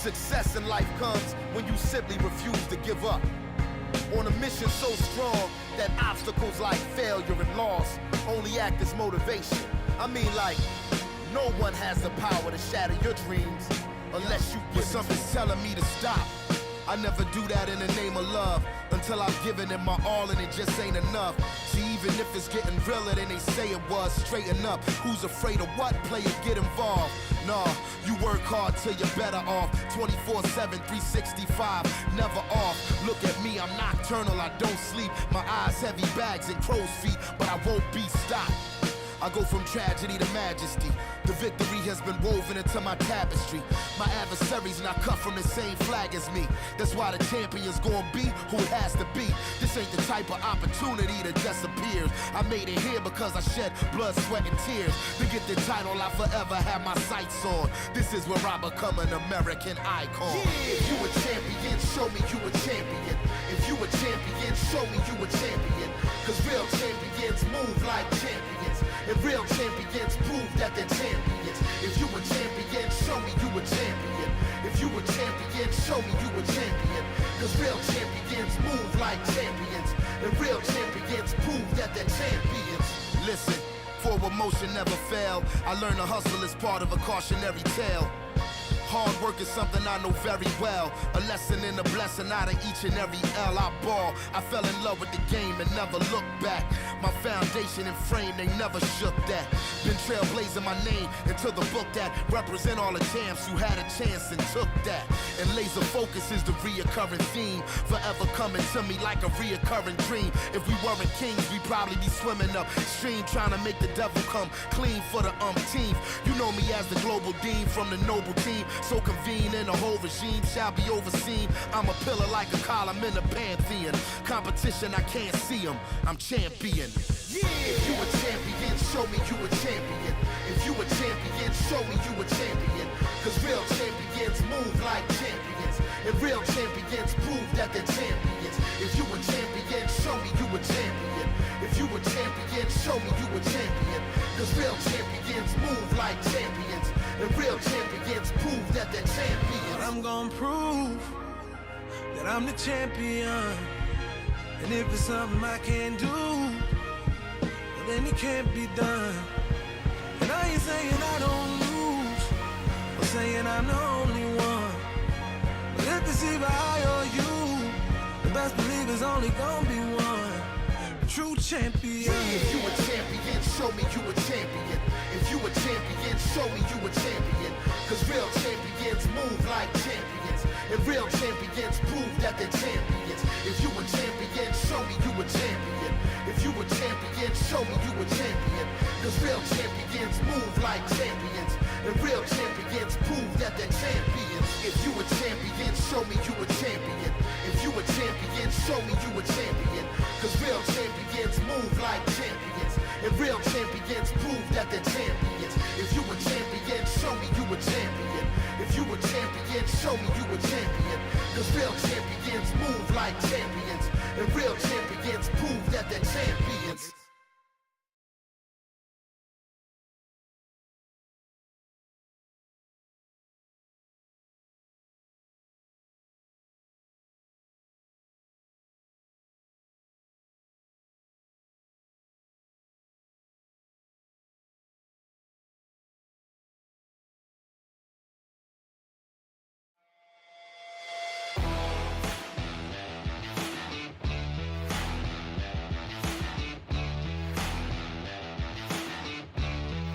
Success in life comes when you simply refuse to give up. On a mission so strong that obstacles like failure and loss only act as motivation. I mean, like, no one has the power to shatter your dreams unless you give something's telling me to stop. I never do that in the name of love until I've given it my all and it just ain't enough. See, even if it's getting realer than they say it was, straighten up. Who's afraid of what? Play it, get involved. Nah, you work hard till you're better off. 24/7, 365, never off. Look at me, I'm nocturnal, I don't sleep. My eyes heavy bags and crow's feet, but I won't be stopped. I go from tragedy to majesty. The victory has been woven into my tapestry. My adversaries not cut from the same flag as me. That's why the champion's gonna be who it has to be. This ain't the type of opportunity that just appears. I made it here because I shed blood, sweat, and tears. To get the title I forever have my sights on. This is where I become an American icon. Yeah. If you a champion, show me you a champion. If you a champion, show me you a champion. Cause real champions move like champions. And real champions prove that they're champions. If you a champion, show me you a champion. If you a champion, show me you a champion. Cause real champions move like champions. And real champions prove that they're champions. Listen, forward motion never fail. I learned to hustle as part of a cautionary tale. Hard work is something I know very well. A lesson and a blessing out of each and every L. I ball. I fell in love with the game and never looked back. My foundation and frame, they never shook that. Been trailblazing my name into the book that represent all the champs who had a chance and took that. And laser focus is the reoccurring theme. Forever coming to me like a reoccurring dream. If we weren't kings, we'd probably be swimming upstream, trying to make the devil come clean for the umpteenth. You know me as the global dean from the noble team. So convene and the whole regime shall be overseen. I'm a pillar like a column in the pantheon. Competition, I can't see them. I'm champion. Yeah. If you a champion, show me you a champion. If you a champion, show me you a champion. Cause real champions move like champions. And real champions prove that they're champions. If you a champion, show me you a champion. If you a champion, show me you a champion. Cause real champions move like champions. And real champions prove that they're champions. But I'm gonna prove that I'm the champion. And if it's something I can't do, well then it can't be done. And I ain't saying I don't lose, or saying I'm the only one. But if it's either I or you, the best believe it's only gonna be one. True champion. Yeah. If you a champion, show me you a champion. If you a champion, show me you a champion. Cause real champions move like champions. And real champions prove that they're champions. If you a champion, show me you a champion. If you a champion, show me you a champion. Cause real champions move like champions. And real champions prove that they're champions. If you a champion, show me you a champion. If you a champion, show me you a champion. Cause real champions move like champions. And real champions prove that they're champions. If you a champion, show me you a champion. If you a champion, show me you a champion. Cause real champions move like champions. And real champions prove that they're champions.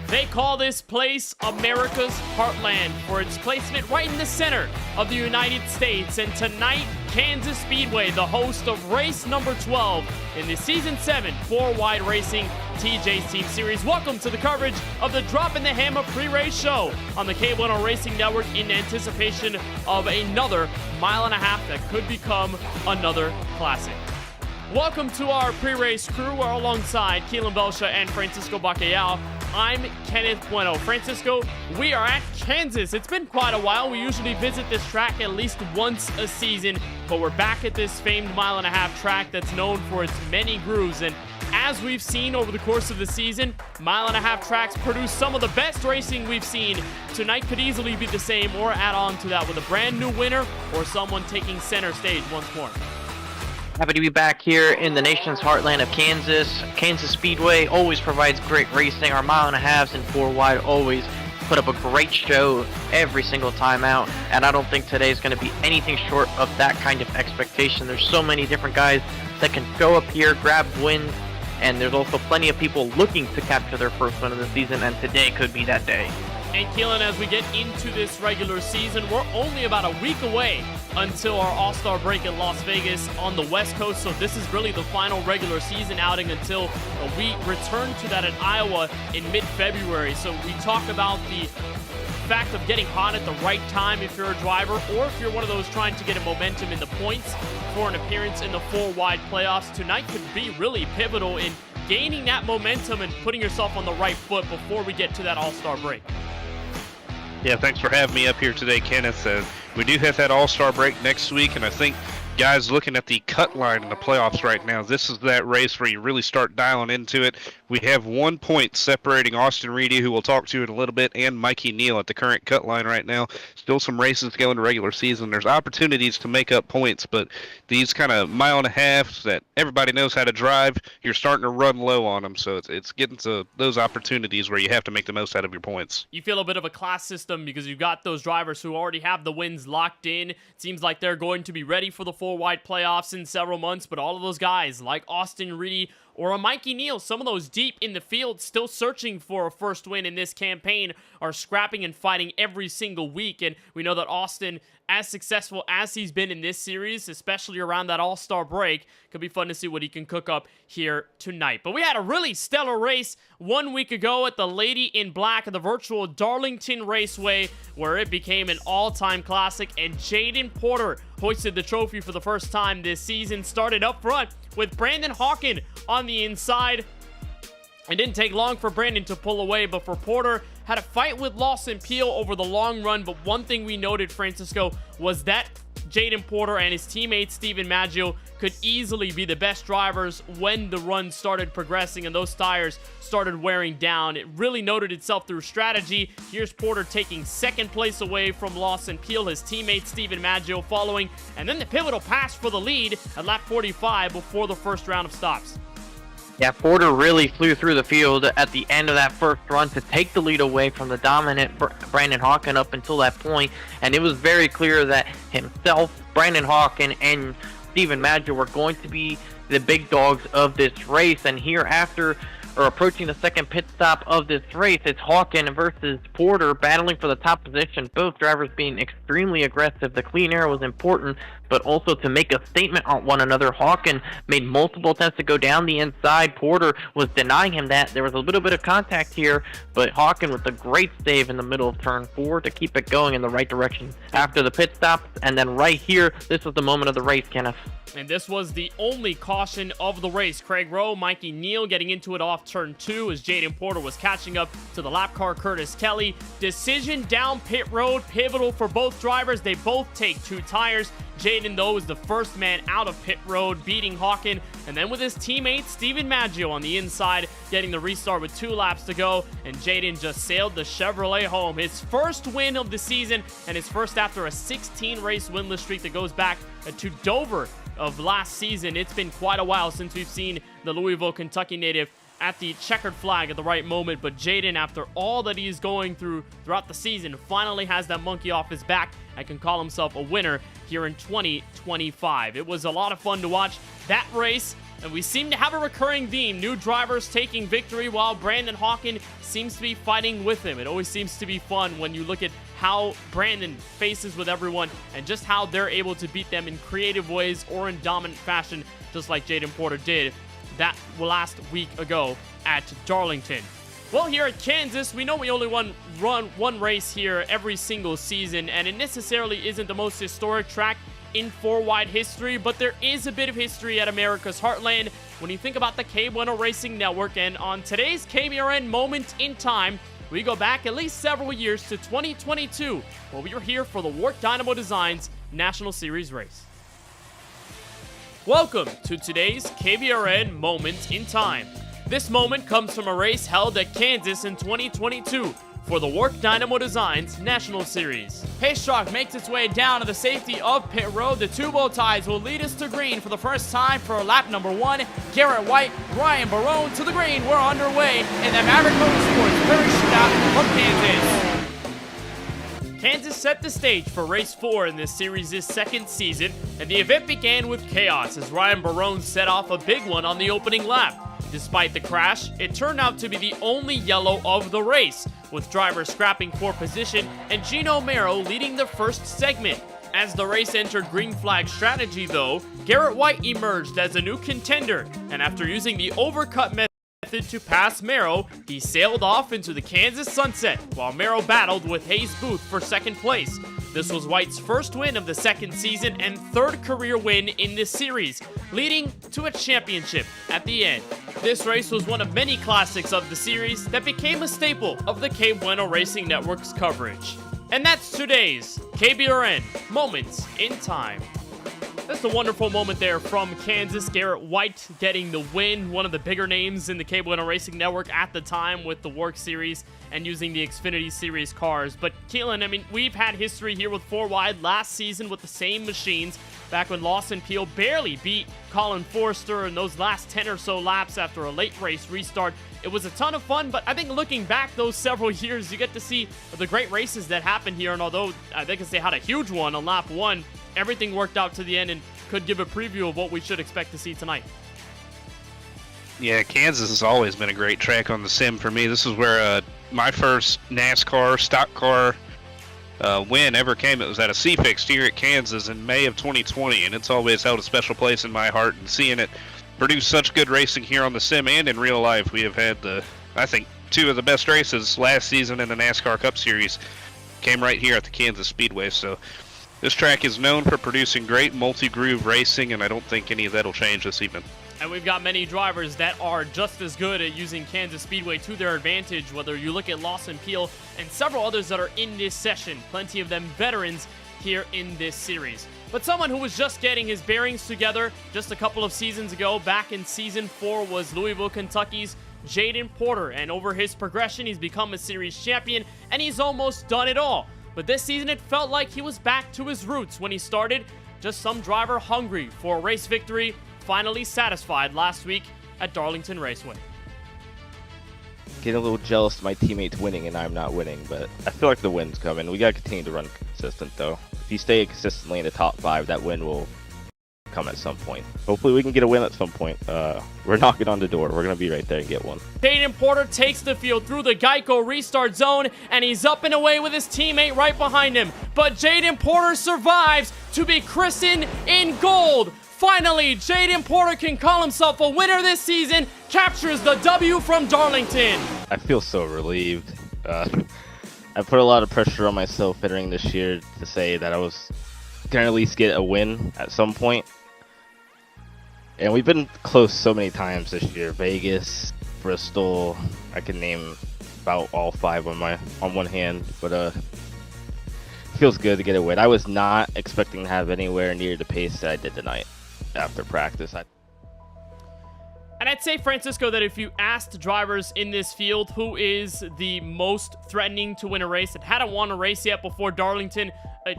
They call this place America's Heartland for its placement right in the center of the United States. And tonight, Kansas Speedway, the host of race number 12 in the Season 7 4-Wide Racing TJ's Team Series. Welcome to the coverage of the Drop in the Hammer pre-race show on the KBueno Racing Network in anticipation of another mile-and-a-half that could become another classic. Welcome to our pre-race crew. We're alongside Keelan Belsha and Francisco Bacallao. I'm Kenneth Bueno. Francisco, we are at Kansas. It's been quite a while. We usually visit this track at least once a season, but we're back at this famed mile-and-a-half track that's known for its many grooves. And as we've seen over the course of the season, mile-and-a-half tracks produce some of the best racing we've seen. Tonight could easily be the same, or add on to that with a brand new winner or someone taking center stage once more. Happy to be back here in the nation's heartland of Kansas. Kansas Speedway always provides great racing. Our mile-and-a-halves and 4 wide always put up a great show every single time out, and I don't think today is going to be anything short of that kind of expectation. There's so many different guys that can show up here, grab wins, and there's also plenty of people looking to capture their first win of the season, and today could be that day. And Keelan, as we get into this regular season, we're only about a week away until our All-Star break in Las Vegas on the West Coast. So this is really the final regular season outing until we return to that in Iowa in mid-February. So we talk about the fact of getting hot at the right time if you're a driver, or if you're one of those trying to get a momentum in the points for an appearance in the 4-wide playoffs. Tonight could be really pivotal in gaining that momentum and putting yourself on the right foot before we get to that All-Star break. Yeah, thanks for having me up here today, Kenneth. We do have that All-Star break next week, and I think guys looking at the cut line in the playoffs right now, this is that race where you really start dialing into it. We have 1 point separating Austin Reedy, who we'll talk to in a little bit, and Mikey Neal at the current cut line right now. Still some races going to regular season. There's opportunities to make up points, but these kind of mile-and-a-halves that everybody knows how to drive, you're starting to run low on them. So it's getting to those opportunities where you have to make the most out of your points. You feel a bit of a class system because you've got those drivers who already have the wins locked in. It seems like they're going to be ready for the 4-wide playoffs in several months, but all of those guys like Austin Reedy or a Mikey Neal, some of those deep in the field still searching for a first win in this campaign, are scrapping and fighting every single week. And we know that Austin, as successful as he's been in this series, especially around that All-Star break, could be fun to see what he can cook up here tonight. But we had a really stellar race 1 week ago at the Lady in Black at the virtual Darlington Raceway, where it became an all-time classic, and Jaden Porter hoisted the trophy for the first time this season. Started up front with Brandon Hawken on the inside. It didn't take long for Brandon to pull away, but for Porter, had a fight with Lawson Peel over the long run. But one thing we noted, Francisco, was that Jaden Porter and his teammate Steven Maggio could easily be the best drivers when the run started progressing and those tires started wearing down. It really noted itself through strategy. Here's Porter taking second place away from Lawson Peel, his teammate Steven Maggio following, and then the pivotal pass for the lead at lap 45 before the first round of stops. Yeah, Porter really flew through the field at the end of that first run to take the lead away from the dominant Brandon Hawken up until that point, and it was very clear that himself, Brandon Hawken, and Steven Maggio were going to be the big dogs of this race. And here, after or approaching the second pit stop of this race, it's Hawken versus Porter battling for the top position, both drivers being extremely aggressive. The clean air was important, but also to make a statement on one another. Hawken made multiple attempts to go down the inside. Porter was denying him that. There was a little bit of contact here, but Hawken with a great save in the middle of turn 4 to keep it going in the right direction after the pit stops. And then right here, this was the moment of the race, Kenneth. And this was the only caution of the race. Craig Rowe, Mikey Neal getting into it off turn 2 as Jaden Porter was catching up to the lap car Curtis Kelly. Decision down pit road, pivotal for both drivers. They both take 2 tires. Jaden, though, is the first man out of pit road, beating Hawken. And then with his teammate, Steven Maggio on the inside, getting the restart with 2 laps to go. And Jaden just sailed the Chevrolet home. His first win of the season, and his first after a 16-race winless streak that goes back to Dover of last season. It's been quite a while since we've seen the Louisville, Kentucky native at the checkered flag at the right moment, but Jaden, after all that he's going through throughout the season, finally has that monkey off his back and can call himself a winner here in 2025. It was a lot of fun to watch that race, and we seem to have a recurring theme. New drivers taking victory while Brandon Hawken seems to be fighting with him. It always seems to be fun when you look at how Brandon faces with everyone and just how they're able to beat them in creative ways or in dominant fashion, just like Jaden Porter did that last week ago at Darlington. Well, here at Kansas, we know we only run one race here every single season, and it necessarily isn't the most historic track in 4-wide history, but there is a bit of history at America's Heartland when you think about the KBueno Racing Network. And on today's KBRN Moment in Time, we go back at least several years to 2022, where we were here for the Wart Dynamo Designs National Series race. Welcome to today's KBRN Moment in Time. This moment comes from a race held at Kansas in 2022 for the Work Dynamo Designs National Series. Pace truck makes its way down to the safety of pit road. The two bow ties will lead us to green for the first time for lap number 1. Garrett White, Ryan Barone to the green. We're underway in the Maverick Motorsports Prairie Shootout from Kansas. Kansas set the stage for race 4 in this series' second season, and the event began with chaos as Ryan Barone set off a big one on the opening lap. Despite the crash, it turned out to be the only yellow of the race, with drivers scrapping for position and Gino Mero leading the first segment. As the race entered green flag strategy though, Garrett White emerged as a new contender, and after using the overcut method to pass Mero, he sailed off into the Kansas sunset, while Mero battled with Hayes Booth for second place. This was White's first win of the second season and third career win in this series, leading to a championship at the end. This race was one of many classics of the series that became a staple of the KBueno Racing Network's coverage. And that's today's KBRN Moments in Time. That's a wonderful moment there from Kansas. Garrett White getting the win, one of the bigger names in the KBueno Racing Network at the time with the Work Series and using the Xfinity Series cars. But Keelan, I mean, we've had history here with 4 Wide last season with the same machines, back when Lawson Peel barely beat Colin Forster in those last 10 or so laps after a late race restart. It was a ton of fun, but I think looking back those several years, you get to see the great races that happened here. And although I think they had a huge one on lap 1, everything worked out to the end and could give a preview of what we should expect to see tonight. Yeah, Kansas has always been a great track on the sim for me. This is where my first NASCAR stock car win ever came. It was at a C-Fix here at Kansas in May of 2020, and it's always held a special place in my heart. And seeing it produce such good racing here on the sim and in real life, we have had, I think, 2 of the best races last season in the NASCAR Cup Series came right here at the Kansas Speedway. So this track is known for producing great multi-groove racing, and I don't think any of that will change this evening. And we've got many drivers that are just as good at using Kansas Speedway to their advantage, whether you look at Lawson Peel and several others that are in this session. Plenty of them veterans here in this series. But someone who was just getting his bearings together just a couple of seasons ago, back in season 4, was Louisville, Kentucky's Jaden Porter. And over his progression, he's become a series champion, and he's almost done it all. But this season, it felt like he was back to his roots when he started. Just some driver hungry for a race victory, finally satisfied last week at Darlington Raceway. Getting a little jealous of my teammates winning and I'm not winning, but I feel like the win's coming. We gotta continue to run consistent though. If you stay consistently in the top 5, that win will come at some point. Hopefully we can get a win at some point. We're knocking on the door. We're gonna be right there and get one. Jaden Porter takes the field through the Geico restart zone, and he's up and away with his teammate right behind him. But Jaden Porter survives to be christened in gold. Finally, Jaden Porter can call himself a winner this season, captures the W from Darlington. I feel so relieved. I put a lot of pressure on myself entering this year to say that I was gonna at least get a win at some point. And we've been close so many times this year. Vegas, Bristol, I can name about all 5 on one hand, but it feels good to get a win. I was not expecting to have anywhere near the pace that I did tonight after practice. And I'd say, Francisco, that if you asked drivers in this field who is the most threatening to win a race and hadn't won a race yet before Darlington,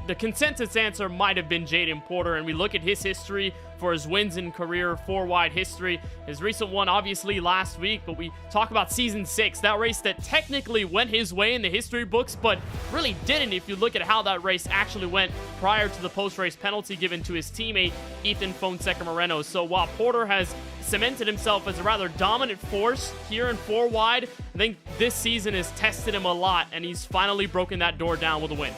the consensus answer might have been Jaden Porter. And we look at his history for his wins in career 4-wide history. His recent one, obviously, last week, but we talk about season 6, that race that technically went his way in the history books, but really didn't if you look at how that race actually went prior to the post-race penalty given to his teammate, Ethan Fonseca Moreno. So while Porter has cemented himself as a rather dominant force here in 4-wide, I think this season has tested him a lot, and he's finally broken that door down with a win.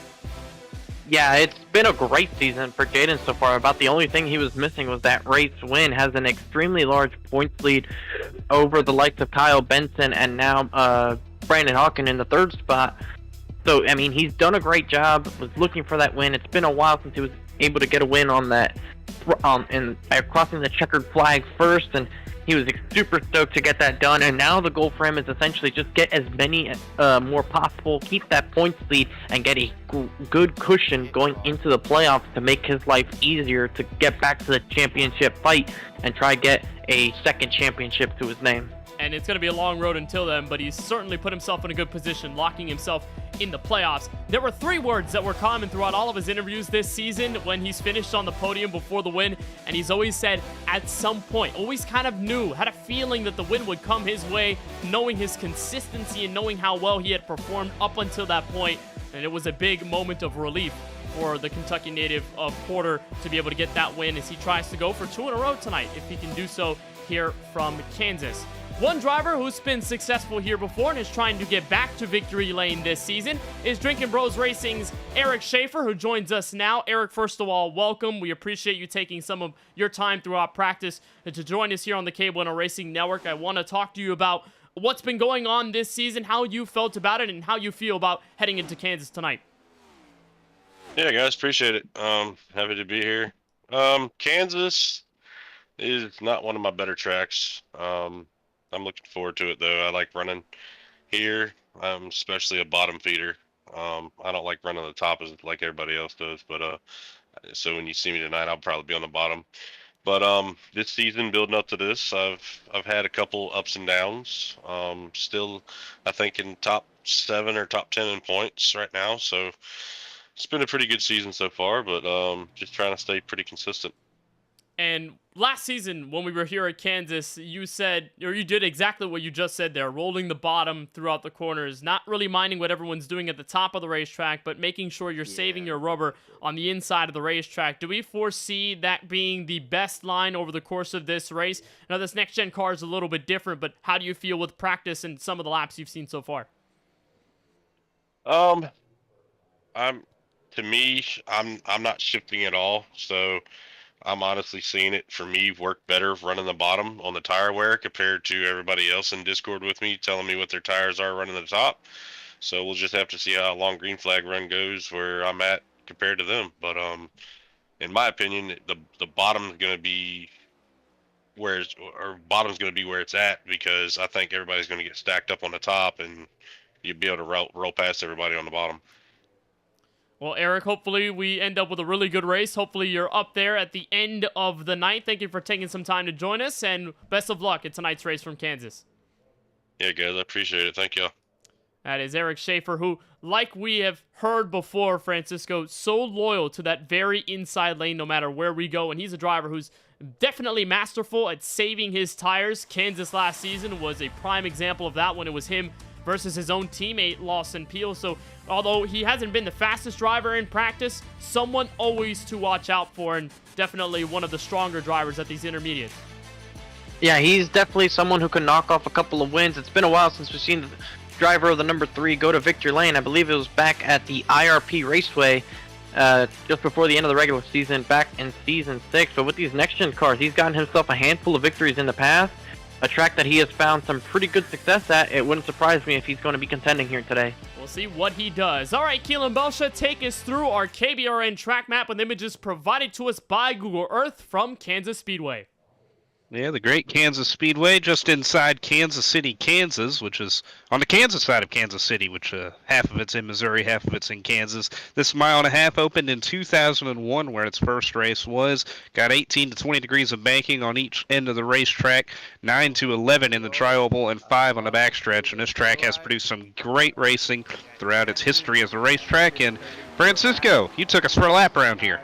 Yeah, it's been a great season for Jaden so far. About the only thing he was missing was that race win. Has an extremely large points lead over the likes of Kyle Benson and now Brandon Hawken in the 3rd spot. So, I mean, he's done a great job. Was looking for that win. It's been a while since he was able to get a win on that, crossing the checkered flag first, and He was super stoked to get that done, and now the goal for him is essentially just get as many more possible, keep that points lead, and get a good cushion going into the playoffs to make his life easier to get back to the championship fight and try get a second championship to his name. And it's going to be a long road until then, but he's certainly put himself in a good position, locking himself in the playoffs. There were 3 words that were common throughout all of his interviews this season when he's finished on the podium before the win, and he's always said, at some point, always kind of knew, had a feeling that the win would come his way, knowing his consistency and knowing how well he had performed up until that point, and it was a big moment of relief for the Kentucky native of Porter to be able to get that win as he tries to go for 2 in a row tonight, if he can do so here from Kansas. One driver who's been successful here before and is trying to get back to victory lane this season is Drinking Bros Racing's Eric Schaefer, who joins us now. Eric, first of all, welcome. We appreciate you taking some of your time throughout practice to join us here on the KBueno Racing Network. I want to talk to you about what's been going on this season, how you felt about it, and how you feel about heading into Kansas tonight. Yeah, guys, appreciate it. Happy to be here. Kansas is not one of my better tracks. I'm looking forward to it, though. I like running here. I'm especially a bottom feeder. I don't like running the top as like everybody else does, but so when you see me tonight, I'll probably be on the bottom. But this season, building up to this, I've had a couple ups and downs. Still, I think in top 7 or top 10 in points right now. So it's been a pretty good season so far, but just trying to stay pretty consistent. And last season, when we were here at Kansas, you said, or you did exactly what you just said there, rolling the bottom throughout the corners, not really minding what everyone's doing at the top of the racetrack, but making sure you're saving your rubber on the inside of the racetrack. Do we foresee that being the best line over the course of this race? Now, this next-gen car is a little bit different, but how do you feel with practice and some of the laps you've seen so far? I'm not shifting at all, so I'm honestly seeing it, for me, work better running the bottom on the tire wear compared to everybody else in Discord with me telling me what their tires are running the top. So we'll just have to see how a long green flag run goes where I'm at compared to them. But in my opinion, the bottom's going to be where it's at, because I think everybody's going to get stacked up on the top and you'll be able to roll past everybody on the bottom. Well, Eric, hopefully we end up with a really good race. Hopefully you're up there at the end of the night. Thank you for taking some time to join us, and best of luck at tonight's race from Kansas. Yeah, guys, I appreciate it. Thank you. That is Eric Schaefer, who, like we have heard before, Francisco, so loyal to that very inside lane no matter where we go, and he's a driver who's definitely masterful at saving his tires. Kansas last season was a prime example of that when it was him versus his own teammate, Lawson Peel. So although he hasn't been the fastest driver in practice, someone always to watch out for, and definitely one of the stronger drivers at these intermediates. Yeah, he's definitely someone who can knock off a couple of wins. It's been a while since we've seen the driver of the number 3 go to victory lane. I believe it was back at the IRP Raceway just before the end of the regular season, back in Season 6. But with these next-gen cars, he's gotten himself a handful of victories in the past. A track that he has found some pretty good success at. It wouldn't surprise me if he's going to be contending here today. We'll see what he does. All right, Keelan Belsha, take us through our KBRN track map with images provided to us by Google Earth from Kansas Speedway. Yeah, the great Kansas Speedway, just inside Kansas City, Kansas, which is on the Kansas side of Kansas City, which half of it's in Missouri, half of it's in Kansas. This mile and a half opened in 2001, where its first race was. Got 18 to 20 degrees of banking on each end of the racetrack, 9 to 11 in the tri-oval, and 5 on the backstretch. And this track has produced some great racing throughout its history as a racetrack. And Francisco, you took us for a lap around here.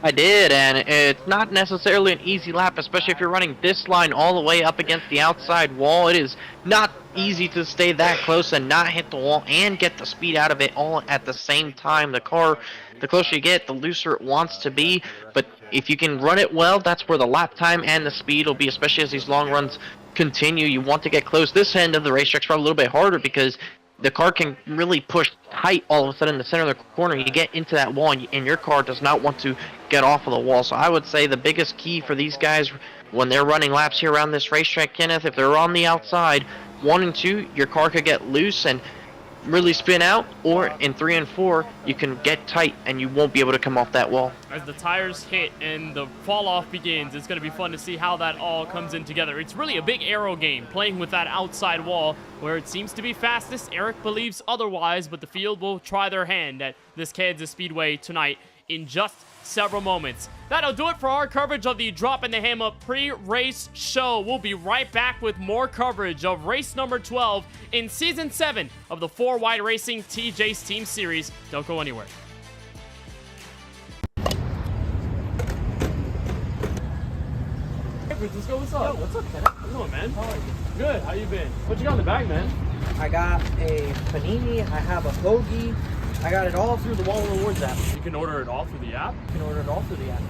I did, and it's not necessarily an easy lap, especially if you're running this line all the way up against the outside wall. It is not easy to stay that close and not hit the wall and get the speed out of it all at the same time. The car, the closer you get, the looser it wants to be, but if you can run it well, that's where the lap time and the speed will be, especially as these long runs continue. You want to get close. This end of the racetrack's probably a little bit harder because the car can really push tight all of a sudden in the center of the corner. You get into that wall, and your car does not want to get off of the wall. So I would say the biggest key for these guys when they're running laps here around this racetrack, Kenneth, if they're on the outside, 1 and 2, your car could get loose, and really spin out, or in 3 and 4, you can get tight and you won't be able to come off that wall. As the tires hit and the fall off begins, it's going to be fun to see how that all comes in together. It's really a big aero game, playing with that outside wall where it seems to be fastest. Eric believes otherwise, but the field will try their hand at this Kansas Speedway tonight in just several moments. That'll do it for our coverage of the Drop in the Hammer pre-race show. We'll be right back with more coverage of race number 12 in season 7 of the 4 Wide Racing TJ's Team Series. Don't go anywhere. Hey, Francisco, what's up? Yo, what's up, Kenneth? How you doing, man? How are you? Good. How you been? What you got in the bag, man? I got a panini, I have a hoagie, I got it all through the Wall Rewards app. You can order it all through the app? You can order it all through the app.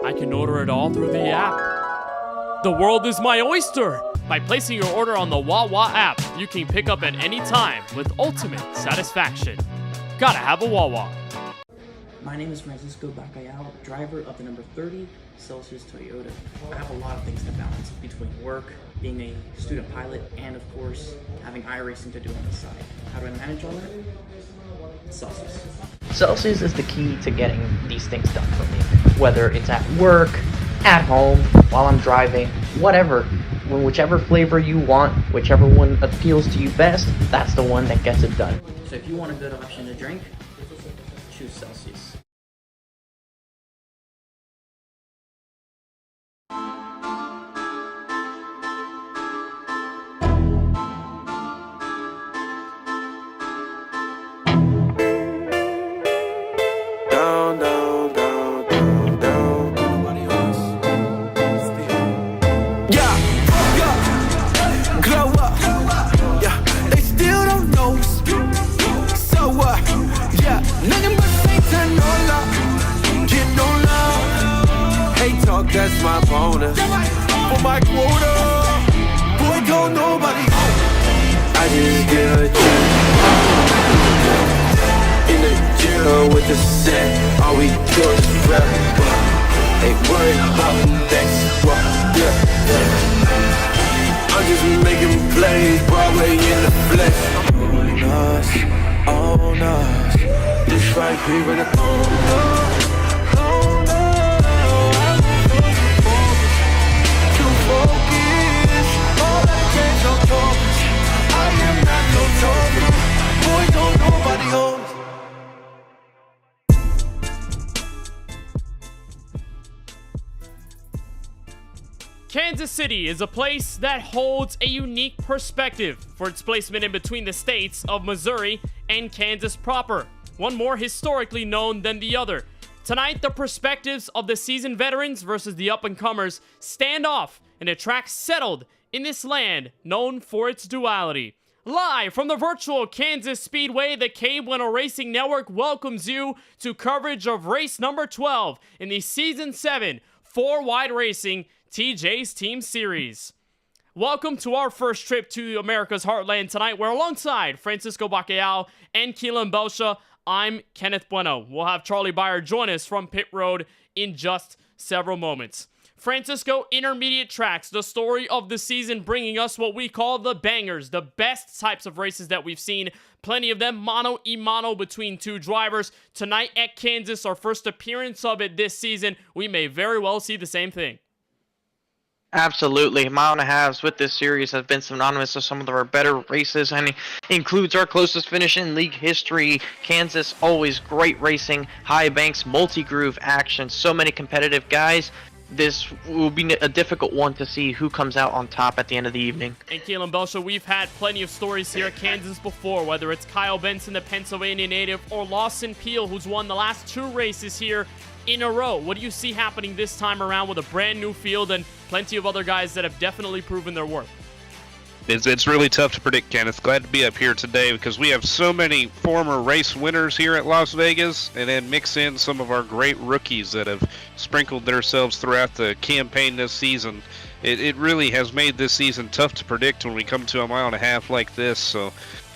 I can order it all through the app. The world is my oyster! By placing your order on the Wawa app, you can pick up at any time with ultimate satisfaction. Gotta have a Wawa. My name is Francisco Bacallao, driver of the number 30 Celsius Toyota. I have a lot of things to balance between work, being a student pilot, and of course, having iRacing to do on the side. How do I manage all that? Celsius. Celsius is the key to getting these things done for me. Whether it's at work, at home, while I'm driving, whatever. Whichever flavor you want, whichever one appeals to you best, that's the one that gets it done. So if you want a good option to drink, choose Celsius. That's my bonus for my quota. Boy, don't nobody home. I just get a check in the jail with the set. All we do is rap. Ain't worried about next. Yeah. I'm just making plays, Broadway in the flesh. On us, this right here in the corner. Kansas City is a place that holds a unique perspective for its placement in between the states of Missouri and Kansas proper, one more historically known than the other. Tonight, the perspectives of the seasoned veterans versus the up-and-comers stand off in a track settled in this land known for its duality. Live from the virtual Kansas Speedway, the KBueno Racing Network welcomes you to coverage of race number 12 in the Season 7 4 Wide Racing TJ's Team Series. Welcome to our first trip to America's Heartland tonight, where alongside Francisco Bacallao and Keelan Belsha, I'm Kenneth Bueno. We'll have Charlie Byer join us from pit road in just several moments. Francisco, intermediate tracks, the story of the season, bringing us what we call the bangers, the best types of races that we've seen. Plenty of them mano-a-mano between two drivers. Tonight at Kansas, our first appearance of it this season, we may very well see the same thing. Absolutely. Mile and a halves with this series have been synonymous with some of our better races, and includes our closest finish in league history. Kansas, always great racing, high banks, multi-groove action, so many competitive guys. This will be a difficult one to see who comes out on top at the end of the evening. And Keelan Belsha, we've had plenty of stories here at Kansas before, whether it's Kyle Benson, the Pennsylvania native, or Lawson Peel, who's won the last 2 races here in a row. What do you see happening this time around with a brand new field and plenty of other guys that have definitely proven their worth? It's really tough to predict, Kenneth. Glad to be up here today because we have so many former race winners here at Las Vegas, and then mix in some of our great rookies that have sprinkled themselves throughout the campaign this season. It really has made this season tough to predict when we come to a mile and a half like this. So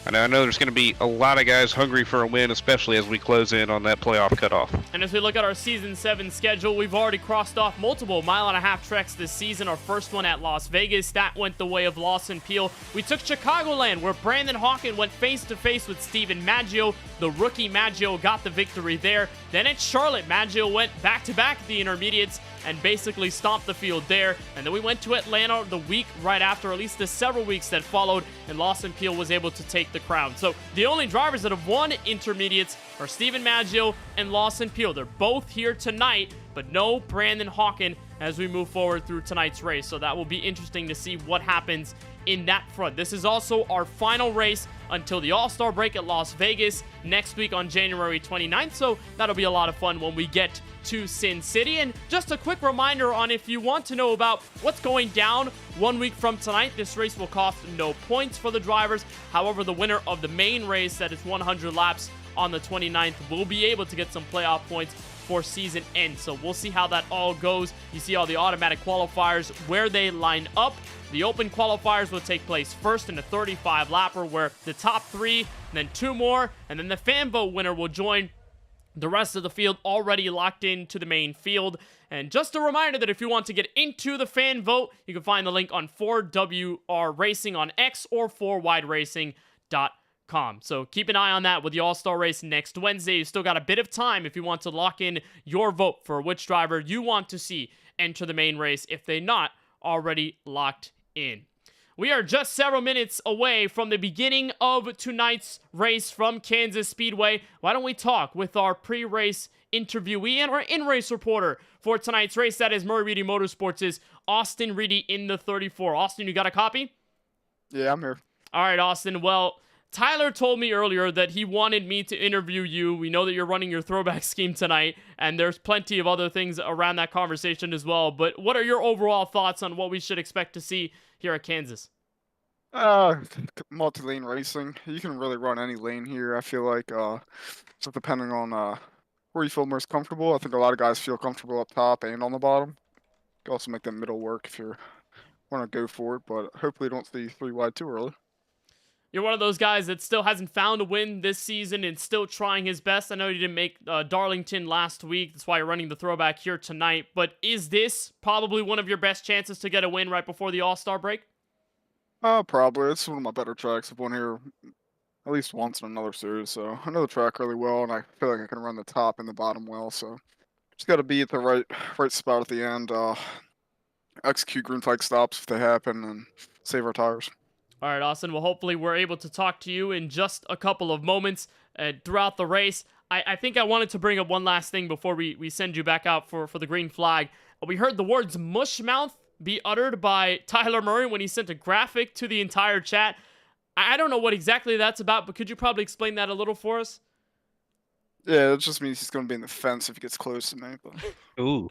And I know there's going to be a lot of guys hungry for a win, especially as we close in on that playoff cutoff. And as we look at our Season 7 schedule, we've already crossed off multiple mile-and-a-half treks this season. Our first one at Las Vegas, that went the way of Lawson Peel. We took Chicagoland, where Brandon Hawken went face-to-face with Steven Maggio. The rookie Maggio got the victory there. Then at Charlotte, Maggio went back-to-back at the intermediates and basically stomped the field there. And then we went to Atlanta the week right after, or at least the several weeks that followed, and Lawson Peel was able to take the crown. So the only drivers that have won intermediates are Steven Maggio and Lawson Peel. They're both here tonight, but no Brandon Hawken as we move forward through tonight's race. So that will be interesting to see what happens in that front. This is also our final race until the All-Star break at Las Vegas next week on January 29th. So that'll be a lot of fun when we get to Sin City. And just a quick reminder on if you want to know about what's going down 1 week from tonight, this race will cost no points for the drivers. However, the winner of the main race that is 100 laps on the 29th will be able to get some playoff points for season end. So we'll see how that all goes. You see all the automatic qualifiers, where they line up. The open qualifiers will take place first in a 35-lapper where the top 3, then 2 more, and then the fan vote winner will join the rest of the field already locked into the main field. And just a reminder that if you want to get into the fan vote, you can find the link on 4WR Racing on X or 4wideracing.com. So keep an eye on that with the All-Star race next Wednesday. You still got a bit of time if you want to lock in your vote for which driver you want to see enter the main race if they're not already locked in. We are just several minutes away from the beginning of tonight's race from Kansas Speedway. Why don't we talk with our pre-race interviewee and our in-race reporter for tonight's race? That is Murray Reedy Motorsports' Austin Reedy in the 34. Austin, you got a copy? Yeah, I'm here. All right, Austin. Well, Tyler told me earlier that he wanted me to interview you. We know that you're running your throwback scheme tonight, and there's plenty of other things around that conversation as well. But what are your overall thoughts on what we should expect to see here at Kansas? Multi-lane racing. You can really run any lane here. I feel like, just depending on where you feel most comfortable. I think a lot of guys feel comfortable up top and on the bottom. You can also make the middle work if you want to go for it, but hopefully you don't see 3 wide too early. You're one of those guys that still hasn't found a win this season and still trying his best. I know you didn't make Darlington last week. That's why you're running the throwback here tonight. But is this probably one of your best chances to get a win right before the All-Star break? Probably. It's one of my better tracks. I've won here at least once in another series, so I know the track really well, and I feel like I can run the top and the bottom well, so just got to be at the right spot at the end, execute green flag stops if they happen, and save our tires. All right, Austin. Well, hopefully we're able to talk to you in just a couple of moments throughout the race. I think I wanted to bring up one last thing before we send you back out for the green flag. We heard the words mushmouth be uttered by Tyler Murray when he sent a graphic to the entire chat. I don't know what exactly that's about, but could you probably explain that a little for us? Yeah, it just means he's going to be in the fence if he gets close to me. But... Ooh.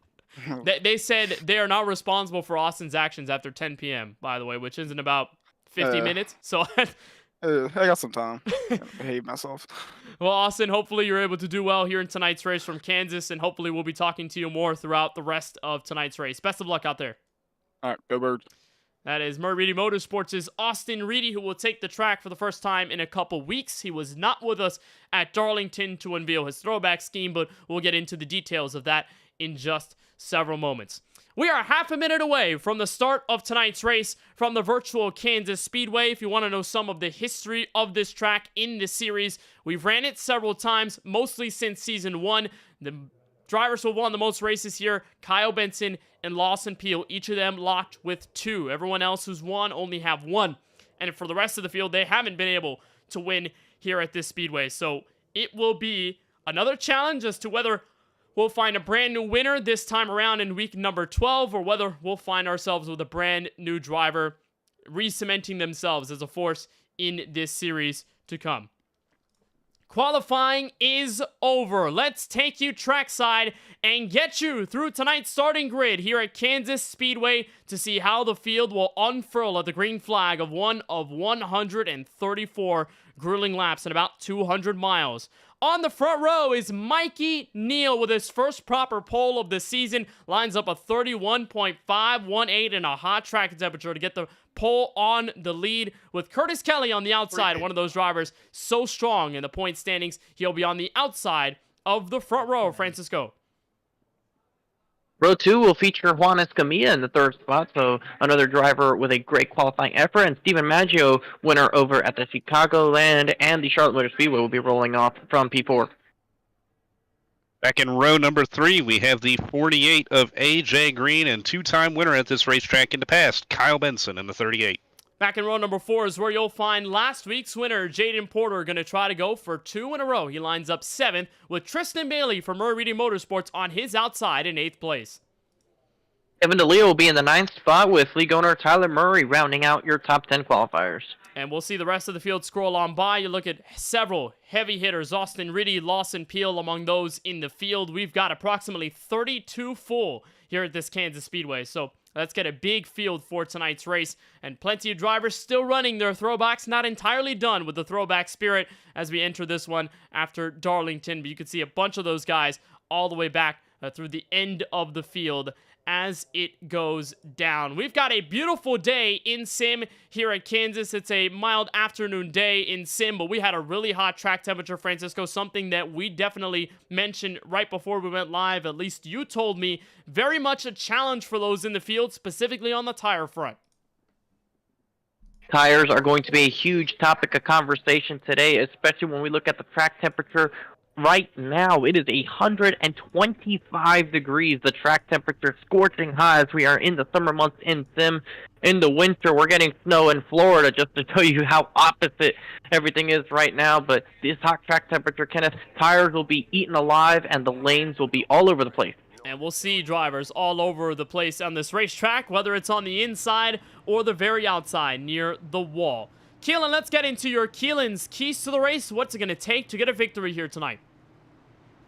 They said they are not responsible for Austin's actions after 10 p.m., by the way, which is in about 50 minutes. So I got some time. I behave myself. Well, Austin, hopefully you're able to do well here in tonight's race from Kansas, and hopefully we'll be talking to you more throughout the rest of tonight's race. Best of luck out there. All right, go Birds. That is Murray Reedy Motorsports' Austin Reedy, who will take the track for the first time in a couple weeks. He was not with us at Darlington to unveil his throwback scheme, but we'll get into the details of that in just several moments. We are half a minute away from the start of tonight's race from the virtual Kansas Speedway. If you want to know some of the history of this track in this series, we've ran it several times, mostly since Season 1. The drivers who won the most races here, Kyle Benson and Lawson Peel, each of them locked with 2. Everyone else who's won only have 1. And for the rest of the field, they haven't been able to win here at this speedway. So it will be another challenge as to whether we'll find a brand new winner this time around in week number 12, or whether we'll find ourselves with a brand new driver re-cementing themselves as a force in this series to come. Qualifying is over. Let's take you trackside and get you through tonight's starting grid here at Kansas Speedway to see how the field will unfurl at the green flag of one of 134 grueling laps in about 200 miles. On the front row is Mikey Neal with his first proper pole of the season. Lines up a 31.518 in a hot track temperature to get the pole on the lead with Curtis Kelly on the outside, one of those drivers so strong in the point standings. He'll be on the outside of the front row, Francisco. Row 2 will feature Juan Escamilla in the third spot, so another driver with a great qualifying effort, and Steven Maggio, winner over at the Chicagoland and the Charlotte Motor Speedway, will be rolling off from P4. Back in row number 3, we have the 48 of AJ Green and two-time winner at this racetrack in the past, Kyle Benson in the 38. Back in row number 4 is where you'll find last week's winner, Jaden Porter, going to try to go for 2 in a row. He lines up 7th with Tristan Bailey from Murray Reedy Motorsports on his outside in 8th place. Evan DeLeo will be in the 9th spot with league owner Tyler Murray rounding out your top 10 qualifiers. And we'll see the rest of the field scroll on by. You look at several heavy hitters, Austin Riddy, Lawson Peel among those in the field. We've got approximately 32 full here at this Kansas Speedway. So let's get a big field for tonight's race. And plenty of drivers still running their throwbacks, not entirely done with the throwback spirit as we enter this one after Darlington. But you can see a bunch of those guys all the way back through the end of the field as it goes down. We've got a beautiful day in sim here at Kansas. It's a mild afternoon day in sim, but we had a really hot track temperature, Francisco, something that we definitely mentioned right before we went live. At least you told me very much a challenge for those in the field, specifically on the tire front. Tires are going to be a huge topic of conversation today, especially when we look at the track temperature. Right now, it is 125 degrees, the track temperature scorching high as we are in the summer months in sim. In the winter, we're getting snow in Florida, just to tell you how opposite everything is right now. But this hot track temperature, Kenneth, tires will be eaten alive and the lanes will be all over the place. And we'll see drivers all over the place on this racetrack, whether it's on the inside or the very outside near the wall. Keelan, let's get into your Keelan's keys to the race. What's it going to take to get a victory here tonight?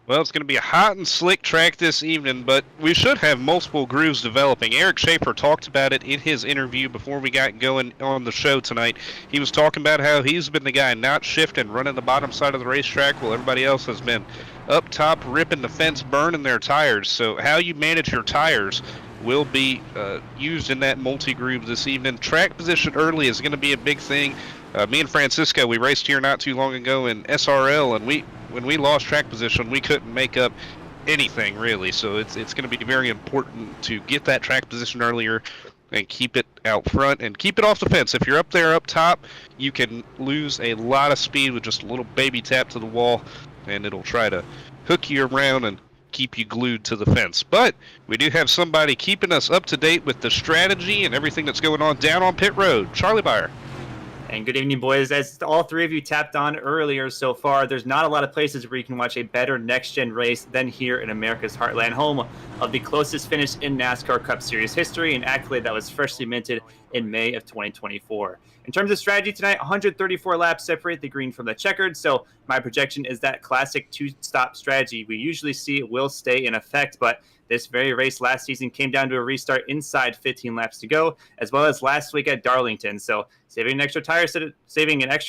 Well, it's going to be a hot and slick track this evening, but we should have multiple grooves developing. Eric Schaefer talked about it in his interview before we got going on the show tonight. He was talking about how he's been the guy not shifting, running the bottom side of the racetrack while everybody else has been up top, ripping the fence, burning their tires. So how you manage your tires will be used in that multi-groove this evening. Track position early is going to be a big thing. Me and Francisco, we raced here not too long ago in SRL, and when we lost track position, we couldn't make up anything really. So it's going to be very important to get that track position earlier and keep it out front and keep it off the fence. If you're up there up top, you can lose a lot of speed with just a little baby tap to the wall, and it'll try to hook you around and keep you glued to the fence. But we do have somebody keeping us up to date with the strategy and everything that's going on down on pit road. Charlie Byer. And good evening, boys. As all three of you tapped on earlier so far, there's not a lot of places where you can watch a better next-gen race than here in America's Heartland, home of the closest finish in NASCAR Cup Series history, an accolade that was freshly minted in May of 2024. In terms of strategy tonight, 134 laps separate the green from the checkered, so my projection is that classic two-stop strategy we usually see will stay in effect, but this very race last season came down to a restart inside 15 laps to go, as well as last week at Darlington. So saving an extra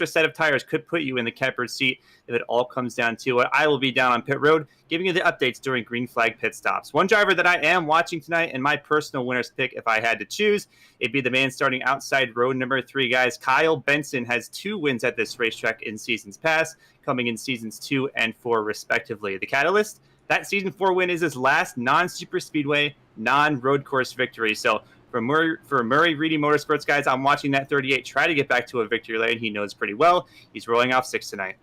set of tires could put you in the catbird seat if it all comes down to it. I will be down on pit road, giving you the updates during green flag pit stops. One driver that I am watching tonight, and my personal winner's pick, if I had to choose, it'd be the man starting outside row number 3, guys. Kyle Benson has 2 wins at this racetrack in seasons past, coming in seasons 2 and 4 respectively. The catalyst? That season 4 win is his last non-super speedway, non-road course victory. So for Murray Reedy Motorsports, guys, I'm watching that 38 try to get back to a victory lane he knows pretty well. He's rolling off 6 tonight.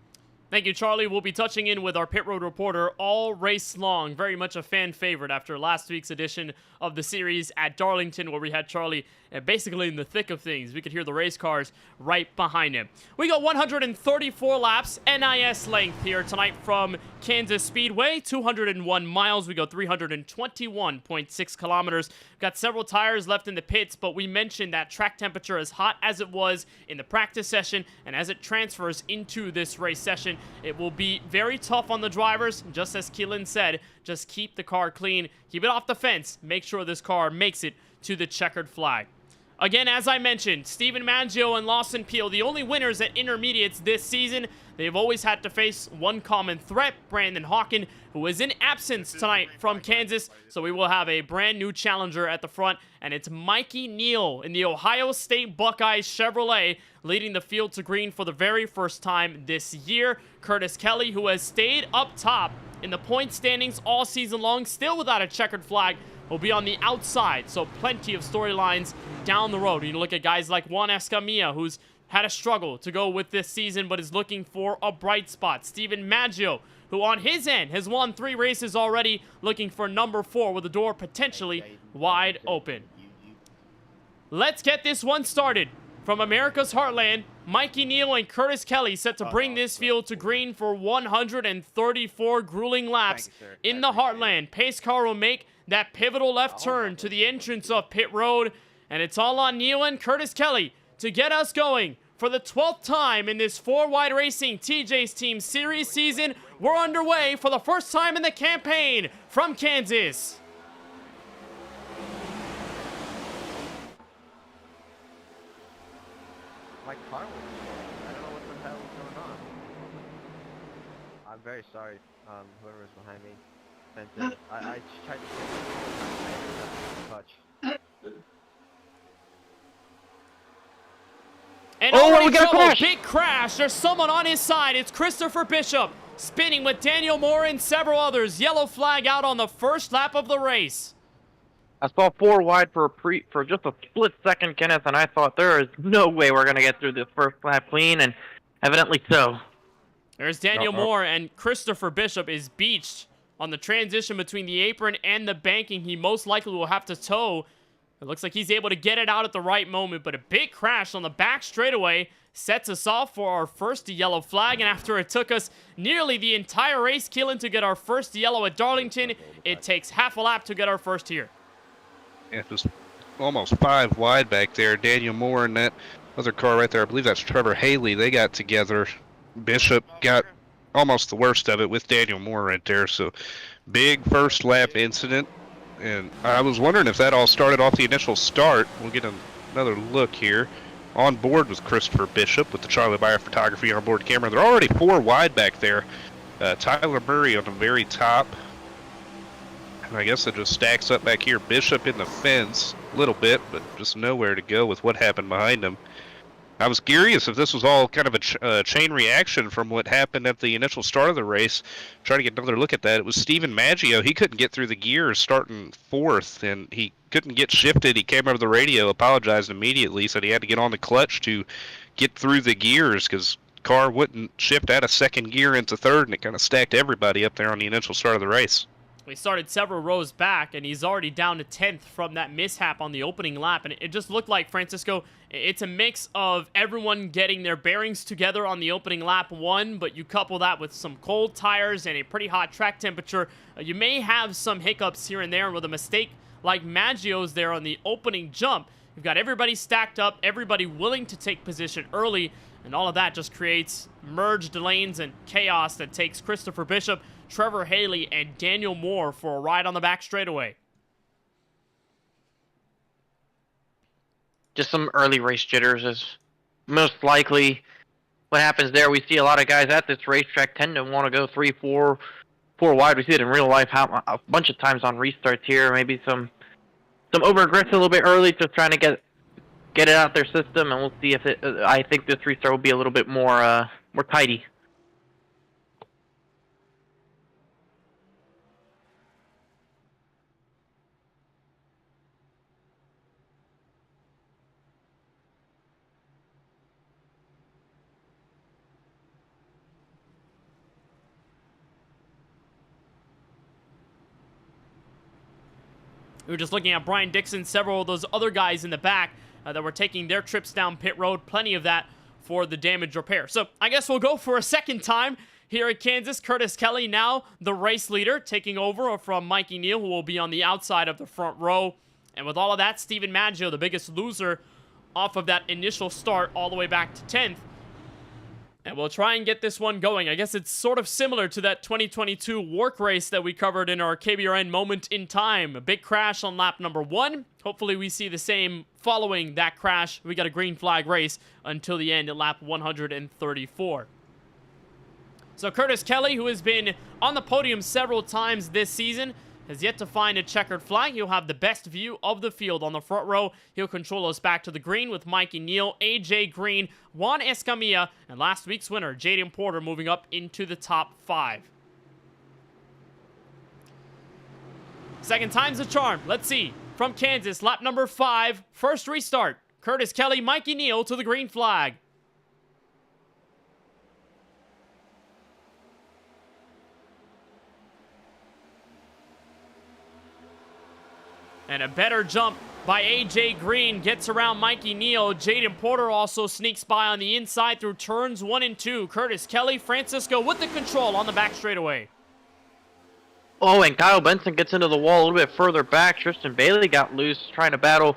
Thank you, Charlie. We'll be touching in with our pit road reporter all race long. Very much a fan favorite after last week's edition of the series at Darlington, where we had Charlie basically in the thick of things. We could hear the race cars right behind him. We got 134 laps, NIS length here tonight from Kansas Speedway. 201 miles. We go 321.6 kilometers. We've got several tires left in the pits, but we mentioned that track temperature as hot as it was in the practice session, and as it transfers into this race session, it will be very tough on the drivers. Just as Keelan said, just keep the car clean, keep it off the fence, make sure this car makes it to the checkered flag. Again, as I mentioned, Steven Maggio and Lawson Peel, the only winners at intermediates this season. They've always had to face one common threat, Brandon Hawken, who is in absence tonight from Kansas. So we will have a brand new challenger at the front, and it's Mikey Neal in the Ohio State Buckeyes Chevrolet leading the field to green for the very first time this year. Curtis Kelly, who has stayed up top in the point standings all season long, still without a checkered flag, will be on the outside, so plenty of storylines down the road. You look at guys like Juan Escamilla, who's had a struggle to go with this season, but is looking for a bright spot. Steven Maggio, who on his end has won 3 races already, looking for number 4 with the door potentially wide open. Let's get this one started. From America's Heartland, Mikey Neal and Curtis Kelly set to bring this field to green for 134 grueling laps in the Heartland. Pace car will make that pivotal left turn to the entrance of pit road, and it's all on Neal and Curtis Kelly to get us going. For the 12th time in this 4-wide racing TJ's Team Series season, we're underway for the first time in the campaign from Kansas. My car was I don't know what the hell is going on. I'm very sorry, whoever was behind me. And I tried to touch. And already trouble, big crash. There's someone on his side. It's Christopher Bishop spinning with Daniel Moore and several others. Yellow flag out on the first lap of the race. I saw 4 wide for just a split second, Kenneth, and I thought there is no way we're going to get through this first lap clean, and evidently so. There's Daniel Moore, and Christopher Bishop is beached on the transition between the apron and the banking. He most likely will have to tow. It looks like he's able to get it out at the right moment, but a big crash on the back straightaway sets us off for our first yellow flag, and after it took us nearly the entire race, Keelan, to get our first yellow at Darlington, it takes half a lap to get our first here. Yeah, it was almost 5 wide back there. Daniel Moore and that other car right there, I believe that's Trevor Haley, they got together. Bishop got almost the worst of it with Daniel Moore right there. So big first lap incident. And I was wondering if that all started off the initial start. We'll get another look here. On board with Christopher Bishop with the Charlie Bayer photography on board camera. They're already 4 wide back there. Tyler Murray on the very top. And I guess it just stacks up back here. Bishop in the fence a little bit, but just nowhere to go with what happened behind him. I was curious if this was all kind of a chain reaction from what happened at the initial start of the race. Trying to get another look at that. It was Steven Maggio. He couldn't get through the gears starting 4th, and he couldn't get shifted. He came over the radio, apologized immediately, said he had to get on the clutch to get through the gears because car wouldn't shift out of 2nd gear into 3rd, and it kind of stacked everybody up there on the initial start of the race. We started several rows back, and he's already down to 10th from that mishap on the opening lap. And it just looked like, Francisco, it's a mix of everyone getting their bearings together on the opening lap 1, but you couple that with some cold tires and a pretty hot track temperature. You may have some hiccups here and there, and with a mistake like Maggio's there on the opening jump, you've got everybody stacked up, everybody willing to take position early, and all of that just creates merged lanes and chaos that takes Christopher Bishop, Trevor Haley, and Daniel Moore for a ride on the back straightaway. Just some early race jitters is most likely what happens there. We see a lot of guys at this racetrack tend to want to go 3, 4 wide. We see it in real life a bunch of times on restarts here. Maybe some over-aggressive a little bit early, just trying to get it out their system, and we'll see if it. I think this restart will be a little bit more tidy. We were just looking at Brian Dixon, several of those other guys in the back that were taking their trips down pit road. Plenty of that for the damage repair. So I guess we'll go for a second time here at Kansas. Curtis Kelly now the race leader, taking over from Mikey Neal, who will be on the outside of the front row. And with all of that, Steven Maggio, the biggest loser off of that initial start all the way back to 10th. And we'll try and get this one going. I guess it's sort of similar to that 2022 work race that we covered in our KBRN Moment in Time. A big crash on lap number 1. Hopefully we see the same following that crash. We got a green flag race until the end at lap 134. So Curtis Kelly, who has been on the podium several times this season, has yet to find a checkered flag. He'll have the best view of the field on the front row. He'll control us back to the green with Mikey Neal, AJ Green, Juan Escamilla, and last week's winner, Jaden Porter, moving up into the top 5. Second time's a charm. Let's see. From Kansas, lap number 5, first restart. Curtis Kelly, Mikey Neal to the green flag. And a better jump by AJ Green gets around Mikey Neal. Jaden Porter also sneaks by on the inside through turns 1 and 2. Curtis Kelly, Francisco with the control on the back straightaway. Oh, and Kyle Benson gets into the wall a little bit further back. Tristan Bailey got loose trying to battle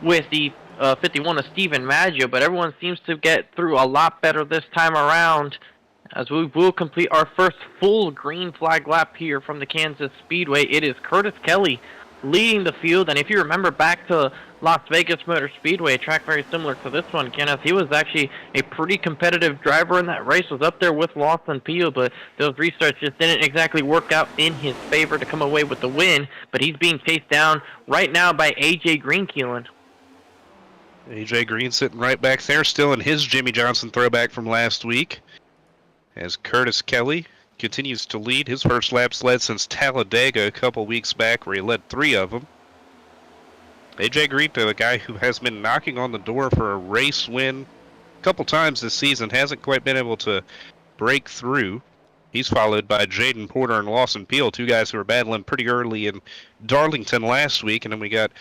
with the 51 of Steven Maggio, but everyone seems to get through a lot better this time around, as we will complete our first full green flag lap here from the Kansas Speedway. It is Curtis Kelly leading the field, and if you remember back to Las Vegas Motor Speedway, a track very similar to this one, Kenneth, he was actually a pretty competitive driver in that race, was up there with Lawson Peel, but those restarts just didn't exactly work out in his favor to come away with the win, but he's being chased down right now by AJ Green, Keelan. AJ Green sitting right back there, still in his Jimmy Johnson throwback from last week, as Curtis Kelly continues to lead. His first laps led since Talladega a couple weeks back, where he led 3 of them. AJ Green, a guy who has been knocking on the door for a race win a couple times this season, hasn't quite been able to break through. He's followed by Jaden Porter and Lawson Peel, 2 guys who were battling pretty early in Darlington last week. And then we got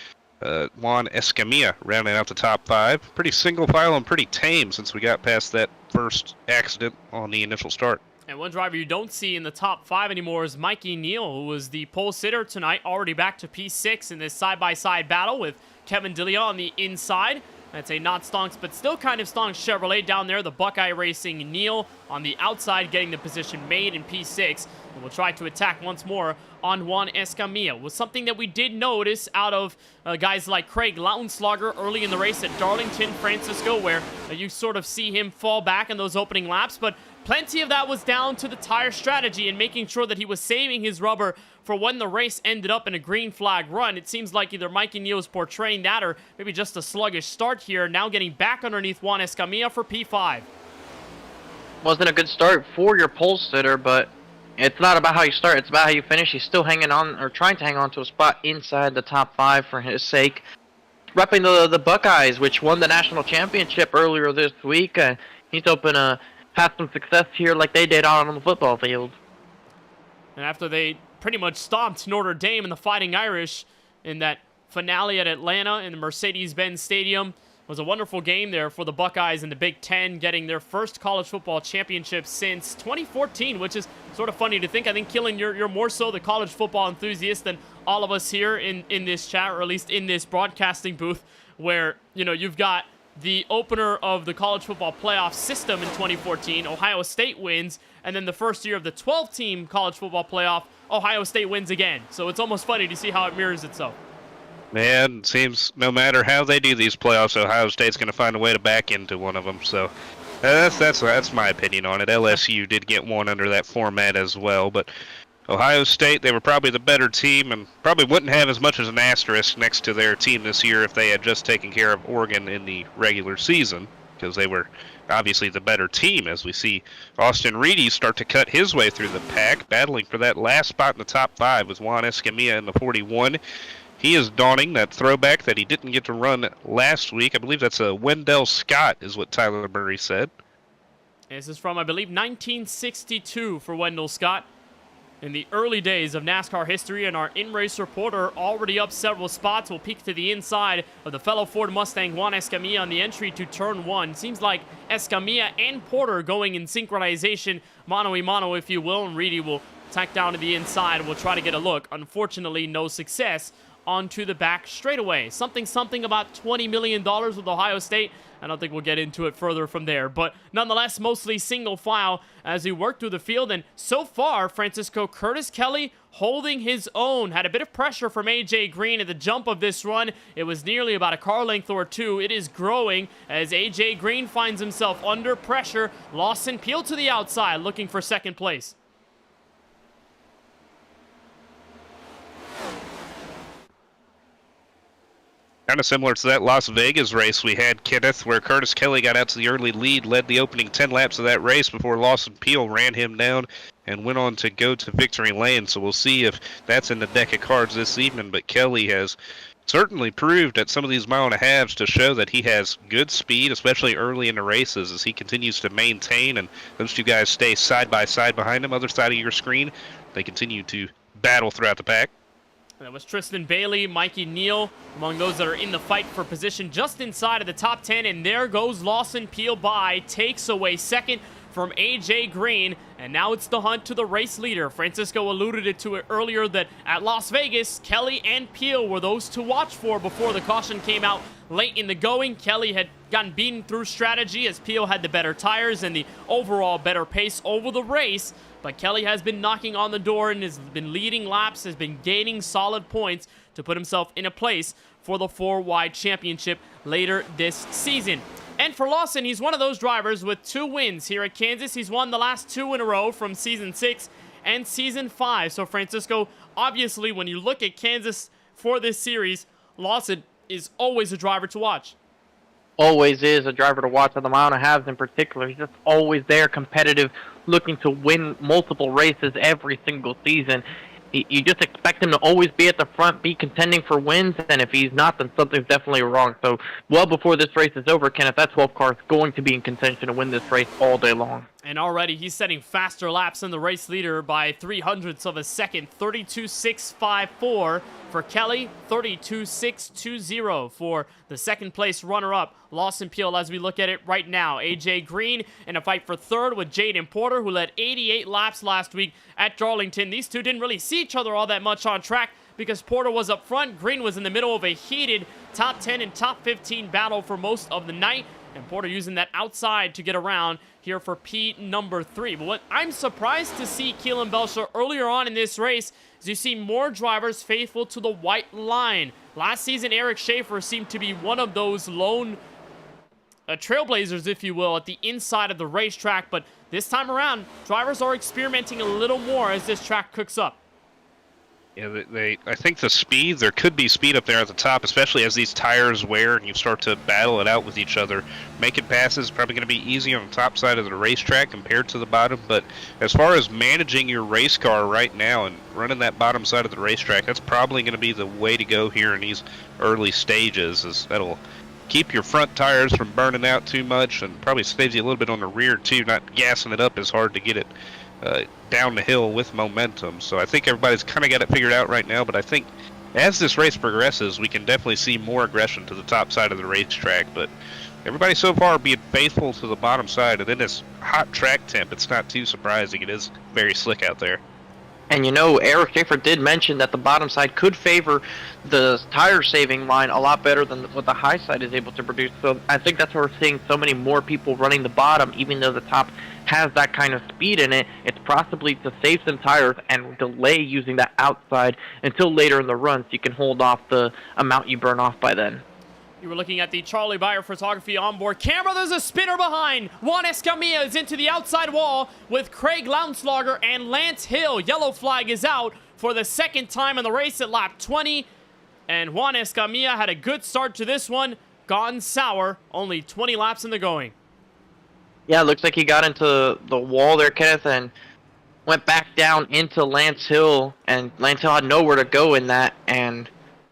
Juan Escamilla rounding out the top 5. Pretty single file and pretty tame since we got past that first accident on the initial start. And one driver you don't see in the top 5 anymore is Mikey Neal, who was the pole sitter tonight, already back to P6 in this side-by-side battle with Kevin D'Elia on the inside. That's a not stonks, but still kind of stonks Chevrolet down there. The Buckeye Racing Neal on the outside, getting the position made in P6. And we'll try to attack once more on Juan Escamilla. Was something that we did notice out of guys like Craig Lautenschlager early in the race at Darlington, Francisco, where you sort of see him fall back in those opening laps, but plenty of that was down to the tire strategy and making sure that he was saving his rubber for when the race ended up in a green flag run. It seems like either Mikey Neal is portraying that or maybe just a sluggish start here, now getting back underneath Juan Escamilla for P5. Wasn't a good start for your pole sitter, but it's not about how you start, it's about how you finish. He's still hanging on, or trying to hang on to a spot inside the top 5 for his sake. Repping the Buckeyes, which won the national championship earlier this week. He's hoping to have some success here like they did on the football field. And after they pretty much stomped Notre Dame and the Fighting Irish in that finale at Atlanta in the Mercedes-Benz Stadium, it was a wonderful game there for the Buckeyes in the Big Ten, getting their first college football championship since 2014, which is sort of funny to think. I think, Killen, you're more so the college football enthusiast than all of us here in this chat, or at least in this broadcasting booth, where, you know, you've got the opener of the college football playoff system in 2014, Ohio State wins, and then the first year of the 12-team college football playoff, Ohio State wins again. So it's almost funny to see how it mirrors itself. Man, it seems no matter how they do these playoffs, Ohio State's going to find a way to back into one of them. So that's my opinion on it. LSU did get one under that format as well, but Ohio State, they were probably the better team and probably wouldn't have as much as an asterisk next to their team this year if they had just taken care of Oregon in the regular season, because they were obviously the better team, as we see Austin Reedy start to cut his way through the pack, battling for that last spot in the top 5 with Juan Escamilla in the 41. He is donning that throwback that he didn't get to run last week. I believe that's a Wendell Scott is what Tyler Murray said. This is from, I believe, 1962 for Wendell Scott. In the early days of NASCAR history, and our in-race reporter already up several spots. Will peek to the inside of the fellow Ford Mustang Juan Escamilla on the entry to turn 1. Seems like Escamilla and Porter going in synchronization, mano-a-mano, if you will, and Reedy will tack down to the inside and will try to get a look. Unfortunately, no success onto the back straightaway. Something about $20 million with Ohio State. I don't think we'll get into it further from there, but nonetheless, mostly single file as we work through the field. And so far, Francisco, Curtis Kelly holding his own. Had a bit of pressure from AJ Green at the jump of this run. It was nearly about a car length or two. It is growing as AJ Green finds himself under pressure. Lawson peeled to the outside, looking for second place. Kind of similar to that Las Vegas race we had, Kenneth, where Curtis Kelly got out to the early lead, led the opening 10 laps of that race before Lawson Peel ran him down and went on to go to victory lane. So we'll see if that's in the deck of cards this evening. But Kelly has certainly proved at some of these mile and a halves to show that he has good speed, especially early in the races, as he continues to maintain. And those two guys stay side by side behind him, other side of your screen. They continue to battle throughout the pack. That was Tristan Bailey, Mikey Neal, among those that are in the fight for position just inside of the top 10. And there goes Lawson Peel by, takes away second from AJ Green. And now it's the hunt to the race leader. Francisco alluded to it earlier that at Las Vegas, Kelly and Peel were those to watch for before the caution came out late in the going. Kelly had gotten beaten through strategy as Peel had the better tires and the overall better pace over the race. But Kelly has been knocking on the door and has been leading laps, has been gaining solid points to put himself in a place for the 4-wide championship later this season. And for Lawson, he's one of those drivers with 2 wins here at Kansas. He's won the last 2 in a row from Season 6 and Season 5. So, Francisco, obviously, when you look at Kansas for this series, Lawson is always a driver to watch. Always is a driver to watch on the mile and a halves in particular. He's just always there, competitive, looking to win multiple races every single season. You just expect him to always be at the front, be contending for wins, and if he's not, then something's definitely wrong. So, well before this race is over, Kenneth, that 12 car is going to be in contention to win this race all day long. And already he's setting faster laps than the race leader by 0.03 of a second. 32.654 for Kelly, 32.620 for the second place runner-up, Lawson Peel, as we look at it right now. AJ Green in a fight for third with Jaden Porter, who led 88 laps last week at Darlington. These two didn't really see each other all that much on track because Porter was up front. Green was in the middle of a heated top 10 and top 15 battle for most of the night. And Porter using that outside to get around here for P number 3. But what I'm surprised to see Keelan Belcher earlier on in this race is you see more drivers faithful to the white line. Last season, Eric Schaefer seemed to be one of those lone trailblazers, if you will, at the inside of the racetrack. But this time around, drivers are experimenting a little more as this track cooks up. Yeah, I think the speed, there could be speed up there at the top, especially as these tires wear and you start to battle it out with each other. Making passes is probably going to be easy on the top side of the racetrack compared to the bottom, but as far as managing your race car right now and running that bottom side of the racetrack, that's probably going to be the way to go here in these early stages, as that'll keep your front tires from burning out too much and probably saves you a little bit on the rear too, not gassing it up as hard to get it down the hill with momentum. So I think everybody's kind of got it figured out right now, but I think as this race progresses, we can definitely see more aggression to the top side of the racetrack. But everybody so far being faithful to the bottom side, and in this hot track temp, it's not too surprising. It is very slick out there. And you know, Eric Schaefer did mention that the bottom side could favor the tire saving line a lot better than what the high side is able to produce. So I think that's why we're seeing so many more people running the bottom, even though the top has that kind of speed in it. It's possibly to save some tires and delay using that outside until later in the run so you can hold off the amount you burn off by then. You were looking at the Charlie Byer Photography onboard camera. There's a spinner behind. Juan Escamilla is into the outside wall with Craig Lounslager and Lance Hill. Yellow flag is out for the second time in the race at lap 20. And Juan Escamilla had a good start to this one. Gone sour. Only 20 laps in the going. Yeah, it looks like he got into the wall there, Kenneth, and went back down into Lance Hill. And Lance Hill had nowhere to go in that, and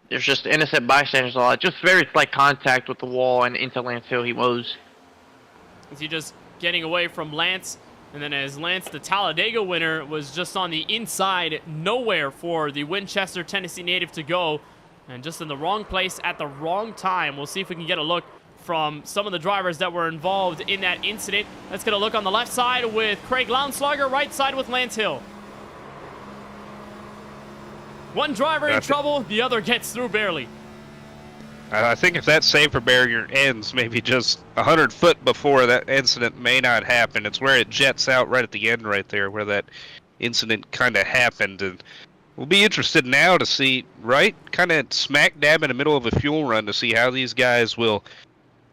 there's just innocent bystanders a lot. Just very slight contact with the wall, and into Lance Hill he was. Is he just getting away from Lance? And then as Lance, the Talladega winner, was just on the inside, nowhere for the Winchester, Tennessee native to go. And just in the wrong place at the wrong time. We'll see if we can get a look from some of the drivers that were involved in that incident. Let's get a look on the left side with Craig Lounslager, right side with Lance Hill. One driver in trouble, the other gets through barely. I think if that safer barrier ends maybe just 100 foot before that incident may not happen, it's where it jets out right at the end right there where that incident kind of happened. And we'll be interested now to see, right, kind of smack dab in the middle of a fuel run to see how these guys will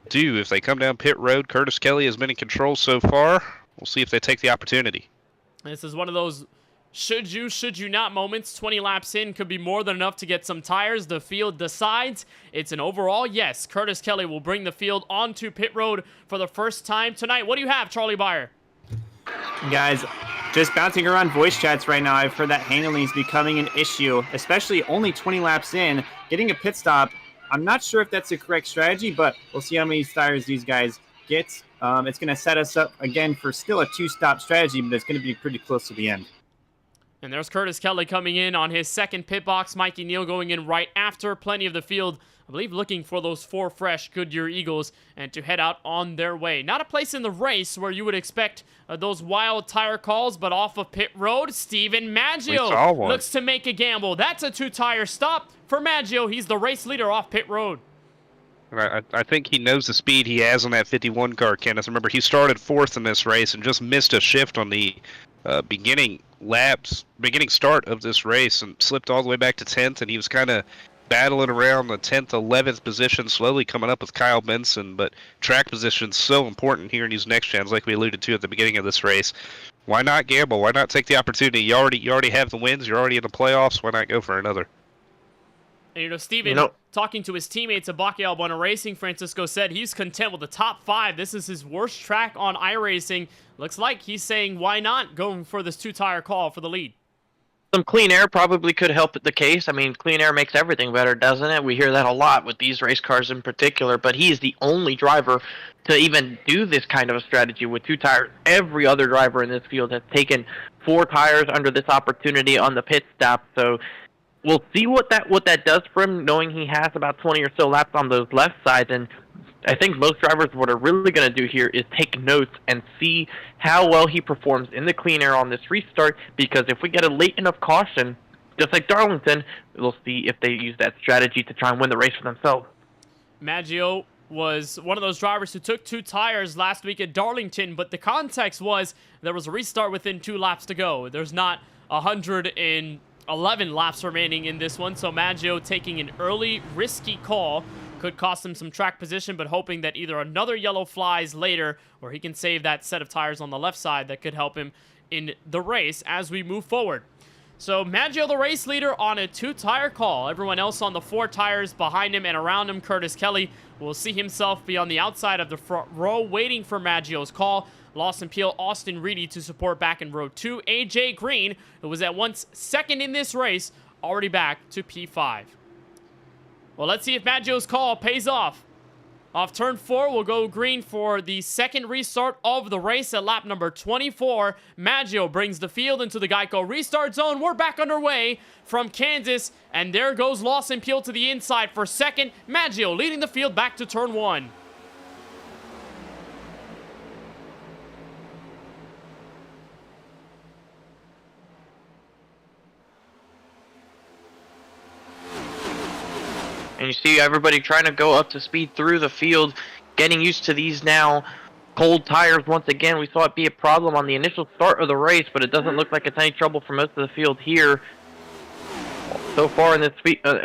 do. If they come down pit road, Curtis Kelly has been in control so far. We'll see if they take the opportunity. This is one of those should you not moments. 20 laps in could be more than enough to get some tires. The field decides. It's an overall yes. Curtis Kelly will bring the field onto pit road for the first time tonight. What do you have, Charlie Beyer? Guys, just bouncing around voice chats right now, I've heard that handling is becoming an issue, especially only 20 laps in. Getting a pit stop, I'm not sure if that's the correct strategy, but we'll see how many tires these guys get. It's going to set us up, again, for still a two-stop strategy, but it's going to be pretty close to the end. And there's Curtis Kelly coming in on his second pit box. Mikey Neal going in right after. Plenty of the field, I believe, looking for those 4 fresh Goodyear Eagles and to head out on their way. Not a place in the race where you would expect those wild tire calls, but off of pit road, Steven Maggio looks to make a gamble. That's a 2-tire stop for Maggio. He's the race leader off pit road. I think he knows the speed he has on that 51 car, Kenneth. Remember, he started 4th in this race and just missed a shift on the beginning start of this race and slipped all the way back to 10th, and he was kind of battling around the 10th, 11th position, slowly coming up with Kyle Benson. But track position's so important here in these next gens, like we alluded to at the beginning of this race. Why not gamble? Why not take the opportunity? You already have the wins. You're already in the playoffs. Why not go for another? And, Steven, talking to his teammates at KBueno Racing, Francisco said he's content with the top 5. This is his worst track on iRacing. Looks like he's saying, why not going for this 2-tire call for the lead? Some clean air probably could help the case. I mean, clean air makes everything better, doesn't it? We hear that a lot with these race cars in particular, but he is the only driver to even do this kind of a strategy with 2 tires. Every other driver in this field has taken 4 tires under this opportunity on the pit stop, so we'll see what that does for him, knowing he has about 20 or so laps on those left sides. And I think most drivers, what are really going to do here is take notes and see how well he performs in the clean air on this restart, because if we get a late enough caution, just like Darlington, we'll see if they use that strategy to try and win the race for themselves. Maggio was one of those drivers who took 2 tires last week at Darlington, but the context was there was a restart within 2 laps to go. There's not 111 laps remaining in this one, so Maggio taking an early, risky call could cost him some track position, but hoping that either another yellow flies later or he can save that set of tires on the left side that could help him in the race as we move forward. So Maggio, the race leader, on a 2-tire call. Everyone else on the 4 tires behind him and around him. Curtis Kelly will see himself be on the outside of the front row waiting for Maggio's call. Lawson Peel, Austin Reedy to support back in row 2. AJ Green, who was at once second in this race, already back to P5. Well, let's see if Maggio's call pays off. Off turn 4, we'll go green for the second restart of the race at lap number 24. Maggio brings the field into the Geico restart zone. We're back underway from Kansas, and there goes Lawson Peel to the inside for second. Maggio leading the field back to turn 1. And you see everybody trying to go up to speed through the field, getting used to these now cold tires once again. We saw it be a problem on the initial start of the race, but it doesn't look like it's any trouble for most of the field here. So far in this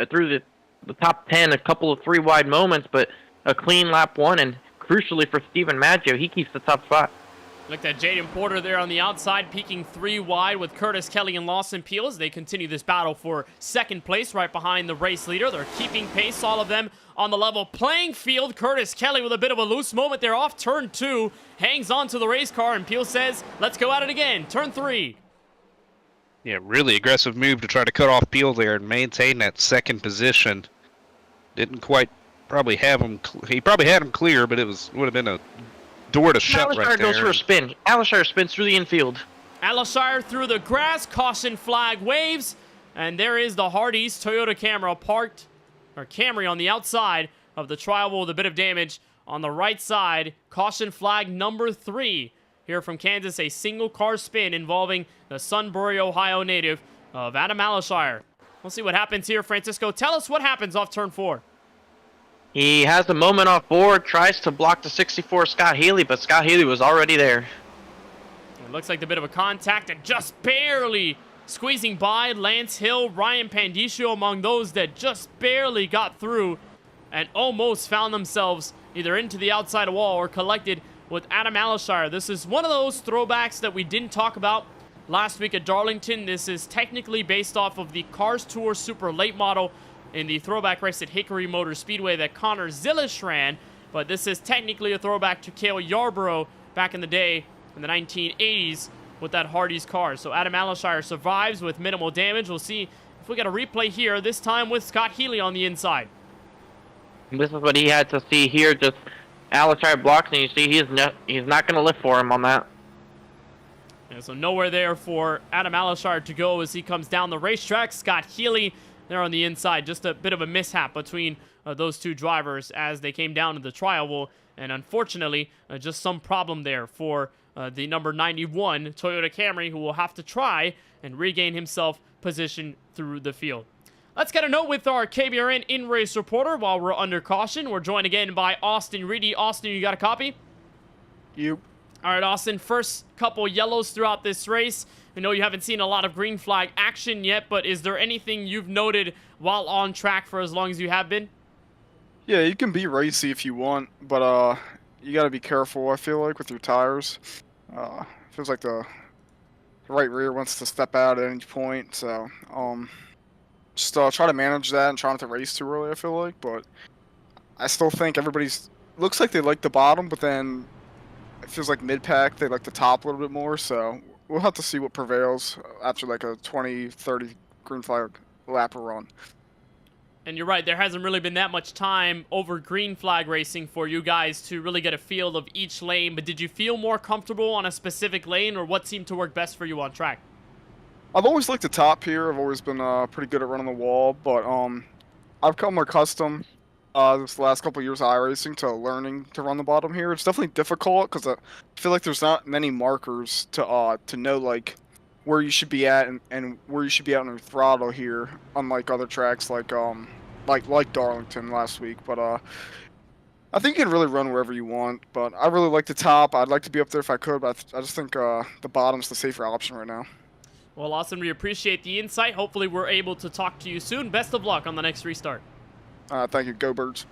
through the top 10, a couple of 3-wide moments, but a clean lap 1, and crucially for Steven Maggio, he keeps the top spot. Looked at Jaden Porter there on the outside, peaking 3 wide with Curtis Kelly and Lawson Peel as they continue this battle for second place right behind the race leader. They're keeping pace, all of them on the level playing field. Curtis Kelly with a bit of a loose moment there off turn 2, hangs on to the race car, and Peel says, let's go at it again, turn 3. Yeah, really aggressive move to try to cut off Peel there and maintain that second position. Didn't quite probably have him, he probably had him clear, but it would have been a door to shut right there. Goes for a spin. Alishire spins through the infield. Alishire through the grass, caution flag waves, and there is the Hardee's Toyota Camry on the outside of the tri-oval with a bit of damage on the right side. Caution flag number 3 here from Kansas, a single car spin involving the Sunbury, Ohio native of Adam Alishire. We'll see what happens here. Francisco, tell us what happens off turn 4. He has a moment off board, tries to block the 64 Scott Healy, but Scott Healy was already there. It looks like a bit of a contact and just barely squeezing by. Lance Hill, Ryan Pandicio among those that just barely got through and almost found themselves either into the outside wall or collected with Adam Alashire. This is one of those throwbacks that we didn't talk about last week at Darlington. This is technically based off of the Cars Tour Super Late model in the throwback race at Hickory Motor Speedway that Connor Zillish ran, but this is technically a throwback to Cale Yarborough back in the day in the 1980s with that Hardee's car. So Adam Alashire survives with minimal damage. We'll see if we get a replay here, this time with Scott Healy on the inside. This is what he had to see here. Just Alashire blocks, and you see he's not going to lift for him on that. Yeah, so nowhere there for Adam Alashire to go as he comes down the racetrack. Scott Healy there on the inside. Just a bit of a mishap between those two drivers as they came down to the trial wall. And unfortunately, just some problem there for the number 91 Toyota Camry, who will have to try and regain himself position through the field. Let's get a note with our KBRN in-race reporter while we're under caution. We're joined again by Austin Reedy. Austin, you got a copy? You. All right, Austin, first couple yellows throughout this race. I know you haven't seen a lot of green flag action yet, but is there anything you've noted while on track for as long as you have been? Yeah, you can be racy if you want, but you got to be careful, I feel like, with your tires. Feels like the right rear wants to step out at any point, so just try to manage that and try not to race too early, I feel like. But I still think looks like they like the bottom, but then it feels like mid-pack they like the top a little bit more, so we'll have to see what prevails after like a 20-30 green flag lap run. And you're right, there hasn't really been that much time over green flag racing for you guys to really get a feel of each lane, but did you feel more comfortable on a specific lane, or what seemed to work best for you on track? I've always liked the top here. I've always been pretty good at running the wall, but I've come accustomed this last couple of years of iRacing to learning to run the bottom here. It's definitely difficult because I feel like there's not many markers to know like where you should be at and where you should be at on your throttle here, unlike other tracks like Darlington last week. But I think you can really run wherever you want. But I really like the top. I'd like to be up there if I could, but I just think the bottom's the safer option right now. Well, Austin, we appreciate the insight. Hopefully we're able to talk to you soon. Best of luck on the next restart. Thank you. Go Birds.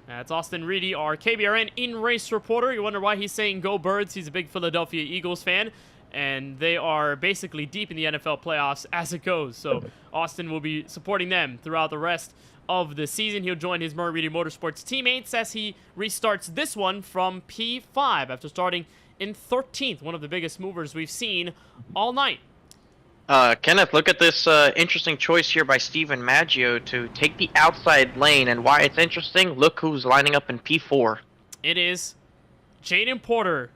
That's Austin Reedy, our KBRN in-race reporter. You wonder why he's saying go Birds. He's a big Philadelphia Eagles fan, and they are basically deep in the NFL playoffs as it goes. So Austin will be supporting them throughout the rest of the season. He'll join his Murray Reedy Motorsports teammates as he restarts this one from P5 after starting in 13th, one of the biggest movers we've seen all night. Kenneth, look at this interesting choice here by Steven Maggio to take the outside lane, and why it's interesting, look who's lining up in P4. It is Jaden Porter.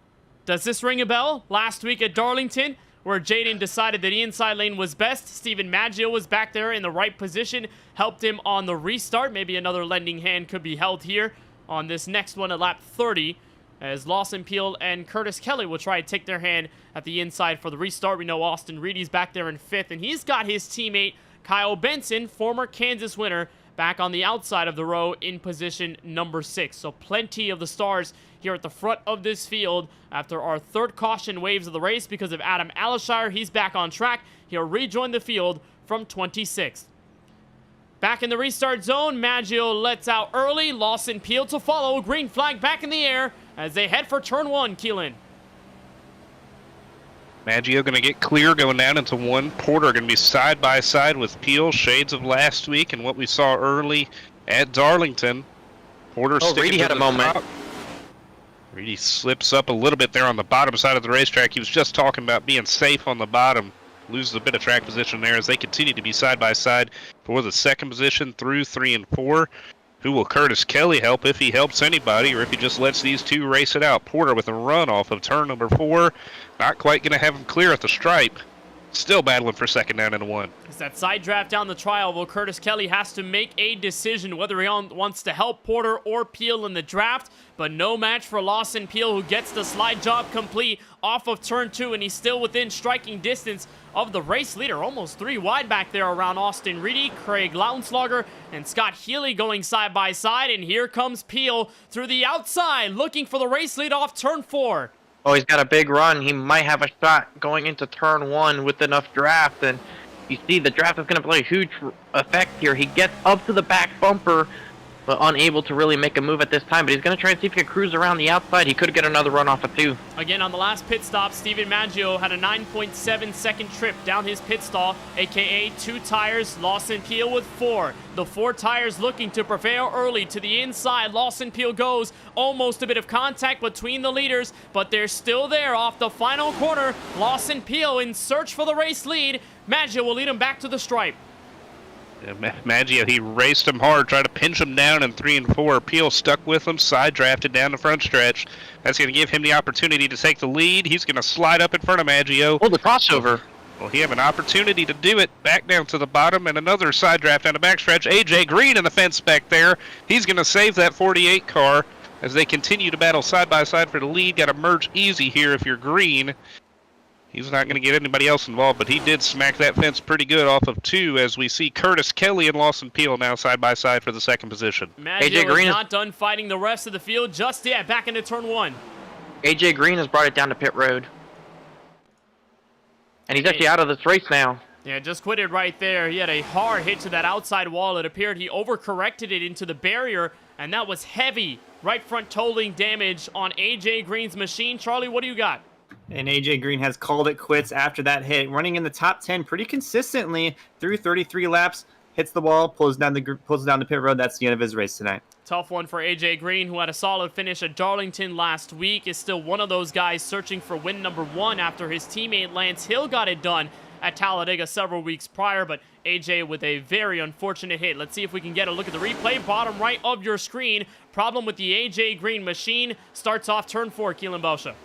Does this ring a bell? Last week at Darlington, where Jaden decided that the inside lane was best, Steven Maggio was back there in the right position, helped him on the restart. Maybe another lending hand could be held here on this next one at lap 30, as Lawson Peel and Curtis Kelly will try to take their hand at the inside for the restart. We know Austin Reedy's back there in 5th, and he's got his teammate Kyle Benson, former Kansas winner, back on the outside of the row in position number 6. So plenty of the stars here at the front of this field after our third caution waves of the race because of Adam Alashire. He's back on track. He'll rejoin the field from 26th. Back in the restart zone, Maggio lets out early. Lawson Peel to follow. Green flag back in the air as they head for turn 1, Keelan. Maggio going to get clear going down into 1. Porter going to be side by side with Peel, shades of last week and what we saw early at Darlington. Porter Reedy had a moment. Reedy slips up a little bit there on the bottom side of the racetrack. He was just talking about being safe on the bottom. Loses a bit of track position there as they continue to be side by side for the second position through 3 and 4. Who will Curtis Kelly help, if he helps anybody, or if he just lets these two race it out? Porter with a run off of turn number 4. Not quite going to have him clear at the stripe. still battling for second down and 1. It's that side draft down the trial. Well, Curtis Kelly has to make a decision whether he wants to help Porter or Peel in the draft, but no match for Lawson Peel, who gets the slide job complete off of turn 2, and he's still within striking distance of the race leader. Almost 3 wide back there around Austin Reedy, Craig Lautenslager, and Scott Healy going side by side, and here comes Peel through the outside, looking for the race lead off turn 4. Oh, he's got a big run. He might have a shot going into turn 1 with enough draft, and you see the draft is going to play a huge effect here. He gets up to the back bumper, but unable to really make a move at this time. But he's going to try and see if he can cruise around the outside. He could get another run off of 2. Again, on the last pit stop, Steven Maggio had a 9.7 second trip down his pit stall, a.k.a. 2 tires, Lawson Peel with 4. The 4 tires looking to prevail early to the inside. Lawson Peel goes, almost a bit of contact between the leaders, but they're still there off the final corner. Lawson Peel in search for the race lead. Maggio will lead him back to the stripe. Maggio, he raced him hard, tried to pinch him down in 3 and 4. Peel stuck with him, side drafted down the front stretch. That's going to give him the opportunity to take the lead. He's going to slide up in front of Maggio. Oh, the crossover. Well, he have an opportunity to do it. Back down to the bottom, and another side draft down the backstretch. A.J. Green in the fence back there. He's going to save that 48 car as they continue to battle side by side for the lead. Got to merge easy here if you're Green. He's not going to get anybody else involved, but he did smack that fence pretty good off of 2 as we see Curtis Kelly and Lawson Peel now side by side for the second position. Maggio AJ Green is not done fighting the rest of the field just yet. Back into turn 1. AJ Green has brought it down to pit road. And he's actually out of this race now. Yeah, just quitted right there. He had a hard hit to that outside wall. It appeared he overcorrected it into the barrier, and that was heavy right front tolling damage on AJ Green's machine. Charlie, what do you got? And AJ Green has called it quits after that hit, running in the top 10 pretty consistently through 33 laps. Hits the wall, pulls down the pit road. That's the end of his race tonight. Tough one for AJ Green, who had a solid finish at Darlington last week. Is still one of those guys searching for win number 1 after his teammate Lance Hill got it done at Talladega several weeks prior. But AJ with a very unfortunate hit. Let's see if we can get a look at the replay. Bottom right of your screen. Problem with the AJ Green machine. Starts off turn 4, Keelan Belsha.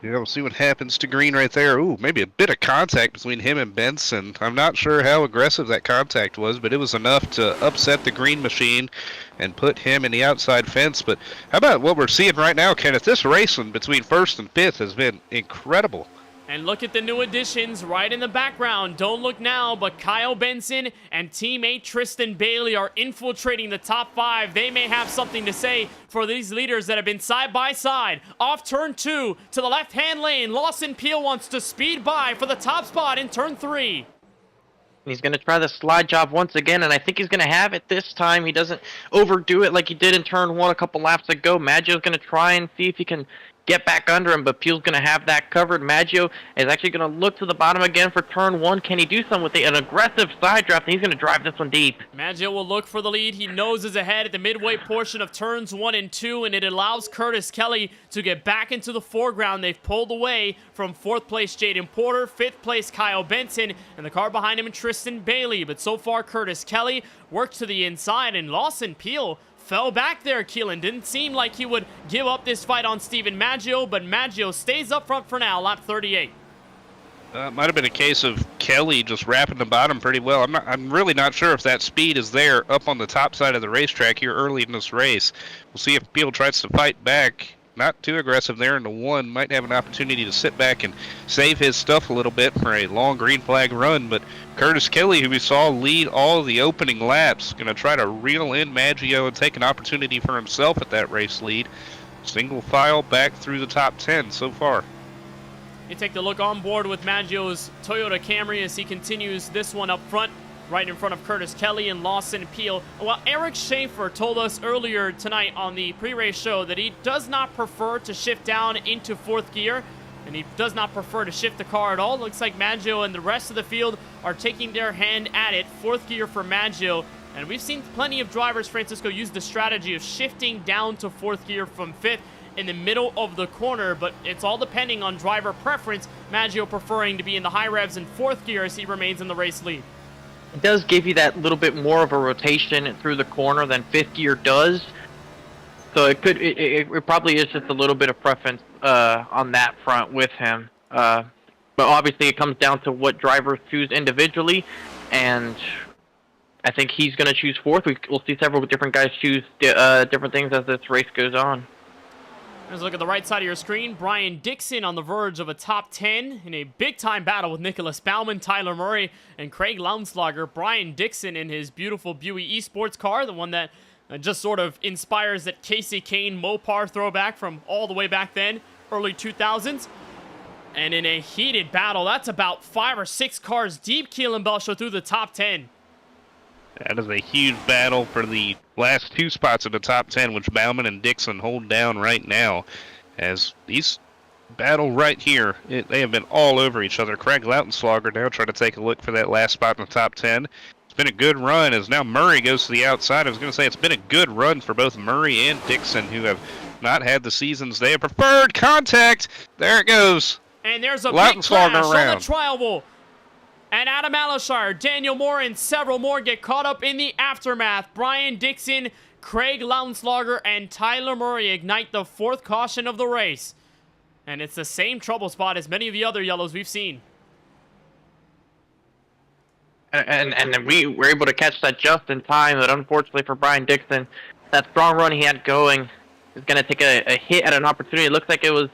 Yeah, we'll see what happens to Green right there. Ooh, maybe a bit of contact between him and Benson. I'm not sure how aggressive that contact was, but it was enough to upset the Green machine and put him in the outside fence. But how about what we're seeing right now, Kenneth? This racing between 1st and 5th has been incredible. And look at the new additions right in the background. Don't look now, but Kyle Benson and teammate Tristan Bailey are infiltrating the top 5. They may have something to say for these leaders that have been side by side. Off turn 2 to the left-hand lane. Lawson Peel wants to speed by for the top spot in turn 3. He's going to try the slide job once again, and I think he's going to have it this time. He doesn't overdo it like he did in turn 1 a couple laps ago. Maggio's going to try and see if he can get back under him, but Peel's going to have that covered. Maggio is actually going to look to the bottom again for turn 1. Can he do something with an aggressive side draft? And he's going to drive this one deep. Maggio will look for the lead. He noses ahead at the midway portion of turns 1 and 2, and it allows Curtis Kelly to get back into the foreground. They've pulled away from 4th place Jaden Porter, 5th place Kyle Benson, and the car behind him Tristan Bailey. But so far Curtis Kelly works to the inside, and Lawson Peel fell back there, Keelan. Didn't seem like he would give up this fight on Steven Maggio, but Maggio stays up front for now, lap 38. Might have been a case of Kelly just wrapping the bottom pretty well. I'm really not sure if that speed is there up on the top side of the racetrack here early in this race. We'll see if Peel tries to fight back. Not too aggressive there in the 1. Might have an opportunity to sit back and save his stuff a little bit for a long green flag run. But Curtis Kelly, who we saw lead all of the opening laps, going to try to reel in Maggio and take an opportunity for himself at that race lead. Single file back through the top 10 so far. You take the look on board with Maggio's Toyota Camry as he continues this one up front, right in front of Curtis Kelly and Lawson Peel. Well, Eric Schaefer told us earlier tonight on the pre-race show that he does not prefer to shift down into 4th gear, and he does not prefer to shift the car at all. Looks like Maggio and the rest of the field are taking their hand at it. 4th gear for Maggio, and we've seen plenty of drivers, Francisco, use the strategy of shifting down to 4th gear from 5th in the middle of the corner, but it's all depending on driver preference. Maggio preferring to be in the high revs in 4th gear as he remains in the race lead. It does give you that little bit more of a rotation through the corner than 5th gear does. So it probably is just a little bit of preference on that front with him. But obviously it comes down to what drivers choose individually, and I think he's going to choose fourth. We'll see several different guys choose different things as this race goes on. Let's look at the right side of your screen. Brian Dixon on the verge of a top 10 in a big-time battle with Nicholas Baumann, Tyler Murray, and Craig Lauenslager. Brian Dixon in his beautiful Buick eSports car, the one that just sort of inspires that Casey Kane Mopar throwback from all the way back then, early 2000s. And in a heated battle, that's about 5 or 6 cars deep, Keelan Belshaw through the top 10. That is a huge battle for the last 2 spots in the top 10, which Baumann and Dixon hold down right now. As these battle right here, they have been all over each other. Craig Lautenslager now trying to take a look for that last spot in the top 10. It's been a good run as now Murray goes to the outside. I was going to say it's been a good run for both Murray and Dixon, who have not had the seasons they have preferred. Contact! There it goes. And there's a big crash around. on the tri-oval. And Adam Alashire, Daniel Moore, and several more get caught up in the aftermath. Brian Dixon, Craig Lautenslager, and Tyler Murray ignite the 4th caution of the race. And it's the same trouble spot as many of the other yellows we've seen. And we were able to catch that just in time, but unfortunately for Brian Dixon, that strong run he had going is going to take a hit at an opportunity. It looks like it was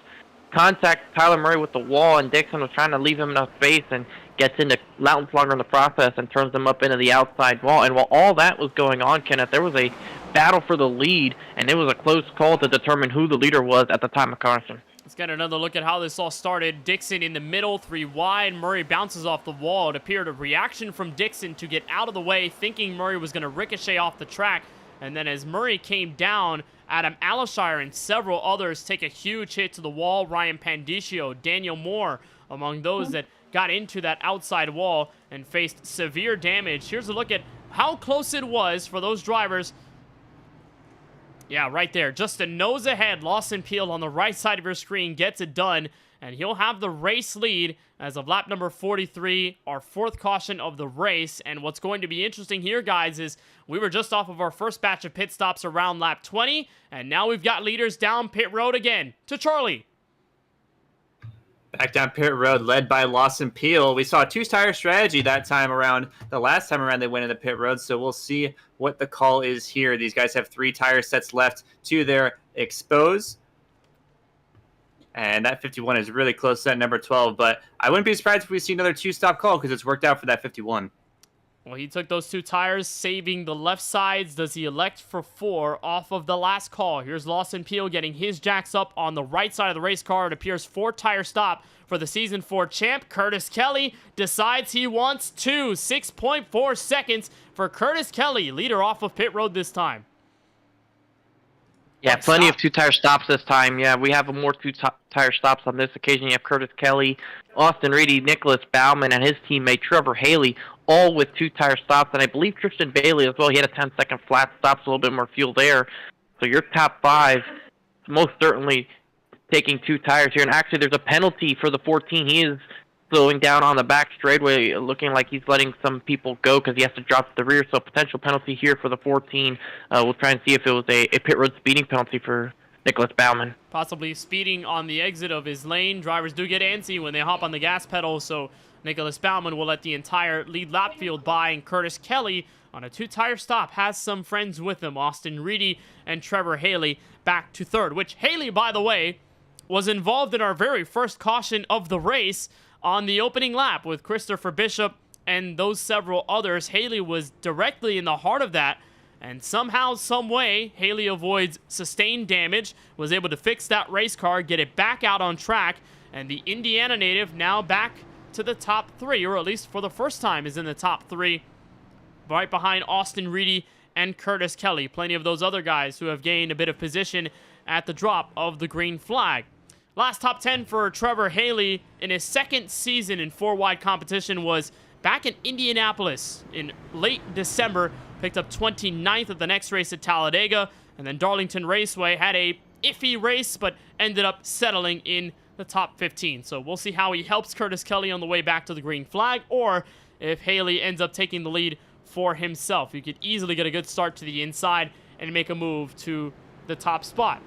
contact Tyler Murray with the wall, and Dixon was trying to leave him enough space and gets into Lautenslager in the process and turns him up into the outside wall. And while all that was going on, Kenneth, there was a battle for the lead, and it was a close call to determine who the leader was at the time of caution. Let's get another look at how this all started. Dixon in the middle, 3 wide. Murray bounces off the wall. It appeared a reaction from Dixon to get out of the way, thinking Murray was going to ricochet off the track. And then as Murray came down, Adam Alashire and several others take a huge hit to the wall. Ryan Pandicio, Daniel Moore, among those that got into that outside wall and faced severe damage. Here's a look at how close it was for those drivers. Yeah, right there. Just a nose ahead. Lawson Peel on the right side of your screen gets it done, and he'll have the race lead as of lap number 43, our 4th caution of the race. And what's going to be interesting here, guys, is we were just off of our first batch of pit stops around lap 20, and now we've got leaders down pit road again. To Charlie. Back down pit road, led by Lawson Peel. We saw a 2-tire strategy that time around. The last time around they went into pit road, so we'll see what the call is here. These guys have 3 tire sets left to their expose. And that 51 is really close to that number 12, but I wouldn't be surprised if we see another 2-stop call because it's worked out for that 51. Well, he took those 2 tires, saving the left sides. Does he elect for 4 off of the last call? Here's Lawson Peel getting his jacks up on the right side of the race car. It appears 4-tire stop for the Season 4 champ. Curtis Kelly decides he wants 2. 6.4 seconds for Curtis Kelly, leader off of pit road this time. Yeah, plenty of 2-tire stops this time. Yeah, we have more 2-tire stops on this occasion. You have Curtis Kelly, Austin Reedy, Nicholas Baumann, and his teammate Trevor Haley, all with 2-tire stops. And I believe Christian Bailey as well. He had a 10-second flat stop, so a little bit more fuel there. So your top 5, most certainly taking 2 tires here. And actually, there's a penalty for the 14. He is slowing down on the back straightaway, looking like he's letting some people go because he has to drop to the rear. So potential penalty here for the 14. We'll try and see if it was a pit road speeding penalty for Nicholas Baumann. Possibly speeding on the exit of his lane. Drivers do get antsy when they hop on the gas pedal, so Nicholas Baumann will let the entire lead lap field by, and Curtis Kelly on a 2-tire stop has some friends with him, Austin Reedy and Trevor Haley, back to 3rd, which Haley, by the way, was involved in our very first caution of the race on the opening lap with Christopher Bishop and those several others. Haley was directly in the heart of that, and somehow, some way, Haley avoids sustained damage, was able to fix that race car, get it back out on track, and the Indiana native now back to the top 3, or at least for the first time is in the top 3, right behind Austin Reedy and Curtis Kelly. Plenty of those other guys who have gained a bit of position at the drop of the green flag. Last top 10 for Trevor Haley in his 2nd season in 4-wide competition was back in Indianapolis in late December. Picked up 29th at the next race at Talladega, and then Darlington Raceway had a iffy race, but ended up settling in the top 15. So we'll see how he helps Curtis Kelly on the way back to the green flag, or if Haley ends up taking the lead for himself. He could easily get a good start to the inside and make a move to the top spot.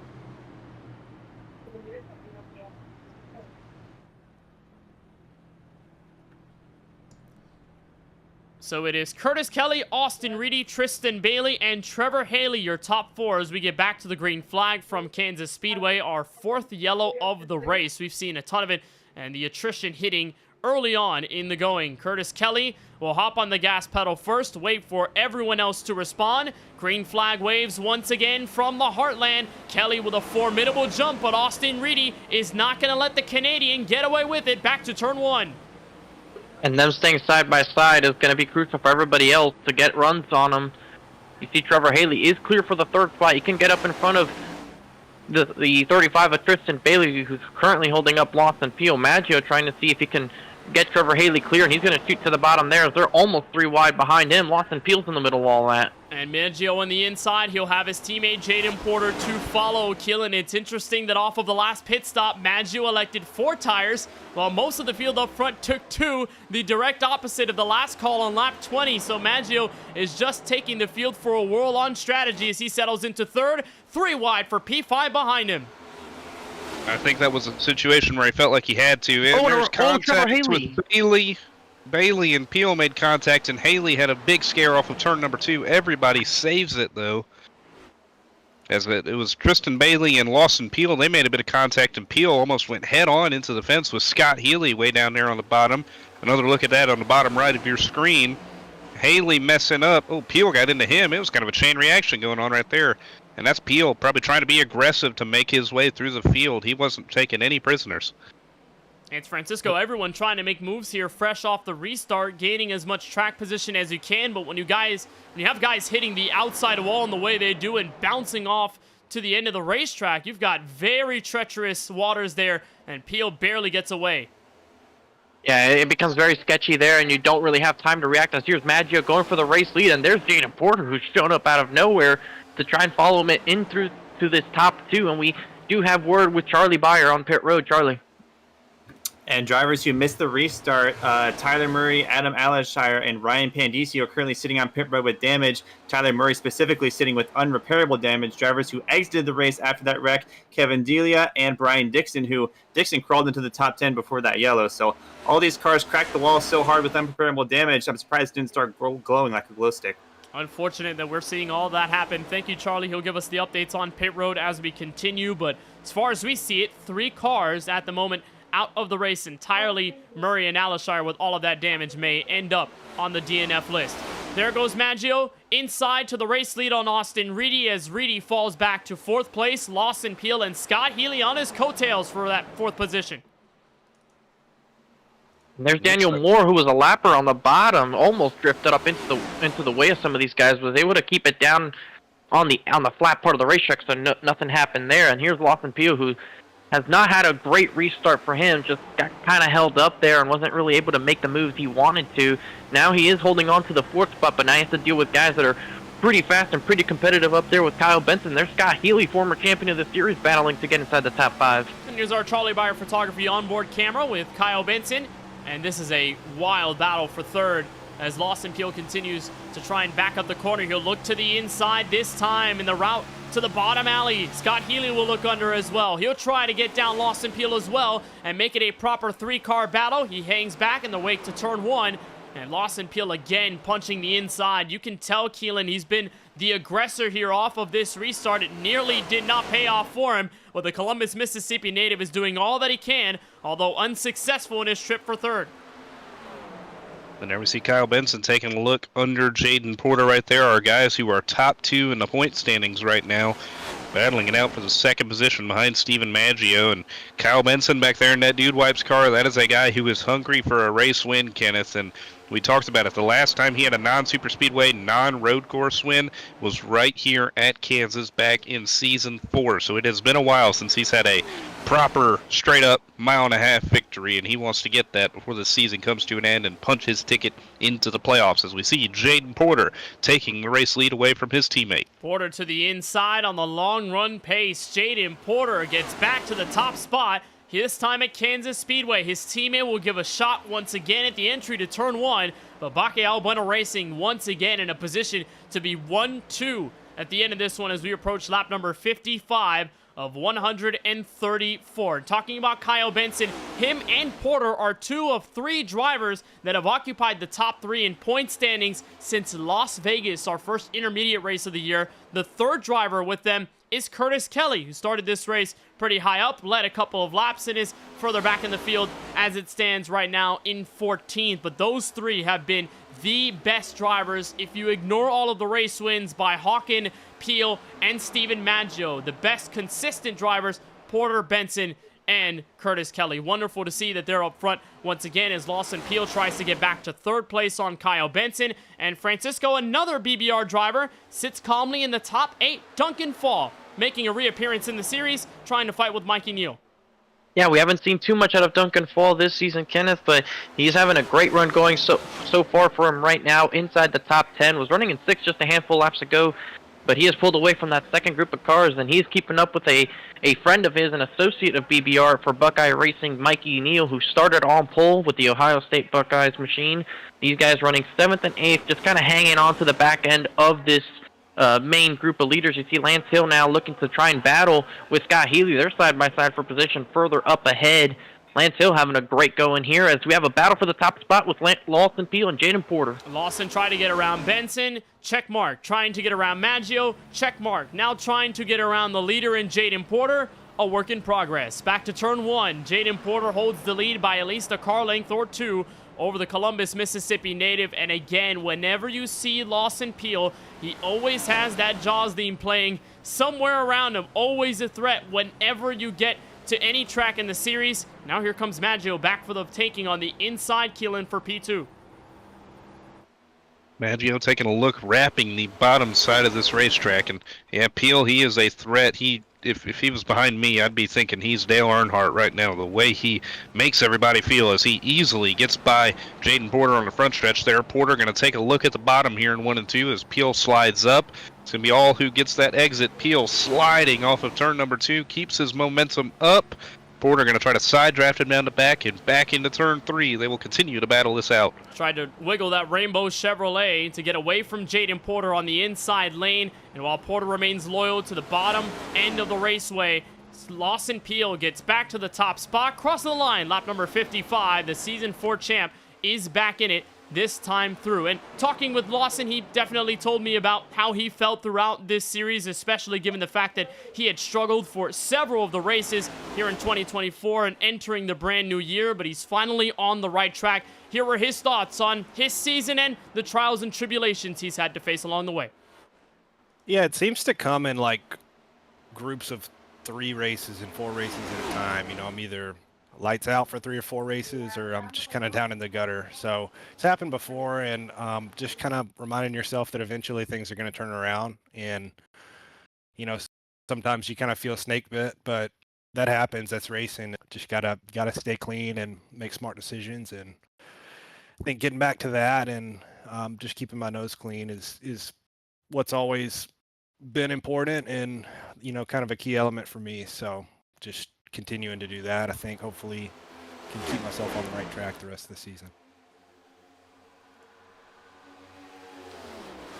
So it is Curtis Kelly, Austin Reedy, Tristan Bailey, and Trevor Haley, your top 4 as we get back to the green flag from Kansas Speedway, our 4th yellow of the race. We've seen a ton of it, and the attrition hitting early on in the going. Curtis Kelly will hop on the gas pedal first, wait for everyone else to respond. Green flag waves once again from the Heartland. Kelly with a formidable jump, but Austin Reedy is not going to let the Canadian get away with it. Back to turn 1. And them staying side by side is going to be crucial for everybody else to get runs on them. You see Trevor Haley is clear for the 3rd spot. He can get up in front of the 35 of Tristan Bailey, who's currently holding up Lawson Peel. Maggio trying to see if he can get Trevor Haley clear, and he's going to shoot to the bottom there as they're almost 3 wide behind him. Lawson Peel's in the middle of all that. And Maggio on the inside, he'll have his teammate Jaden Porter to follow. Keelan, it's interesting that off of the last pit stop, Maggio elected 4 tires, while most of the field up front took 2, the direct opposite of the last call on lap 20. So Maggio is just taking the field for a whirl on strategy as he settles into 3rd, 3 wide for P5 behind him. I think that was a situation where he felt like he had to. And there's contact with Bailey. Bailey and Peel made contact, and Haley had a big scare off of turn number 2. Everybody saves it, though. As it was Tristan Bailey and Lawson Peel. They made a bit of contact, and Peel almost went head-on into the fence with Scott Healy way down there on the bottom. Another look at that on the bottom right of your screen. Haley messing up. Oh, Peel got into him. It was kind of a chain reaction going on right there. And that's Peel probably trying to be aggressive to make his way through the field. He wasn't taking any prisoners. It's Francisco. Everyone trying to make moves here fresh off the restart, gaining as much track position as you can. But when you have guys hitting the outside wall in the way they do and bouncing off to the end of the racetrack, you've got very treacherous waters there, and Peel barely gets away. Yeah, it becomes very sketchy there, and you don't really have time to react. As here's Maggio going for the race lead, and there's Jaden Porter, who's shown up out of nowhere to try and follow him in through to this top 2, and we do have word with Charlie Byer on pit road. Charlie. And drivers who missed the restart, Tyler Murray, Adam Alashire, and Ryan Pandisi are currently sitting on pit road with damage. Tyler Murray specifically sitting with unrepairable damage. Drivers who exited the race after that wreck, Kevin Delia and Brian Dixon, who Dixon crawled into the top 10 before that yellow. So all these cars cracked the wall so hard with unrepairable damage, I'm surprised it didn't start glowing like a glow stick. Unfortunate that we're seeing all that happen. Thank you, Charlie. He'll give us the updates on pit road as we continue. But as far as we see it, 3 cars at the moment out of the race entirely. Murray and Alashire, with all of that damage, may end up on the DNF list. There goes Maggio inside to the race lead on Austin Reedy as Reedy falls back to 4th place. Lawson Peel and Scott Healy on his coattails for that 4th position. And there's Daniel Moore, who was a lapper on the bottom, almost drifted up into the way of some of these guys, was able to keep it down on the flat part of the racetrack, so nothing happened there. And here's Lawson Peel, who has not had a great restart for him, just got kind of held up there and wasn't really able to make the moves he wanted to. Now he is holding on to the 4th spot, but now he has to deal with guys that are pretty fast and pretty competitive up there with Kyle Benson. There's Scott Healy, former champion of the series, battling to get inside the top 5. And here's our Charlie Byer photography onboard camera with Kyle Benson. And this is a wild battle for 3rd as Lawson Peel continues to try and back up the corner. He'll look to the inside this time in the route to the bottom alley. Scott Healy will look under as well. He'll try to get down Lawson Peel as well and make it a proper 3-car battle. He hangs back in the wake to turn 1. And Lawson Peel again punching the inside. You can tell, Keelan, he's been the aggressor here off of this restart. It nearly did not pay off for him, but the Columbus, Mississippi native is doing all that he can, although unsuccessful in his trip for 3rd. And there we see Kyle Benson taking a look under Jaden Porter right there. Our guys who are top 2 in the point standings right now, battling it out for the 2nd position behind Steven Maggio. And Kyle Benson back there in that Dude Wipes car, that is a guy who is hungry for a race win, Kenneth. And we talked about it. The last time he had a non-super speedway, non-road course win was right here at Kansas back in season 4. So it has been a while since he's had a proper, straight-up mile-and-a-half victory, and he wants to get that before the season comes to an end and punch his ticket into the playoffs, as we see Jaden Porter taking the race lead away from his teammate. Porter to the inside on the long run pace. Jaden Porter gets back to the top spot. This time at Kansas Speedway, his teammate will give a shot once again at the entry to turn 1, but KBueno Racing once again in a position to be 1-2 at the end of this one as we approach lap number 55 of 134. Talking about Kyle Benson, him and Porter are 2 of 3 drivers that have occupied the top 3 in point standings since Las Vegas, our first intermediate race of the year. The 3rd driver with them is Curtis Kelly, who started this race pretty high up, led a couple of laps, and is further back in the field as it stands right now in 14th. But those 3 have been the best drivers if you ignore all of the race wins by Hawken, Peel, and Steven Maggio. The best consistent drivers, Porter, Benson, and Curtis Kelly. Wonderful to see that they're up front once again as Lawson Peel tries to get back to 3rd place on Kyle Benson. And Francisco, another BBR driver, sits calmly in the top 8. Duncan Fall making a reappearance in the series, trying to fight with Mikey Neal. Yeah, we haven't seen too much out of Duncan Fall this season, Kenneth, but he's having a great run going so far for him right now. Inside the top 10, was running in 6th just a handful of laps ago, but he has pulled away from that second group of cars, and he's keeping up with a friend of his, an associate of BBR for Buckeye Racing, Mikey Neal, who started on pole with the Ohio State Buckeyes machine. These guys running 7th and 8th, just kind of hanging on to the back end of this main group of leaders. You see Lance Hill now looking to try and battle with Scott Healy. They're side by side for position further up ahead. Lance Hill having a great go in here as we have a battle for the top spot with Lawson Peel and Jaden Porter. Lawson trying to get around Benson, check mark. Trying to get around Maggio, check mark. Now trying to get around the leader in Jaden Porter. A work in progress. Back to turn 1. Jaden Porter holds the lead by at least a car length or 2 over the Columbus, Mississippi native. And again, whenever you see Lawson Peel, he always has that Jaws theme playing somewhere around him. Always a threat whenever you get to any track in the series. Now here comes Maggio back for the taking on the inside Keelan for P2. Maggio taking a look, wrapping the bottom side of this racetrack. And yeah, Peel, he is a threat. If he was behind me, I'd be thinking he's Dale Earnhardt right now. The way he makes everybody feel as he easily gets by Jaden Porter on the front stretch there. Porter going to take a look at the bottom here in 1 and 2 as Peel slides up. It's going to be all who gets that exit. Peel sliding off of turn number 2, keeps his momentum up. Porter going to try to side draft him down the back and back into turn 3. They will continue to battle this out. Tried to wiggle that Rainbow Chevrolet to get away from Jaden Porter on the inside lane. And while Porter remains loyal to the bottom end of the raceway, Lawson Peel gets back to the top spot. Crossing the line, lap number 55. The Season 4 champ is back in it this time through. And talking with Lawson, he definitely told me about how he felt throughout this series, especially given the fact that he had struggled for several of the races here in 2024 and entering the brand new year, but he's finally on the right track. Here were his thoughts on his season and the trials and tribulations he's had to face along the way. Yeah, it seems to come in like groups of 3 races and 4 races at a time. You know, I'm either lights out for 3 or 4 races, or I'm just kind of down in the gutter. So it's happened before, and just kind of reminding yourself that eventually things are going to turn around. And, you know, sometimes you kind of feel snake bit, but that happens. That's racing. Just gotta stay clean and make smart decisions. And I think getting back to that and just keeping my nose clean is what's always been important and, you know, kind of a key element for me. So just continuing to do that, I think hopefully can keep myself on the right track the rest of the season.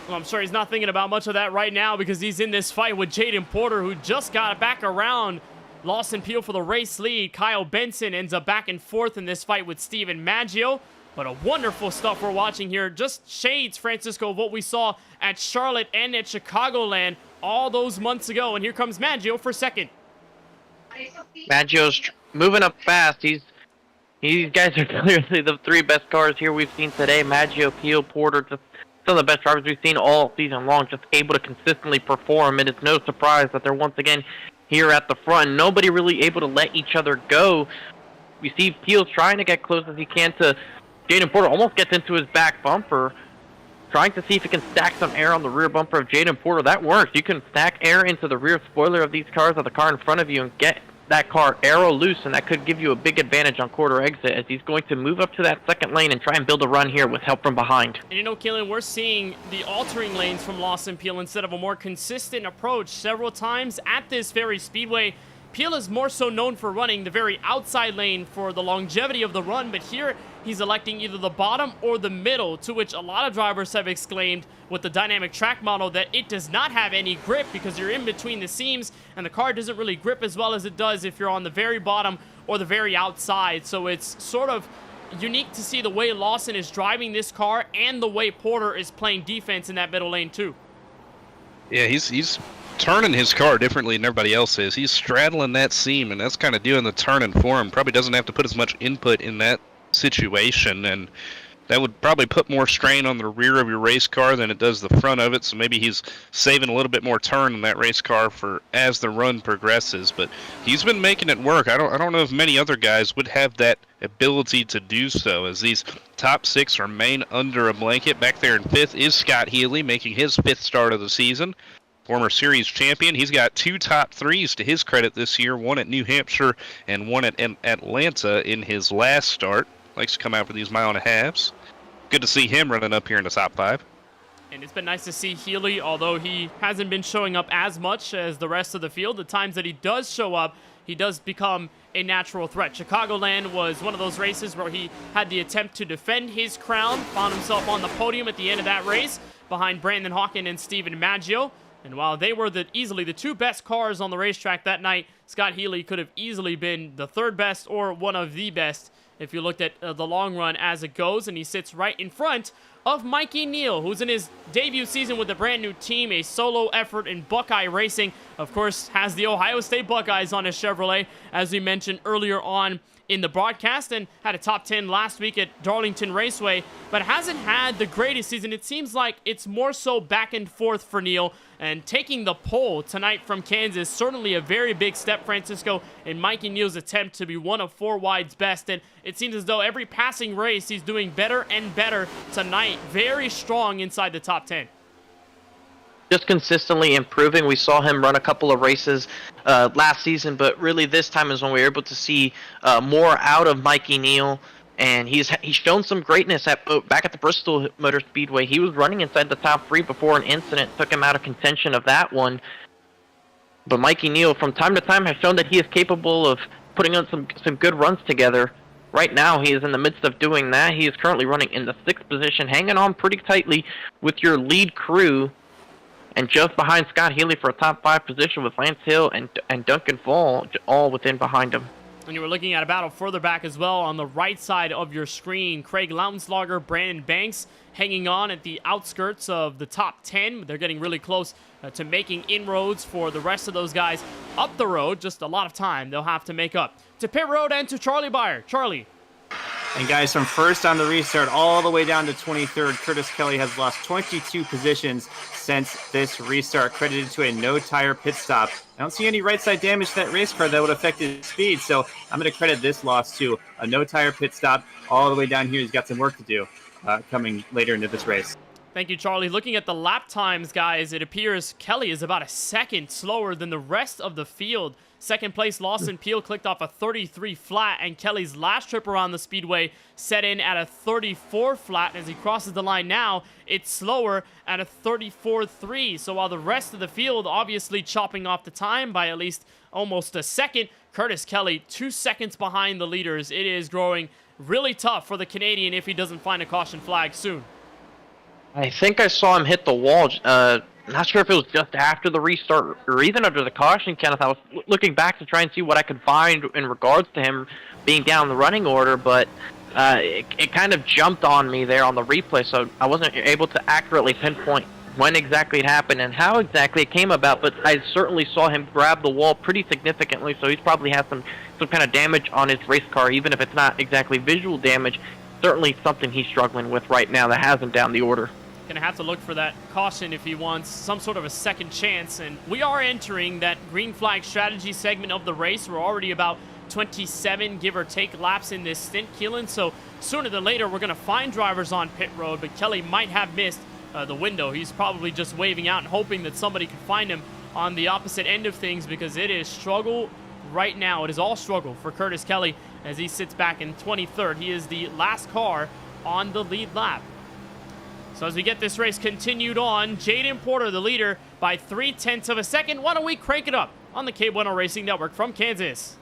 Well, I'm sure he's not thinking about much of that right now because he's in this fight with Jaden Porter, who just got back around Lawson Peel for the race lead. Kyle Benson ends up back and forth in this fight with Steven Maggio. But a wonderful stuff we're watching here. Just shades, Francisco, of what we saw at Charlotte and at Chicagoland all those months ago. And here comes Maggio for second. Maggio's moving up fast. These guys are clearly the 3 best cars here we've seen today. Maggio, Peel, Porter, just some of the best drivers we've seen all season long, just able to consistently perform. And it's no surprise that they're once again here at the front. Nobody really able to let each other go. We see Peel's trying to get close as he can to Jaden Porter. Almost gets into his back bumper, trying to see if he can stack some air on the rear bumper of Jaden Porter. That works. You can stack air into the rear spoiler of these cars, of the car in front of you, and get that car aero loose, and that could give you a big advantage on quarter exit as he's going to move up to that second lane and try and build a run here with help from behind. And you know, Keelan, we're seeing the altering lanes from Lawson Peel instead of a more consistent approach several times at this very speedway. Peel is more so known for running the very outside lane for the longevity of the run, but here he's electing either the bottom or the middle, to which a lot of drivers have exclaimed with the dynamic track model that it does not have any grip because you're in between the seams and the car doesn't really grip as well as it does if you're on the very bottom or the very outside. So it's sort of unique to see the way Lawson is driving this car and the way Porter is playing defense in that middle lane too. Yeah, he's turning his car differently than everybody else is. He's straddling that seam, and that's kind of doing the turning for him. Probably doesn't have to put as much input in that situation, and that would probably put more strain on the rear of your race car than it does the front of it. So maybe he's saving a little bit more turn in that race car for as the run progresses. But he's been making it work. I don't know if many other guys would have that ability to do so, as these top 6 remain under a blanket. Back there in 5th is Scott Healy, making his 5th start of the season. Former series champion. He's got 2 top 3s to his credit this year, one at New Hampshire and one at Atlanta in his last start. Likes to come out for these mile and a halves. Good to see him running up here in the top 5. And it's been nice to see Healy, although he hasn't been showing up as much as the rest of the field. The times that he does show up, he does become a natural threat. Chicagoland was one of those races where he had the attempt to defend his crown, found himself on the podium at the end of that race behind Brandon Hawken and Steven Maggio. And while they were easily the 2 best cars on the racetrack that night, Scott Healy could have easily been the 3rd best or one of the best if you looked at the long run as it goes. And he sits right in front of Mikey Neal, who's in his debut season with a brand new team, a solo effort in Buckeye Racing. Of course, has the Ohio State Buckeyes on his Chevrolet, as we mentioned earlier on in the broadcast, and had a top 10 last week at Darlington Raceway, but hasn't had the greatest season. It seems like it's more so back and forth for Neal, and taking the pole tonight from Kansas, certainly a very big step, Francisco, in Mikey Neal's attempt to be one of 4 wide's best, and it seems as though every passing race he's doing better and better tonight. Very strong inside the top 10. Just consistently improving. We saw him run a couple of races last season, but really this time is when we were able to see more out of Mikey Neal, and he's shown some greatness back at the Bristol Motor Speedway. He was running inside the top 3 before an incident took him out of contention of that one. But Mikey Neal, from time to time, has shown that he is capable of putting on some good runs together. Right now, he is in the midst of doing that. He is currently running in the 6th position, hanging on pretty tightly with your lead crew, and just behind Scott Healy for a top 5 position with Lance Hill and Duncan Fall all within behind him. And you were looking at a battle further back as well on the right side of your screen. Craig Lautenslager, Brandon Banks hanging on at the outskirts of the top 10. They're getting really close to making inroads for the rest of those guys up the road. Just a lot of time they'll have to make up. To pit road and to Charlie Beyer. Charlie. And guys, from first on the restart all the way down to 23rd, Curtis Kelly has lost 22 positions since this restart, credited to a no-tire pit stop. I don't see any right-side damage to that race car that would affect his speed, so I'm going to credit this loss to a no-tire pit stop all the way down here. He's got some work to do coming later into this race. Thank you, Charlie. Looking at the lap times, guys, it appears Kelly is about a second slower than the rest of the field. Second place, Lawson Peel clicked off a 33 flat, and Kelly's last trip around the speedway set in at a 34 flat. As he crosses the line now, it's slower at a 34.3. So while the rest of the field obviously chopping off the time by at least almost a second, Curtis Kelly 2 seconds behind the leaders. It is growing really tough for the Canadian if he doesn't find a caution flag soon. I think I saw him hit the wall. Not sure if it was just after the restart or even under the caution, Kenneth. I was looking back to try and see what I could find in regards to him being down the running order, but it kind of jumped on me there on the replay, so I wasn't able to accurately pinpoint when exactly it happened and how exactly it came about, but I certainly saw him grab the wall pretty significantly, so he's probably had some kind of damage on his race car, even if it's not exactly visual damage. Certainly something he's struggling with right now that has him down the order. Gonna have to look for that caution if he wants some sort of a second chance. And we are entering that green flag strategy segment of the race. We're already about 27, give or take, laps in this stint, Keelan. So sooner than later, we're gonna find drivers on pit road, but Kelly might have missed the window. He's probably just waving out and hoping that somebody can find him on the opposite end of things, because it is struggle right now. It is all struggle for Curtis Kelly as he sits back in 23rd. He is the last car on the lead lap. So as we get this race continued on, Jaden Porter, the leader, by 0.3 of a second. Why don't we crank it up on the KBueno Racing Network from Kansas.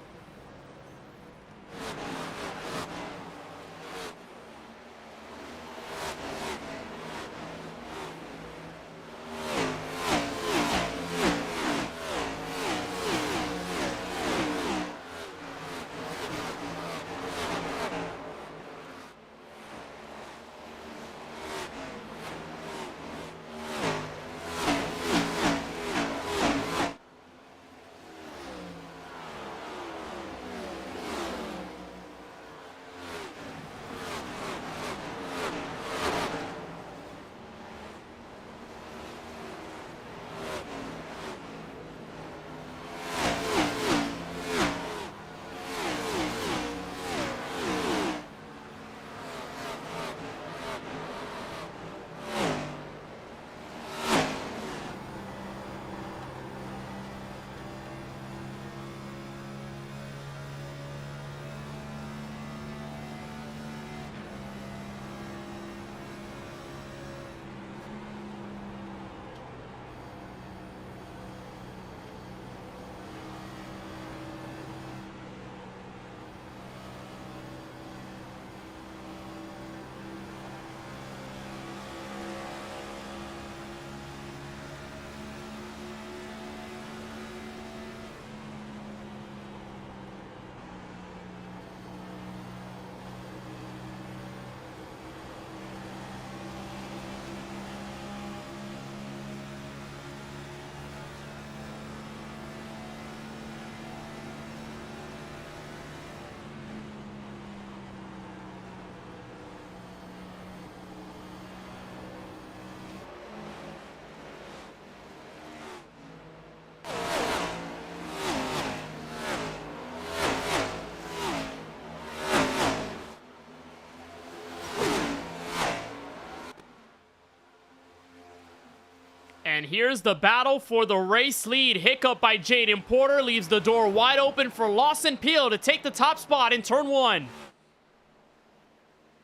And here's the battle for the race lead. Hiccup by Jaden Porter leaves the door wide open for Lawson Peel to take the top spot in turn 1.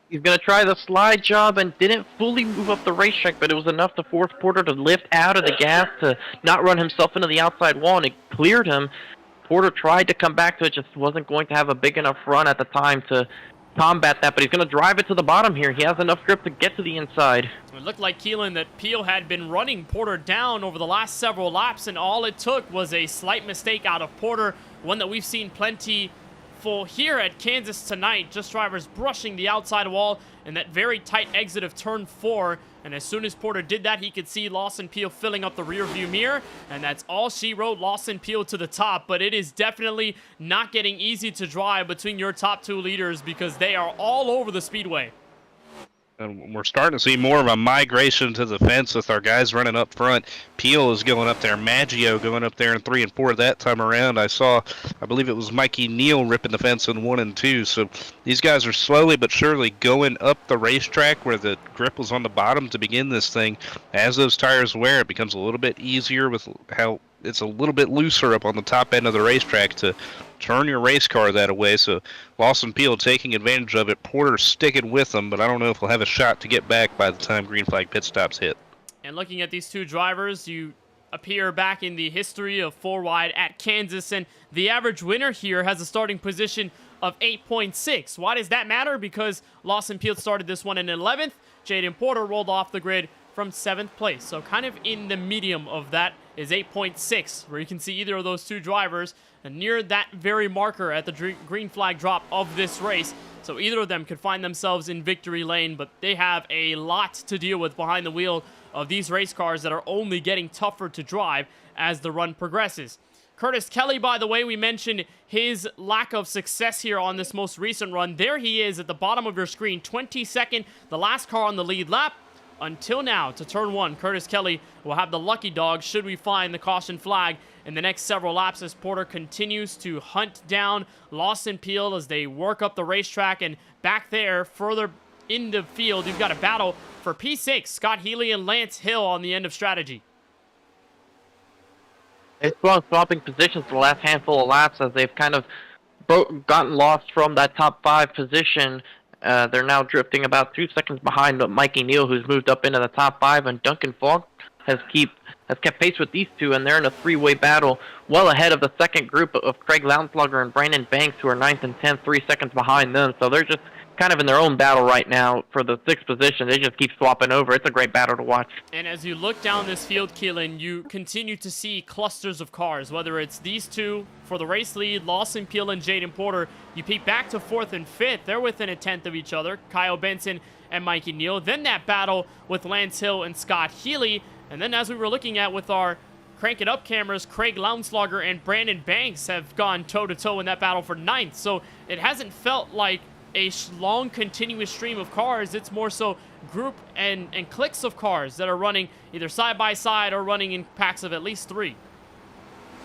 He's going to try the slide job and didn't fully move up the racetrack, but it was enough to force Porter to lift out of the gas to not run himself into the outside wall, and it cleared him. Porter tried to come back to it, just wasn't going to have a big enough run at the time to combat that, but he's going to drive it to the bottom here. He has enough grip to get to the inside. It looked like, Keelan, that Peel had been running Porter down over the last several laps, and all it took was a slight mistake out of Porter, one that we've seen plenty for here at Kansas tonight. Just drivers brushing the outside wall and that very tight exit of turn 4. And as soon as Porter did that, he could see Lawson Peel filling up the rear view mirror. And that's all she wrote, Lawson Peel to the top. But it is definitely not getting easy to drive between your top 2 leaders because they are all over the speedway. And we're starting to see more of a migration to the fence with our guys running up front. Peel is going up there. Maggio going up there in 3 and 4 that time around. I believe it was Mikey Neal ripping the fence in 1 and 2. So these guys are slowly but surely going up the racetrack where the grip was on the bottom to begin this thing. As those tires wear, it becomes a little bit easier with how it's a little bit looser up on the top end of the racetrack to turn your race car that way. So Lawson Peel taking advantage of it. Porter sticking with them, but I don't know if he'll have a shot to get back by the time green flag pit stops hit. And looking at these two drivers, you appear back in the history of 4 wide at Kansas, and the average winner here has a starting position of 8.6. Why does that matter? Because Lawson Peel started this one in 11th. Jaden Porter rolled off the grid from 7th place. So kind of in the medium of that is 8.6, where you can see either of those two drivers near that very marker at the green flag drop of this race. So either of them could find themselves in victory lane, but they have a lot to deal with behind the wheel of these race cars that are only getting tougher to drive as the run progresses. Curtis Kelly, by the way, we mentioned his lack of success here on this most recent run. There he is at the bottom of your screen, 22nd, the last car on the lead lap. Until now, to turn 1, Curtis Kelly will have the lucky dog should we find the caution flag in the next several laps as Porter continues to hunt down Lawson Peel as they work up the racetrack. And back there, further in the field, you've got a battle for P6, Scott Healy and Lance Hill on the end of strategy. They've swapping positions for the last handful of laps as they've kind of gotten lost from that top 5 position. They're now drifting about 2 seconds behind Mikey Neal, who's moved up into the top 5, and Duncan Falk has kept pace with these two, and they're in a three-way battle, well ahead of the second group of Craig Lounslugger and Brandon Banks, who are 9th and 10th, 3 seconds behind them. So they're just kind of in their own battle right now for the 6th position. They just keep swapping over. It's a great battle to watch. And as you look down this field, Keelan, you continue to see clusters of cars, whether it's these two for the race lead, Lawson Peel and Jaden Porter. You peek back to 4th and 5th. They're within a tenth of each other, Kyle Benson and Mikey Neal. Then that battle with Lance Hill and Scott Healy. And then as we were looking at with our Crank It Up cameras, Craig Lounslugger and Brandon Banks have gone toe-to-toe in that battle for 9th. So it hasn't felt like a long continuous stream of cars. It's more so group and cliques of cars that are running either side by side or running in packs of at least 3.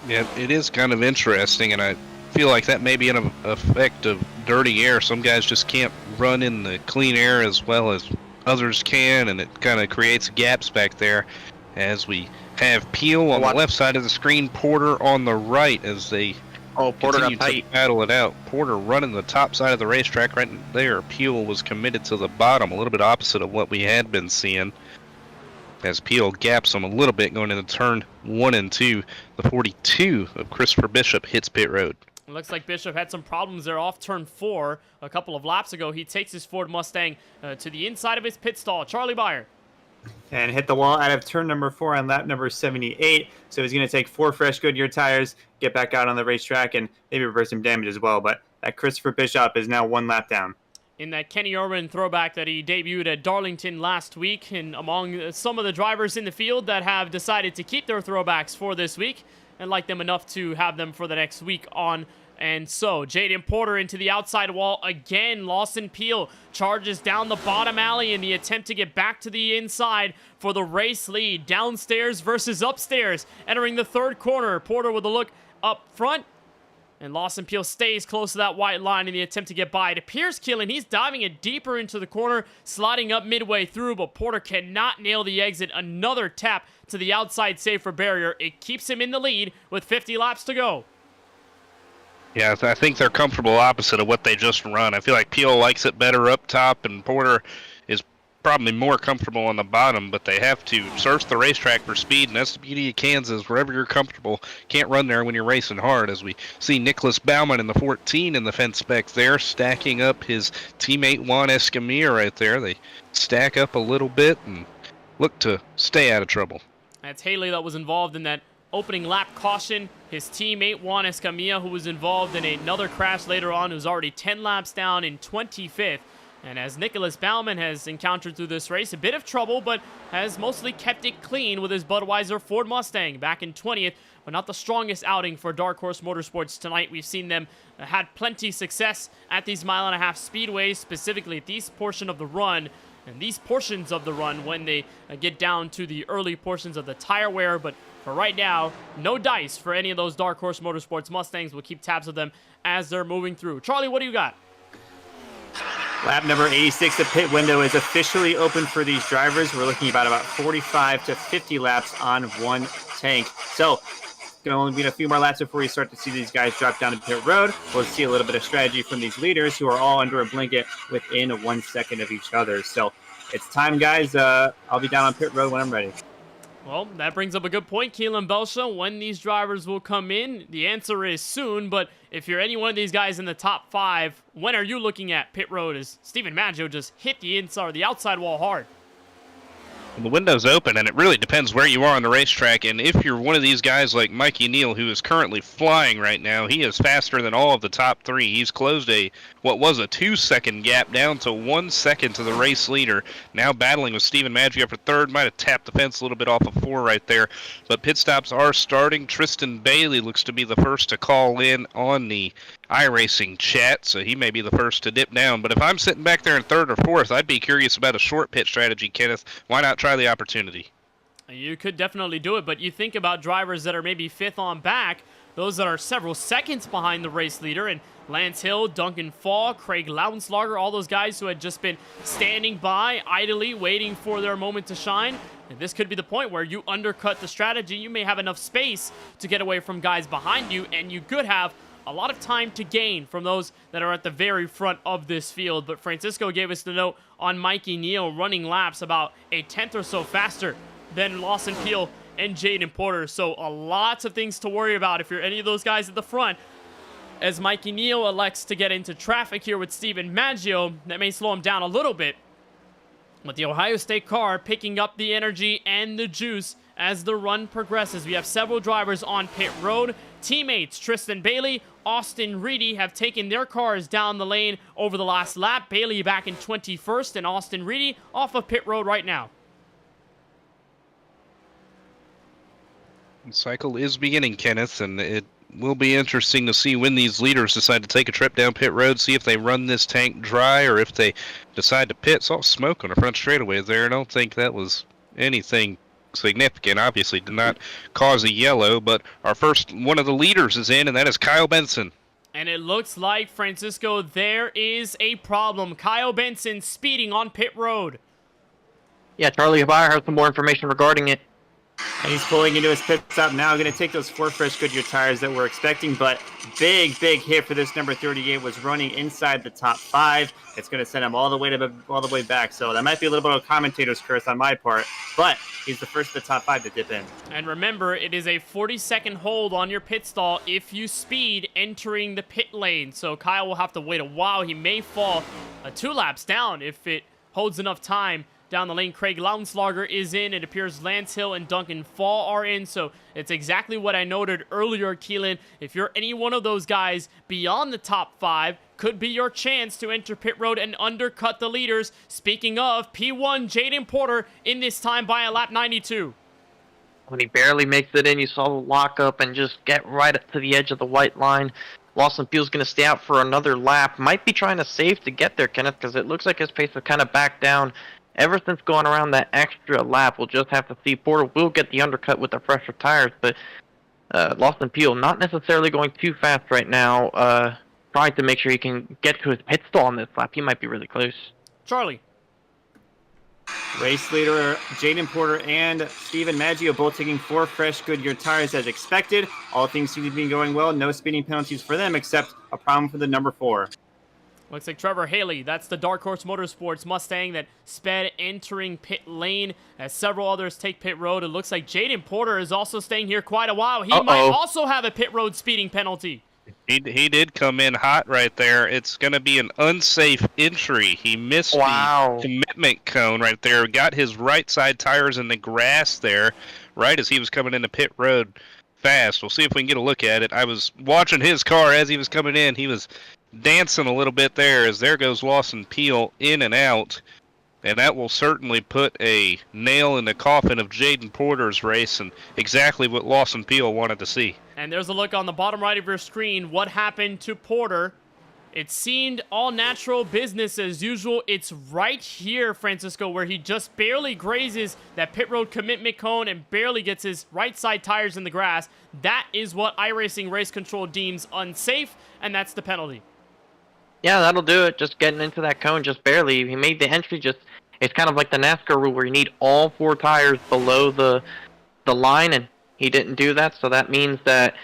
Yeah, it is kind of interesting, and I feel like that may be an effect of dirty air. Some guys just can't run in the clean air as well as others can, and it kind of creates gaps back there as we have Peel on the left side of the screen, Porter on the right as they Porter continue to battle it out. Porter running the top side of the racetrack right there. Peel was committed to the bottom, a little bit opposite of what we had been seeing, as Peel gaps him a little bit going into turn 1 and 2. The 42 of Christopher Bishop hits pit road. It looks like Bishop had some problems there off turn 4 a couple of laps ago. He takes his Ford Mustang to the inside of his pit stall. Charlie Byer. And hit the wall out of turn number 4 on lap number 78. So he's going to take 4 fresh Goodyear tires, get back out on the racetrack, and maybe reverse some damage as well. But that Christopher Bishop is now 1 lap down. In that Kenny Irwin throwback that he debuted at Darlington last week, and among some of the drivers in the field that have decided to keep their throwbacks for this week and like them enough to have them for the next week on. And so, Jaden Porter into the outside wall again. Lawson Peel charges down the bottom alley in the attempt to get back to the inside for the race lead. Downstairs versus upstairs. Entering the third corner. Porter with a look up front. And Lawson Peel stays close to that white line in the attempt to get by. It appears Keelan, he's diving it deeper into the corner, sliding up midway through, but Porter cannot nail the exit. Another tap to the outside safer barrier. It keeps him in the lead with 50 laps to go. Yeah, I think they're comfortable opposite of what they just run. I feel like Peel likes it better up top, and Porter is probably more comfortable on the bottom, but they have to search the racetrack for speed, and that's the beauty of Kansas. Wherever you're comfortable, can't run there when you're racing hard, as we see Nicholas Baumann in the 14 in the fence specs there, stacking up his teammate Juan Escamilla right there. They stack up a little bit and look to stay out of trouble. That's Haley that was involved in that opening lap caution. His teammate Juan Escamilla, who was involved in another crash later on, who's already 10 laps down in 25th. And as Nicholas Baumann has encountered through this race, a bit of trouble, but has mostly kept it clean with his Budweiser Ford Mustang back in 20th, but not the strongest outing for Dark Horse Motorsports tonight. We've seen them had plenty success at these mile-and-a-half speedways, specifically at these portion of the run. And these portions of the run when they get down to the early portions of the tire wear, but for right now, no dice for any of those Dark Horse Motorsports Mustangs. We'll keep tabs of them as they're moving through. Charlie, what do you got? Lap number 86, the pit window is officially open for these drivers. We're looking about 45 to 50 laps on one tank. So, it's going to only be a few more laps before we start to see these guys drop down to pit road. We'll see a little bit of strategy from these leaders who are all under a blanket within 1 second of each other. So, it's time, guys. I'll be down on pit road when I'm ready. Well, that brings up a good point, Keelan Belsha. When these drivers will come in, the answer is soon, but if you're any one of these guys in the top 5, when are you looking at pit road as Steven Maggio just hit the inside or the outside wall hard? The window's open, and it really depends where you are on the racetrack. And if you're one of these guys like Mikey Neal, who is currently flying right now, he is faster than all of the top 3. He's closed what was a 2-second gap down to 1 second to the race leader. Now battling with Steven Maggio for third. Might have tapped the fence a little bit off of 4 right there. But pit stops are starting. Tristan Bailey looks to be the first to call in on the iRacing chat, so he may be the first to dip down. But if I'm sitting back there in third or fourth, I'd be curious about a short pit strategy, Kenneth. Why not try the opportunity? You could definitely do it, but you think about drivers that are maybe 5th on back, those that are several seconds behind the race leader, and Lance Hill, Duncan Fall, Craig Lounslugger, all those guys who had just been standing by idly waiting for their moment to shine. And this could be the point where you undercut the strategy. You may have enough space to get away from guys behind you, and you could have a lot of time to gain from those that are at the very front of this field. But Francisco gave us the note on Mikey Neal running laps about a tenth or so faster than Lawson Peel and Jaden Porter. So lots of things to worry about if you're any of those guys at the front. As Mikey Neal elects to get into traffic here with Steven Maggio, that may slow him down a little bit. But the Ohio State car picking up the energy and the juice as the run progresses. We have several drivers on pit road. Teammates Tristan Bailey, Austin Reedy have taken their cars down the lane over the last lap. Bailey back in 21st and Austin Reedy off of pit road right now. The cycle is beginning, Kenneth, and it will be interesting to see when these leaders decide to take a trip down pit road, see if they run this tank dry or if they decide to pit. Saw smoke on the front straightaway there. I don't think that was anything significant. Obviously did not cause a yellow, but our first one of the leaders is in, and that is Kyle Benson. And it looks like, Francisco, there is a problem. Kyle Benson speeding on pit road. Yeah, Charlie Habire has some more information regarding it. And he's pulling into his pit stop now. Going to take those 4 fresh Goodyear tires that we're expecting, but big hit for this number 38 was running inside the top 5. It's going to send him all the way back. So that might be a little bit of a commentator's curse on my part, but he's the first of the top 5 to dip in. And remember, it is a 40-second hold on your pit stall if you speed entering the pit lane. So Kyle will have to wait a while. He may fall 2 laps down if it holds enough time. Down the lane, Craig Lautenslager is in. It appears Lance Hill and Duncan Fall are in, so it's exactly what I noted earlier, Keelan. If you're any one of those guys beyond the top 5, could be your chance to enter pit road and undercut the leaders. Speaking of, P1 Jaden Porter in this time by a lap 92. When he barely makes it in, you saw the lockup and just get right up to the edge of the white line. Lawson Peel's going to stay out for another lap. Might be trying to save to get there, Kenneth, because it looks like his pace has kind of backed down ever since going around that extra lap. We'll just have to see. Porter will get the undercut with the fresher tires, but Lawson Peel not necessarily going too fast right now, trying to make sure he can get to his pit stall on this lap. He might be really close. Charlie. Race leader Jaden Porter and Steven Maggio both taking 4 fresh Goodyear tires as expected. All things seem to be going well. No speeding penalties for them except a problem for the number 4. Looks like Trevor Haley, that's the Dark Horse Motorsports Mustang that sped entering pit lane as several others take pit road. It looks like Jaden Porter is also staying here quite a while. He might also have a pit road speeding penalty. He did come in hot right there. It's going to be an unsafe entry. He missed the commitment cone right there. Got his right side tires in the grass there right as he was coming into pit road fast. We'll see if we can get a look at it. I was watching his car as he was coming in. He was dancing a little bit there as there goes Lawson Peel in and out. And that will certainly put a nail in the coffin of Jaden Porter's race and exactly what Lawson Peel wanted to see. And there's a look on the bottom right of your screen. What happened to Porter? It seemed all natural business as usual. It's right here, Francisco, where he just barely grazes that pit road commitment cone and barely gets his right side tires in the grass. That is what iRacing Race Control deems unsafe, and that's the penalty. Yeah, that'll do it. Just getting into that cone just barely. He made the entry just... It's kind of like the NASCAR rule where you need all 4 tires below the line, and he didn't do that, so that means that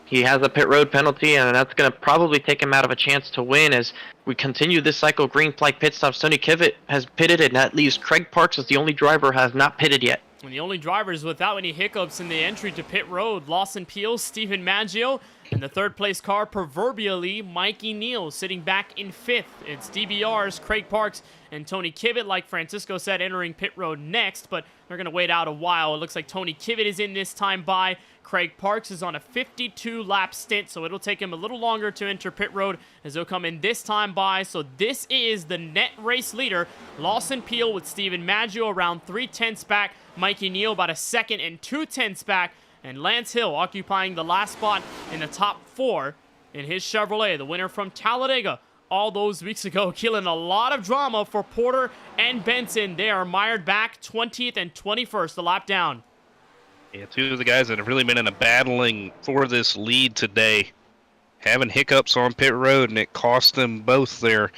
he has a pit road penalty, and that's going to probably take him out of a chance to win as we continue this cycle. Green flag pit stop. Sonny Kivett has pitted, and that leaves Craig Parks as the only driver who has not pitted yet. And the only drivers without any hiccups in the entry to pit road, Lawson Peel, Steven Maggio, and the third place car, proverbially, Mikey Neal, sitting back in 5th. It's DBR's Craig Parks and Tony Kivett, like Francisco said, entering pit road next, but they're going to wait out a while. It looks like Tony Kivett is in this time by. Craig Parks is on a 52-lap stint, so it'll take him a little longer to enter pit road as he'll come in this time by. So this is the net race leader, Lawson Peel with Steven Maggio around 3/10 back, Mikey Neal about a 2nd and 2/10 back, and Lance Hill occupying the last spot in the top 4 in his Chevrolet, the winner from Talladega all those weeks ago. Killing a lot of drama for Porter and Benson. They are mired back 20th and 21st, a lap down. Yeah, 2 of the guys that have really been in a battling for this lead today, having hiccups on pit road, and it cost them both their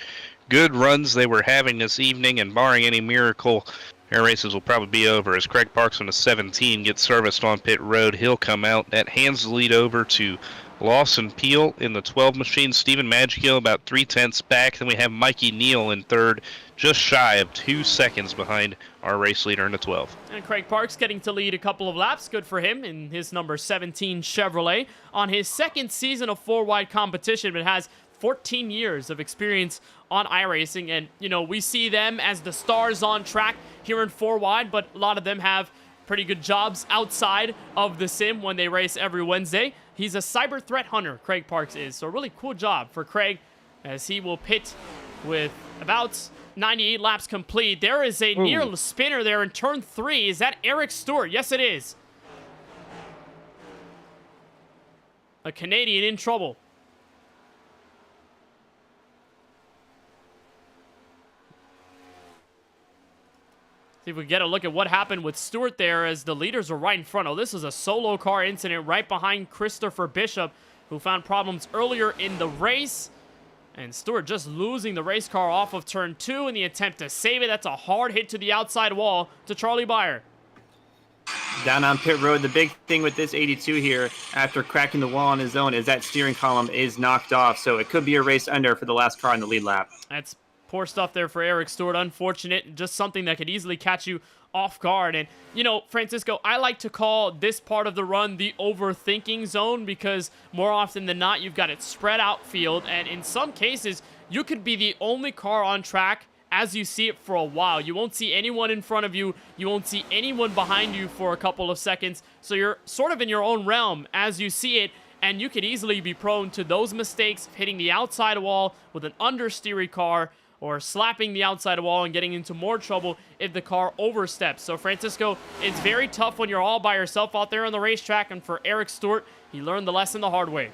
good runs they were having this evening, and barring any miracle, their races will probably be over as Craig Parks on a 17 gets serviced on pit road. He'll come out. That hands the lead over to Lawson Peel in the 12 machine. Steven Maggio about 3/10 back. Then we have Mikey Neal in 3rd. just shy of 2 seconds behind our race leader in the 12. And Craig Parks getting to lead a couple of laps. Good for him in his number 17 Chevrolet on his second season of four-wide competition, but has 14 years of experience on iRacing. And, you know, we see them as the stars on track here in four-wide, but a lot of them have pretty good jobs outside of the sim when they race every Wednesday. He's a cyber threat hunter, Craig Parks is. So a really cool job for Craig as he will pit with about 98 laps complete. There is a near spinner there in turn 3. Is that Eric Stewart? Yes, it is. A Canadian in trouble. See if we get a look at what happened with Stewart there as the leaders are right in front. Oh, this is a solo car incident right behind Christopher Bishop, who found problems earlier in the race. And Stewart just losing the race car off of turn 2 in the attempt to save it. That's a hard hit to the outside wall to Charlie Beyer. Down on pit road, the big thing with this 82 here, after cracking the wall on his own, is that steering column is knocked off. So it could be a race under for the last car in the lead lap. That's poor stuff there for Eric Stewart. Unfortunate. Just something that could easily catch you off guard. And, you know, Francisco, I like to call this part of the run the overthinking zone because more often than not, you've got it spread out field. And in some cases, you could be the only car on track as you see it for a while. You won't see anyone in front of you. You won't see anyone behind you for a couple of seconds. So you're sort of in your own realm as you see it. And you could easily be prone to those mistakes of hitting the outside wall with an understeery car, or slapping the outside wall and getting into more trouble if the car oversteps. So, Francisco, it's very tough when you're all by yourself out there on the racetrack, and for Eric Stewart, he learned the lesson the hard way.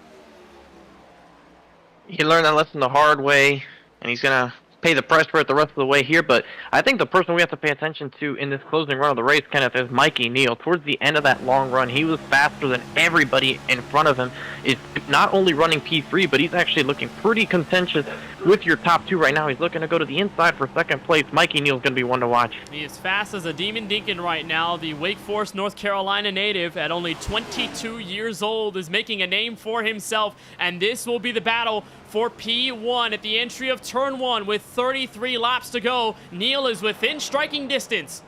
He learned that lesson the hard way, and he's going to pay the price for it the rest of the way here. But I think the person we have to pay attention to in this closing run of the race, Kenneth, is Mikey Neal. Towards the end of that long run, he was faster than everybody in front of him. Is not only running P3, but he's actually looking pretty contentious with your top 2 right now. He's looking to go to the inside for second place. Mikey Neal's going to be one to watch. He is fast as a demon dinkin right now. The Wake Forest, North Carolina native at only 22 years old is making a name for himself, and this will be the battle for P1 at the entry of turn 1 with 33 laps to go. Neal is within striking distance.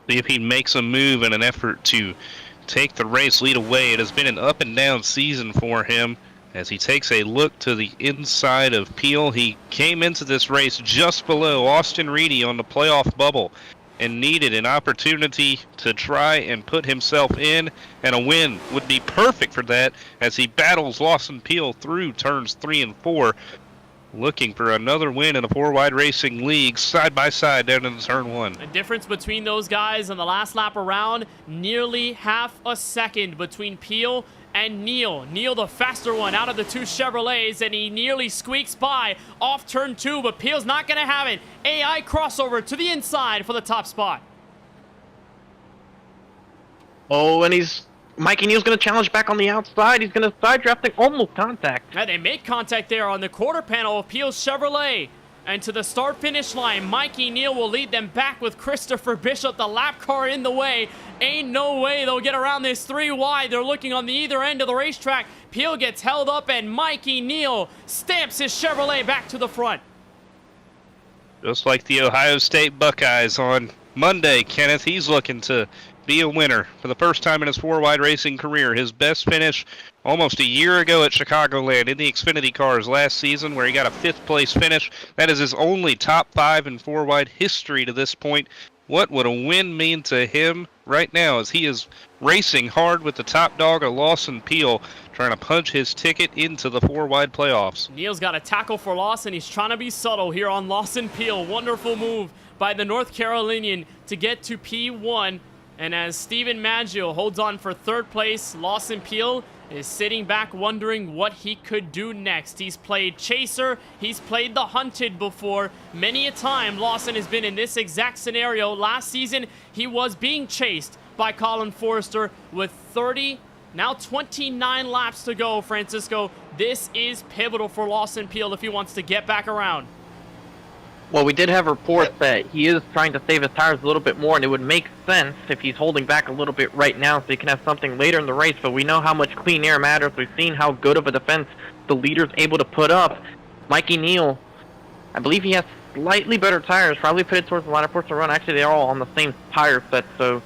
See if he makes a move in an effort to take the race lead away. It has been an up and down season for him as he takes a look to the inside of Peel. He came into this race just below Austin Reedy on the playoff bubble and needed an opportunity to try and put himself in, and a win would be perfect for that as he battles Lawson Peel through turns 3 and 4, looking for another win in the four-wide racing league side by side down in turn 1. The difference between those guys on the last lap around, nearly half a second between Peel and Neal. Neal, the faster one out of the 2 Chevrolets, and he nearly squeaks by off turn 2, but Peel's not going to have it. AI crossover to the inside for the top spot. Oh, and Mikey Neal's going to challenge back on the outside. He's going to side drafting, almost contact. And they make contact there on the quarter panel of Peel's Chevrolet. And to the start-finish line, Mikey Neal will lead them back with Christopher Bishop, the lap car in the way. Ain't no way they'll get around this 3 wide. They're looking on the either end of the racetrack. Peel gets held up, and Mikey Neal stamps his Chevrolet back to the front. Just like the Ohio State Buckeyes on Monday, Kenneth, he's looking to be a winner for the first time in his four-wide racing career. His best finish almost a year ago at Chicagoland in the Xfinity cars last season, where he got a 5th place finish. That is his only top 5 in four-wide history to this point. What would a win mean to him right now as he is racing hard with the top dog of Lawson Peel, trying to punch his ticket into the four-wide playoffs. Neal's got a tackle for Lawson. He's trying to be subtle here on Lawson Peel. Wonderful move by the North Carolinian to get to P1. And as Steven Maggio holds on for 3rd place, Lawson Peel is sitting back wondering what he could do next. He's played Chaser. He's played the Hunted before. Many a time, Lawson has been in this exact scenario. Last season, he was being chased by Colin Forrester with 30, now 29 laps to go, Francisco. This is pivotal for Lawson Peel if he wants to get back around. Well, we did have reports that he is trying to save his tires a little bit more, and it would make sense if he's holding back a little bit right now so he can have something later in the race, but we know how much clean air matters. We've seen how good of a defense the leader's able to put up. Mikey Neal I believe he has slightly better tires, probably pitted towards the latter portion of the run. Actually, they're all on the same tire set, so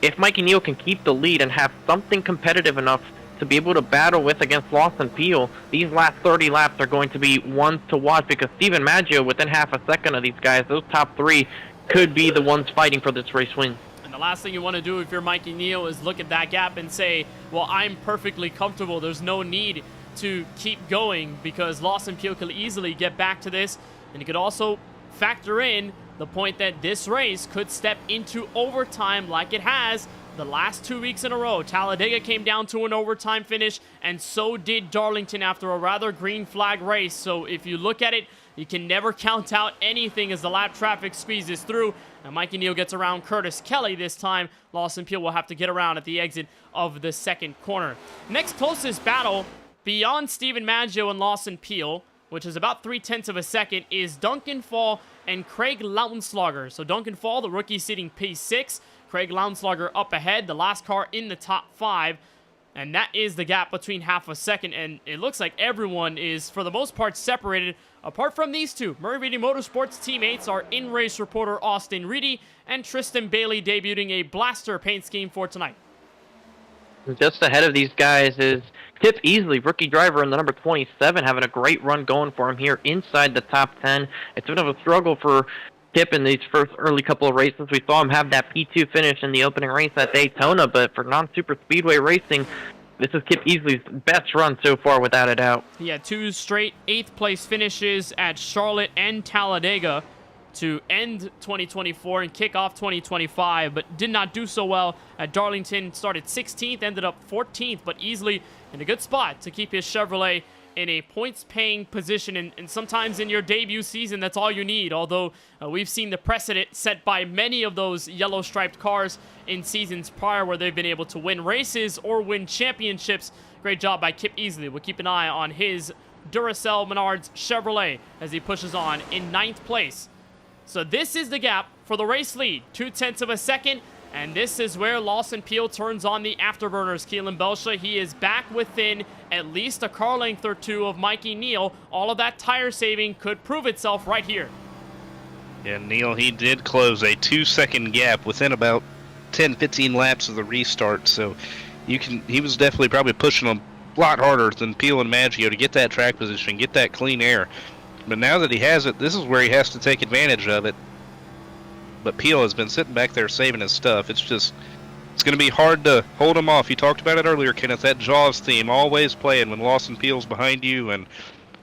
if Mikey Neal can keep the lead and have something competitive enough to be able to battle with against Lawson Peel, these last 30 laps are going to be ones to watch, because Steven Maggio, within half a second of these guys, those top 3 could be the ones fighting for this race win. And the last thing you want to do if you're Mikey Neal is look at that gap and say, well, I'm perfectly comfortable. There's no need to keep going, because Lawson Peel could easily get back to this. And you could also factor in the point that this race could step into overtime like it has the last 2 weeks in a row. Talladega came down to an overtime finish, and so did Darlington after a rather green flag race. So if you look at it, you can never count out anything as the lap traffic squeezes through. And Mikey Neal gets around Curtis Kelly this time. Lawson Peel will have to get around at the exit of the second corner. Next closest battle beyond Steven Maggio and Lawson Peel, which is about 0.3 of a second, is Duncan Fall and Craig Lautenschlager. So Duncan Fall, the rookie, sitting P6. Craig Lautenschlager up ahead, the last car in the top 5. And that is the gap between half a second. And it looks like everyone is, for the most part, separated. Apart from these two, Murray Reedy Motorsports teammates are in-race reporter Austin Reedy and Tristan Bailey, debuting a blaster paint scheme for tonight. Just ahead of these guys is Kip Easley, rookie driver in the number 27, having a great run going for him here inside the top 10. It's a bit of a struggle for Kip in these first early couple of races. We saw him have that P2 finish in the opening race at Daytona, but for non-super speedway racing, this is Kip Easley's best run so far, without a doubt. He had 2 straight 8th place finishes at Charlotte and Talladega to end 2024 and kick off 2025, but did not do so well at Darlington. Started 16th, ended up 14th, but easily in a good spot to keep his Chevrolet in a points-paying position, and sometimes in your debut season, that's all you need, although we've seen the precedent set by many of those yellow-striped cars in seasons prior where they've been able to win races or win championships. Great job by Kip Easley. We'll keep an eye on his Duracell Menards Chevrolet as he pushes on in 9th place. So this is the gap for the race lead, 0.2 of a second, and this is where Lawson Peel turns on the afterburners. Keelan Belsha, he is back within at least a car length or 2 of Mikey Neal. All of that tire saving could prove itself right here. Yeah, Neal, he did close a 2-second gap within about 10-15 laps of the restart, so he was definitely probably pushing a lot harder than Peel and Maggio to get that track position, get that clean air. But now that he has it, this is where he has to take advantage of it. But Peel has been sitting back there saving his stuff. It's going to be hard to hold him off. You talked about it earlier, Kenneth, that Jaws theme, always playing when Lawson Peel's behind you. And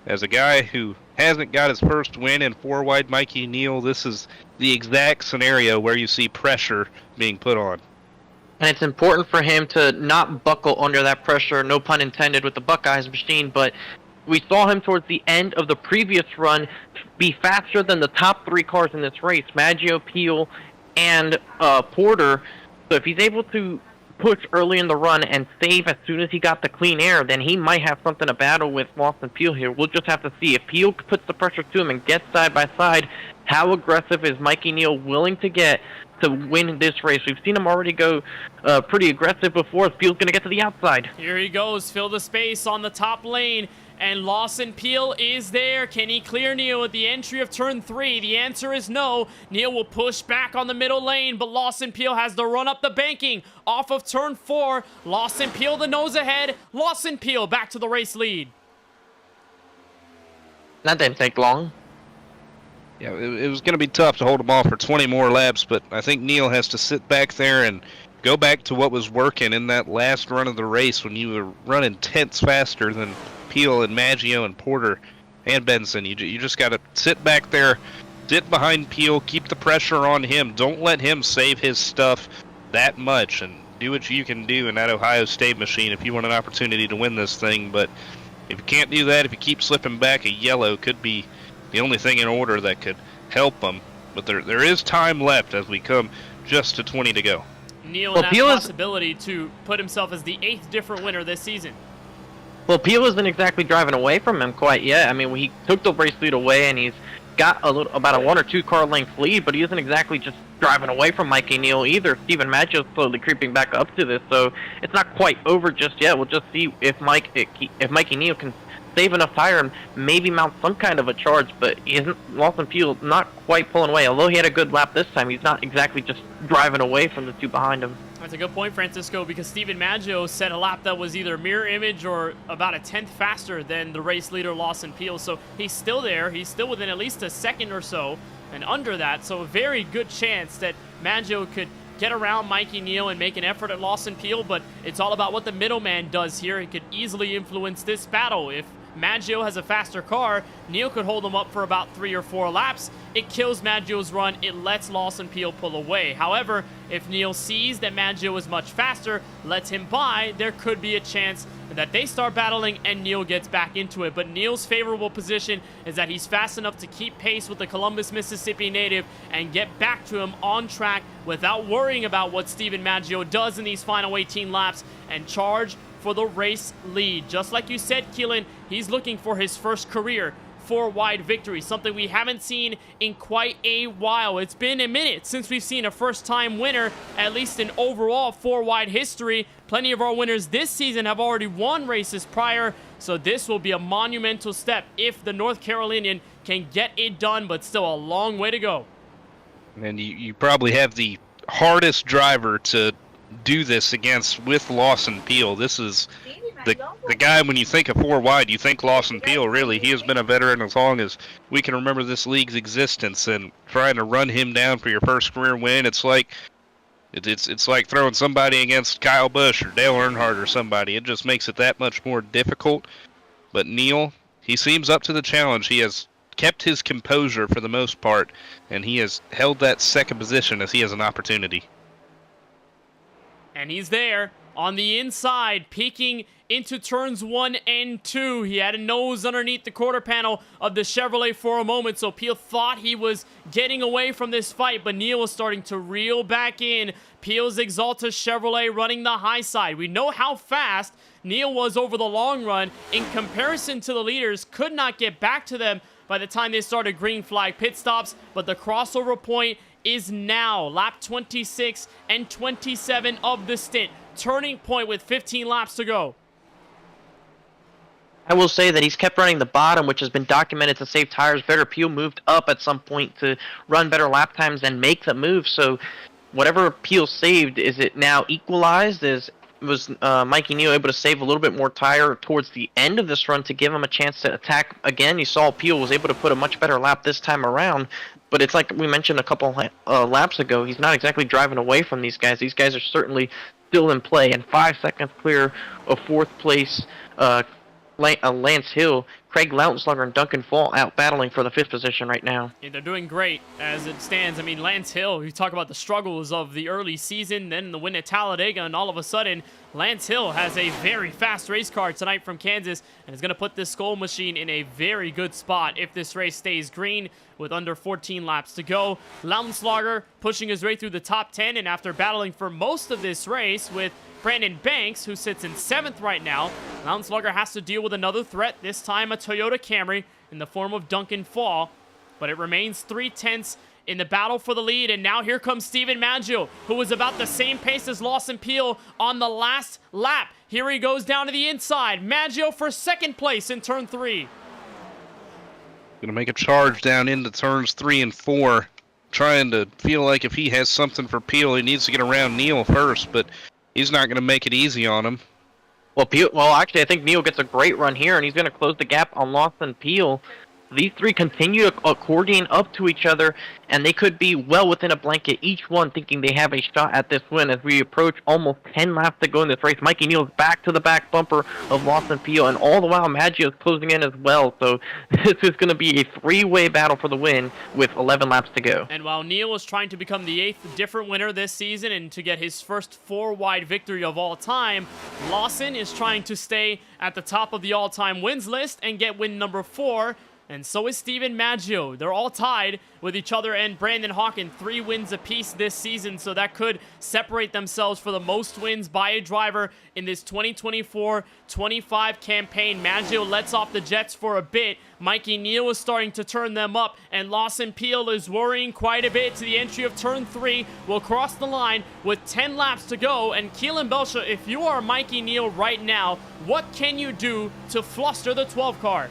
as a guy who hasn't got his first win in 4-wide Mikey Neal, this is the exact scenario where you see pressure being put on. And it's important for him to not buckle under that pressure, no pun intended, with the Buckeyes machine, but we saw him towards the end of the previous run be faster than the top 3 cars in this race, Maggio, Peel, and Porter. So if he's able to push early in the run and save as soon as he got the clean air, then he might have something to battle with Lawson Peel here. We'll just have to see. If Peel puts the pressure to him and gets side by side, how aggressive is Mikey Neal willing to get to win this race? We've seen him already go pretty aggressive before. Peel's going to get to the outside. Here he goes, fill the space on the top lane. And Lawson Peel is there. Can he clear Neal at the entry of turn 3? The answer is no. Neal will push back on the middle lane, but Lawson Peel has to run up the banking off of turn 4. Lawson Peel the nose ahead. Lawson Peel back to the race lead. That didn't take long. Yeah, it was going to be tough to hold him off for 20 more laps, but I think Neal has to sit back there and go back to what was working in that last run of the race when you were running tenths faster than Peel and Maggio and Porter and Benson. You just got to sit back there, sit behind Peel, keep the pressure on him. Don't let him save his stuff that much, and do what you can do in that Ohio State machine if you want an opportunity to win this thing. But if you can't do that, if you keep slipping back, a yellow could be the only thing in order that could help them. But there is time left as we come just to 20 to go. Neal has the possibility to put himself as the 8th different winner this season. Well, Peel isn't exactly driving away from him quite yet. I mean, he took the race lead away, and he's got about a 1 or 2 car length lead, but he isn't exactly just driving away from Mikey Neal either. Steven Maggio's slowly creeping back up to this, so it's not quite over just yet. We'll just see if Mikey Neal can save enough tire and maybe mount some kind of a charge, but he isn't, Lawson Peel not quite pulling away. Although he had a good lap this time, he's not exactly just driving away from the two behind him. That's a good point, Francisco, because Steven Maggio set a lap that was either mirror image or about a tenth faster than the race leader Lawson Peel. So he's still there. He's still within at least a second or so and under that. So a very good chance that Maggio could get around Mikey Neal and make an effort at Lawson Peel, but it's all about what the middleman does here. He could easily influence this battle. If Maggio has a faster car, Neal could hold him up for about 3 or 4 laps. It kills Maggio's run. It lets Lawson Peel pull away. However, if Neal sees that Maggio is much faster, lets him by, there could be a chance that they start battling and Neal gets back into it. But Neal's favorable position is that he's fast enough to keep pace with the Columbus, Mississippi native and get back to him on track without worrying about what Steven Maggio does in these final 18 laps and charge for the race lead. Just like you said, Keelan, he's looking for his first career 4-wide victory, something we haven't seen in quite a while. It's been a minute since we've seen a first-time winner, at least in overall 4-wide history. Plenty of our winners this season have already won races prior, so this will be a monumental step if the North Carolinian can get it done, but still a long way to go. And you probably have the hardest driver to do this against with Lawson Peel. This is the guy, when you think of 4-wide, you think Lawson Peel, really. He has been a veteran as long as we can remember this league's existence, and trying to run him down for your first career win, it's like throwing somebody against Kyle Busch or Dale Earnhardt or somebody. It just makes it that much more difficult. But Neal, he seems up to the challenge. He has kept his composure for the most part, and he has held that second position as he has an opportunity. And he's there on the inside, peeking into turns 1 and 2. He had a nose underneath the quarter panel of the Chevrolet for a moment, so Peel thought he was getting away from this fight, but Neal was starting to reel back in. Peel's Exalta Chevrolet running the high side. We know how fast Neal was over the long run. In comparison to the leaders, could not get back to them by the time they started green flag pit stops, but the crossover point is now lap 26 and 27 of the stint. Turning point with 15 laps to go. I will say that he's kept running the bottom, which has been documented to save tires better. Peel moved up at some point to run better lap times and make the move. So whatever Peel saved, is it now equalized? Was Mikey Neal able to save a little bit more tire towards the end of this run to give him a chance to attack again? You saw Peel was able to put a much better lap this time around. But it's like we mentioned a couple laps ago, he's not exactly driving away from these guys. These guys are certainly still in play, and 5 seconds clear of 4th place Lance Hill. Craig Lautenschlager and Duncan Fall out battling for the 5th position right now. Yeah, they're doing great as it stands. I mean, Lance Hill, you talk about the struggles of the early season, then the win at Talladega, and all of a sudden, Lance Hill has a very fast race car tonight from Kansas and is going to put this Skull Machine in a very good spot if this race stays green with under 14 laps to go. Lautenschlager pushing his way through the top 10, and after battling for most of this race with Brandon Banks, who sits in 7th right now, Lautenschlager has to deal with another threat, this time a Toyota Camry in the form of Duncan Fall, but it remains 3/10 in the battle for the lead, and now here comes Steven Maggio, who was about the same pace as Lawson Peel on the last lap. Here he goes down to the inside. Maggio for 2nd place in turn 3. Gonna make a charge down into turns 3 and 4, trying to feel like if he has something for Peel, he needs to get around Neal first, but he's not going to make it easy on him. Well, actually, I think Neal gets a great run here, and he's going to close the gap on Lawson Peel. These three continue to accordion up to each other, and they could be well within a blanket, each one thinking they have a shot at this win. As we approach almost 10 laps to go in this race, Mikey Neal's back to the back bumper of Lawson Peel, and all the while Maggio's closing in as well. So this is going to be a 3-way battle for the win with 11 laps to go. And while Neal is trying to become the 8th different winner this season and to get his first 4-wide victory of all time, Lawson is trying to stay at the top of the all-time wins list and get win number 4. and so is Steven Maggio. They're all tied with each other and Brandon Hawken, 3 wins apiece this season, so that could separate themselves for the most wins by a driver in this 2024-25 campaign. Maggio lets off the Jets for a bit. Mikey Neal is starting to turn them up, and Lawson Peel is worrying quite a bit to the entry of turn 3. Will cross the line with 10 laps to go, and Keelan Belsha, if you are Mikey Neal right now, what can you do to fluster the 12 car?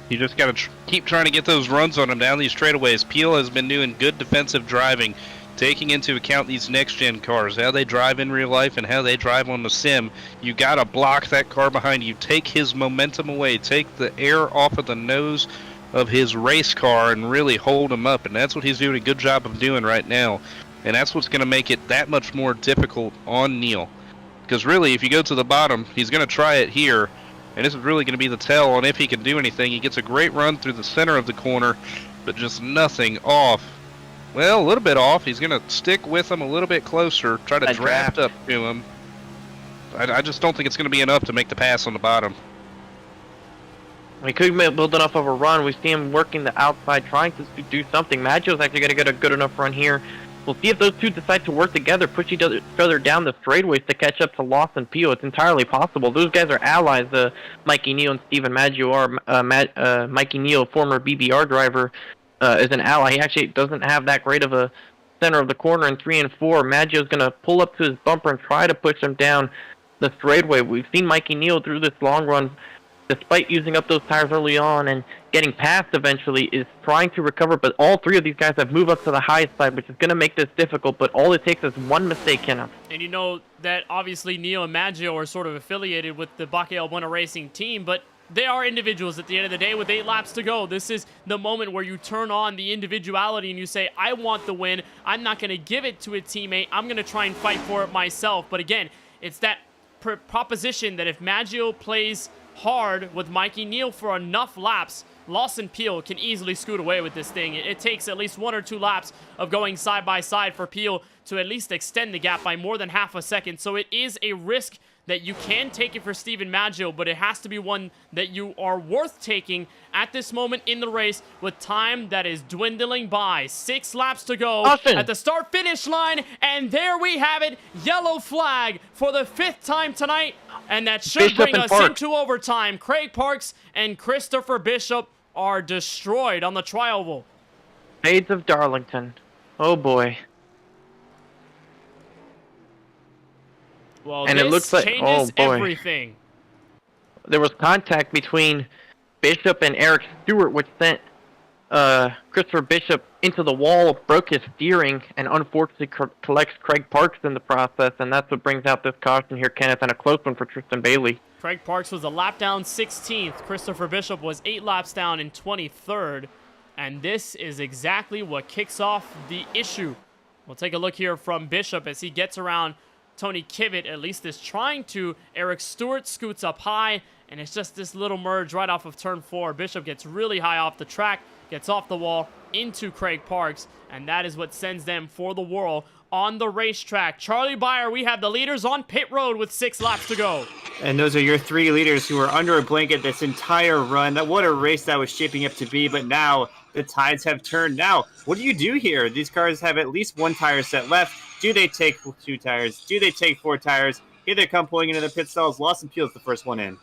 You just got to keep trying to get those runs on him down these straightaways. Peel has been doing good defensive driving, taking into account these next-gen cars, how they drive in real life and how they drive on the sim. You got to block that car behind you, take his momentum away, take the air off of the nose of his race car and really hold him up, and that's what he's doing a good job of doing right now. And that's what's going to make it that much more difficult on Neal. Because really, if you go to the bottom, he's going to try it here, and this is really going to be the tell on if he can do anything. He gets a great run through the center of the corner, but just nothing off. Well, a little bit off. He's going to stick with him a little bit closer, try to draft up to him. I just don't think it's going to be enough to make the pass on the bottom. He could build enough of a run. We see him working the outside, trying to do something. Maggio's actually going to get a good enough run here. We'll see if those two decide to work together, push each other down the straightaways to catch up to Lawson Peel. It's entirely possible. Those guys are allies. Mikey Neal and Steven Maggio are. Mikey Neal, former BBR driver, is an ally. He actually doesn't have that great of a center of the corner in 3 and 4. Maggio's going to pull up to his bumper and try to push him down the straightaway. We've seen Mikey Neal through this long run, despite using up those tires early on and getting past eventually, is trying to recover, but all 3 of these guys have moved up to the high side, which is going to make this difficult, but all it takes is one mistake, Kenneth. And you know that obviously Neal and Maggio are sort of affiliated with the KBueno Racing team, but they are individuals at the end of the day with 8 laps to go. This is the moment where you turn on the individuality and you say, I want the win. I'm not going to give it to a teammate. I'm going to try and fight for it myself. But again, it's that proposition that if Maggio plays hard with Mikey Neal for enough laps, Lawson Peel can easily scoot away with this thing. It takes at least 1 or 2 laps of going side by side for Peel to at least extend the gap by more than half a second. So it is a risk that you can take it for Steven Maggio, but it has to be one that you are worth taking at this moment in the race with time that is dwindling by. 6 laps to go at the start-finish line, and there we have it. Yellow flag for the 5th time tonight, and that should bring us into overtime. Craig Parks and Christopher Bishop are destroyed on the tri-oval. Shades of Darlington. Oh boy. Well, and this it looks like changes everything. There was contact between Bishop and Eric Stewart, which sent Christopher Bishop into the wall, broke his steering, and unfortunately collects Craig Parks in the process, and that's what brings out this caution here, Kenneth, and a close one for Tristan Bailey. Craig Parks was a lap down 16th. Christopher Bishop was 8 laps down in 23rd, and this is exactly what kicks off the issue. We'll take a look here from Bishop as he gets around Tony Kivitt, at least is trying to. Eric Stewart scoots up high, and it's just this little merge right off of turn 4. Bishop gets really high off the track, gets off the wall into Craig Parks, and that is what sends them for the whirl on the racetrack. Charlie Beyer, we have the leaders on pit road with 6 laps to go. And those are your 3 leaders who were under a blanket this entire run. What a race that was shaping up to be, but now the tides have turned. Now, what do you do here? These cars have at least 1 tire set left. Do they take 2 tires? Do they take 4 tires? Here they come pulling into the pit stalls. Lawson Peel is the first one in.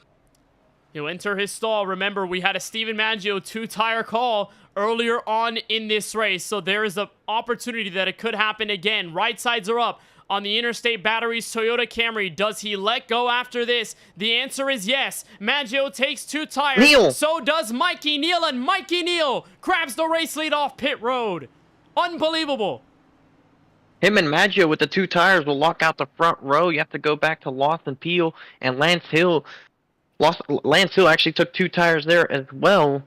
He'll enter his stall. Remember, we had a Steven Maggio 2-tire call earlier on in this race, so there is an opportunity that it could happen again. Right sides are up on the Interstate Batteries Toyota Camry. Does he let go after this? The answer is yes. Maggio takes 2 tires. Neal. So does Mikey Neal, and Mikey Neal grabs the race lead off pit road. Unbelievable. Him and Maggio with the 2 tires will lock out the front row. You have to go back to Lawson Peel and Lance Hill. Lance Hill actually took 2 tires there as well.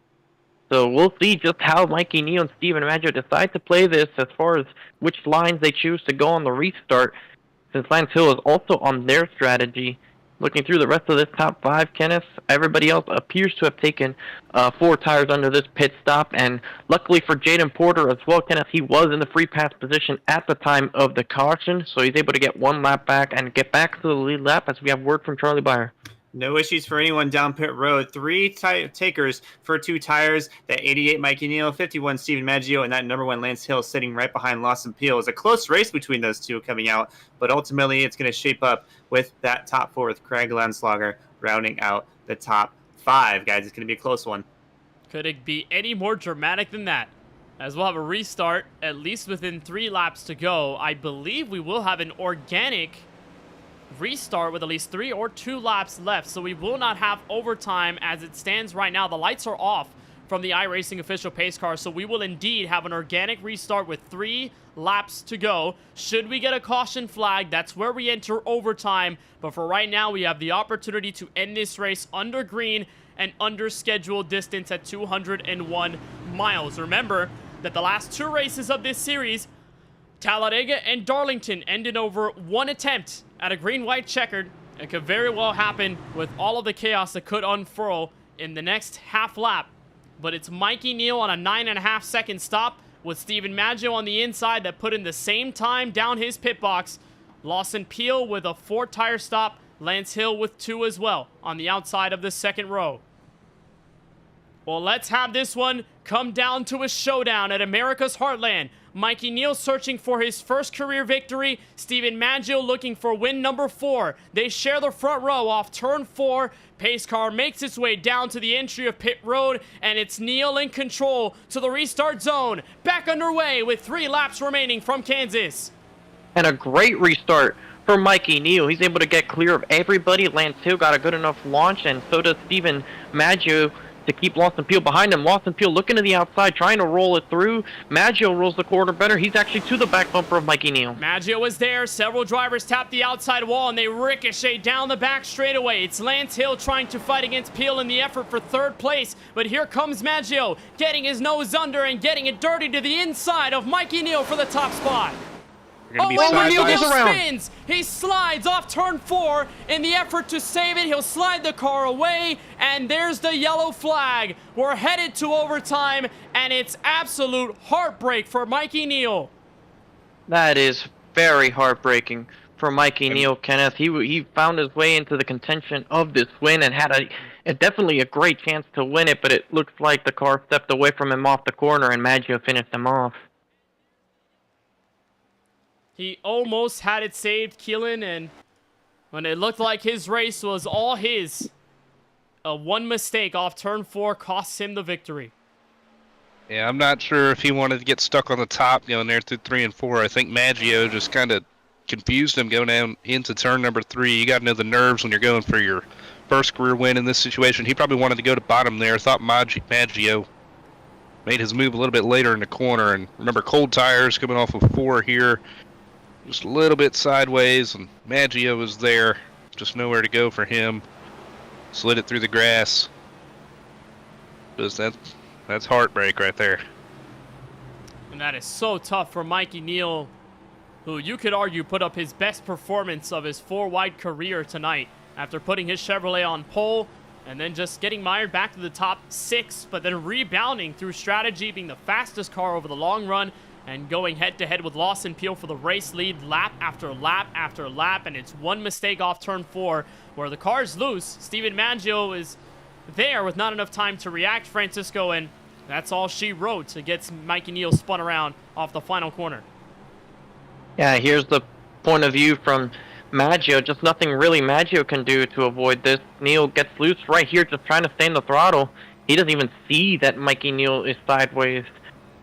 So we'll see just how Mikey Neal and Steven Maggio decide to play this as far as which lines they choose to go on the restart, since Lance Hill is also on their strategy. Looking through the rest of this top 5, Kenneth, everybody else appears to have taken 4 tires under this pit stop, and luckily for Jaden Porter as well, Kenneth, he was in the free pass position at the time of the caution, so he's able to get 1 lap back and get back to the lead lap as we have word from Charlie Beyer. No issues for anyone down pit road. 3 takers for 2 tires. That 88 Mikey Neal, 51 Steven Maggio, and that number 1 Lance Hill sitting right behind Lawson Peel. It was a close race between those two coming out, but ultimately it's going to shape up with that top 4 with Craig Landslager rounding out the top 5. Guys, it's going to be a close one. Could it be any more dramatic than that? As we'll have a restart, at least within 3 laps to go. I believe we will have an organic restart with at least 3 or 2 laps left, so we will not have overtime as it stands right now. The lights are off from the iRacing official pace car, so we will indeed have an organic restart with 3 laps to go. Should we get a caution flag, that's where we enter overtime, but for right now we have the opportunity to end this race under green and under scheduled distance at 201 miles. Remember that the last 2 races of this series, Talladega and Darlington, ended over 1 attempt at a green-white checkered. It could very well happen with all of the chaos that could unfurl in the next half lap. But it's Mikey Neal on a 9.5 second stop with Steven Maggio on the inside that put in the same time down his pit box. Lawson Peel with a 4 tire stop. Lance Hill with 2 as well on the outside of the second row. Well, let's have this one come down to a showdown at America's Heartland. Mikey Neal searching for his first career victory. Steven Maggio looking for win number 4. They share the front row off turn 4. Pace car makes its way down to the entry of pit road, and it's Neal in control to the restart zone. Back underway with 3 laps remaining from Kansas. And a great restart for Mikey Neal. He's able to get clear of everybody. Lance Hill got a good enough launch, and so does Steven Maggio to keep Lawson Peel behind him. Lawson Peel looking to the outside, trying to roll it through. Maggio rolls the corner better. He's actually to the back bumper of Mikey Neal. Maggio was there. Several drivers tap the outside wall, and they ricochet down the back straightaway. It's Lance Hill trying to fight against Peel in the effort for 3rd place, but here comes Maggio, getting his nose under and getting it dirty to the inside of Mikey Neal for the top spot. Oh, Neal goes around. Spins. He slides off turn 4 in the effort to save it. He'll slide the car away, and there's the yellow flag. We're headed to overtime, and it's absolute heartbreak for Mikey Neal. That is very heartbreaking for Mikey Neal, Kenneth. He found his way into the contention of this win and had definitely a great chance to win it, but it looks like the car stepped away from him off the corner, and Maggio finished him off. He almost had it saved, Keelan, and when it looked like his race was all his, one mistake off turn 4 costs him the victory. Yeah, I'm not sure if he wanted to get stuck on the top going there through 3 and 4. I think Maggio just kind of confused him going down into turn number 3. You got to know the nerves when you're going for your first career win in this situation. He probably wanted to go to bottom there. Thought Maggio made his move a little bit later in the corner. And remember, cold tires coming off of 4 here. Just a little bit sideways, and Maggio was there. Just nowhere to go for him. Slid it through the grass. That's heartbreak right there. And that is so tough for Mikey Neal, who you could argue put up his best performance of his 4-wide career tonight after putting his Chevrolet on pole and then just getting mired back to the top 6, but then rebounding through strategy, being the fastest car over the long run, and going head-to-head with Lawson Peel for the race lead lap after lap after lap, and it's one mistake off turn 4 where the car's loose. Steven Maggio is there with not enough time to react, Francisco, and that's all she wrote to get Mikey Neal spun around off the final corner. Yeah, here's the point of view from Maggio. Just nothing really Maggio can do to avoid this. Neal gets loose right here, just trying to stay in the throttle. He doesn't even see that Mikey Neal is sideways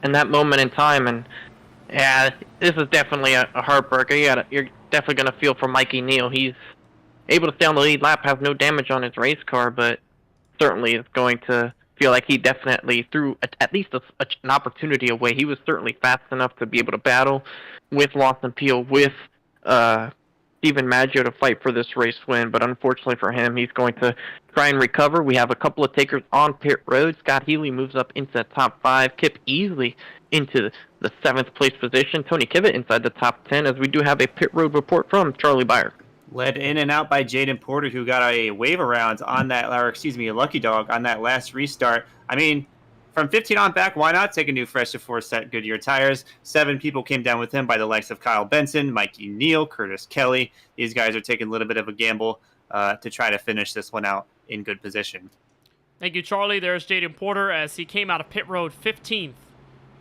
in that moment in time, and yeah, this is definitely a heartbreaker. You're definitely going to feel for Mikey Neal. He's able to stay on the lead lap, has no damage on his race car, but certainly is going to feel like he definitely threw at least an opportunity away. He was certainly fast enough to be able to battle with Lawson Peel, with Steven Maggio to fight for this race win, but unfortunately for him, he's going to try and recover. We have a couple of takers on pit road. Scott Healy moves up into the top 5. Kip easily into the 7th place position. Tony Kivett inside the top 10, as we do have a pit road report from Charlie Byer. Led in and out by Jaden Porter, who got a wave around on that, or excuse me, a lucky dog on that last restart. I mean, from 15 on back, why not take a new fresh to 4-set Goodyear tires? 7 people came down with him by the likes of Kyle Benson, Mikey Neal, Curtis Kelly. These guys are taking a little bit of a gamble to try to finish this one out in good position. Thank you, Charlie. There's Jaden Porter as he came out of pit road 15th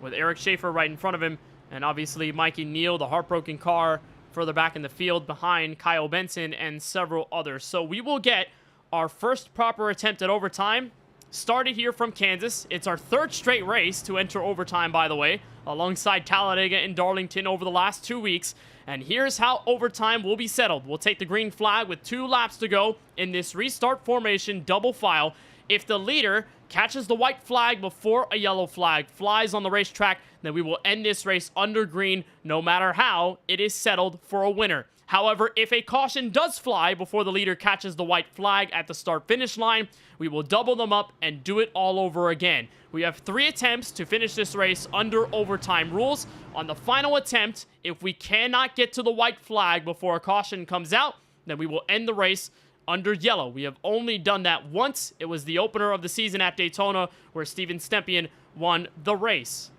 with Eric Schaefer right in front of him. And obviously Mikey Neal, the heartbroken car, further back in the field behind Kyle Benson and several others. So we will get our first proper attempt at overtime started here from Kansas. It's our third straight race to enter overtime, by the way, alongside Talladega and Darlington over the last 2 weeks. And here's how overtime will be settled. We'll take the green flag with 2 laps to go in this restart formation double file. If the leader catches the white flag before a yellow flag flies on the racetrack, then we will end this race under green, no matter how it is settled for a winner. However, if a caution does fly before the leader catches the white flag at the start-finish line, we will double them up and do it all over again. We have 3 attempts to finish this race under overtime rules. On the final attempt, if we cannot get to the white flag before a caution comes out, then we will end the race under yellow. We have only done that once. It was the opener of the season at Daytona where Steven Stempien won the race.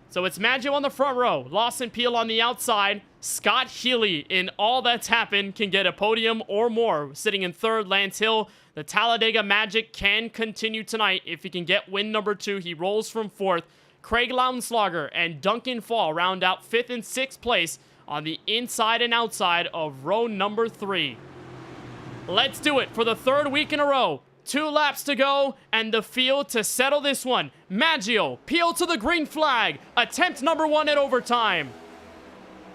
So it's Maggio on the front row, Lawson Peel on the outside. Scott Healy, in all that's happened, can get a podium or more. Sitting in third, Lance Hill. The Talladega Magic can continue tonight. If he can get win number 2, he rolls from 4th. Craig Lautenslager and Duncan Fall round out 5th and 6th place on the inside and outside of row number 3. Let's do it for the 3rd week in a row. 2 laps to go, and the field to settle this one. Maggio, Peel to the green flag. Attempt number 1 at overtime.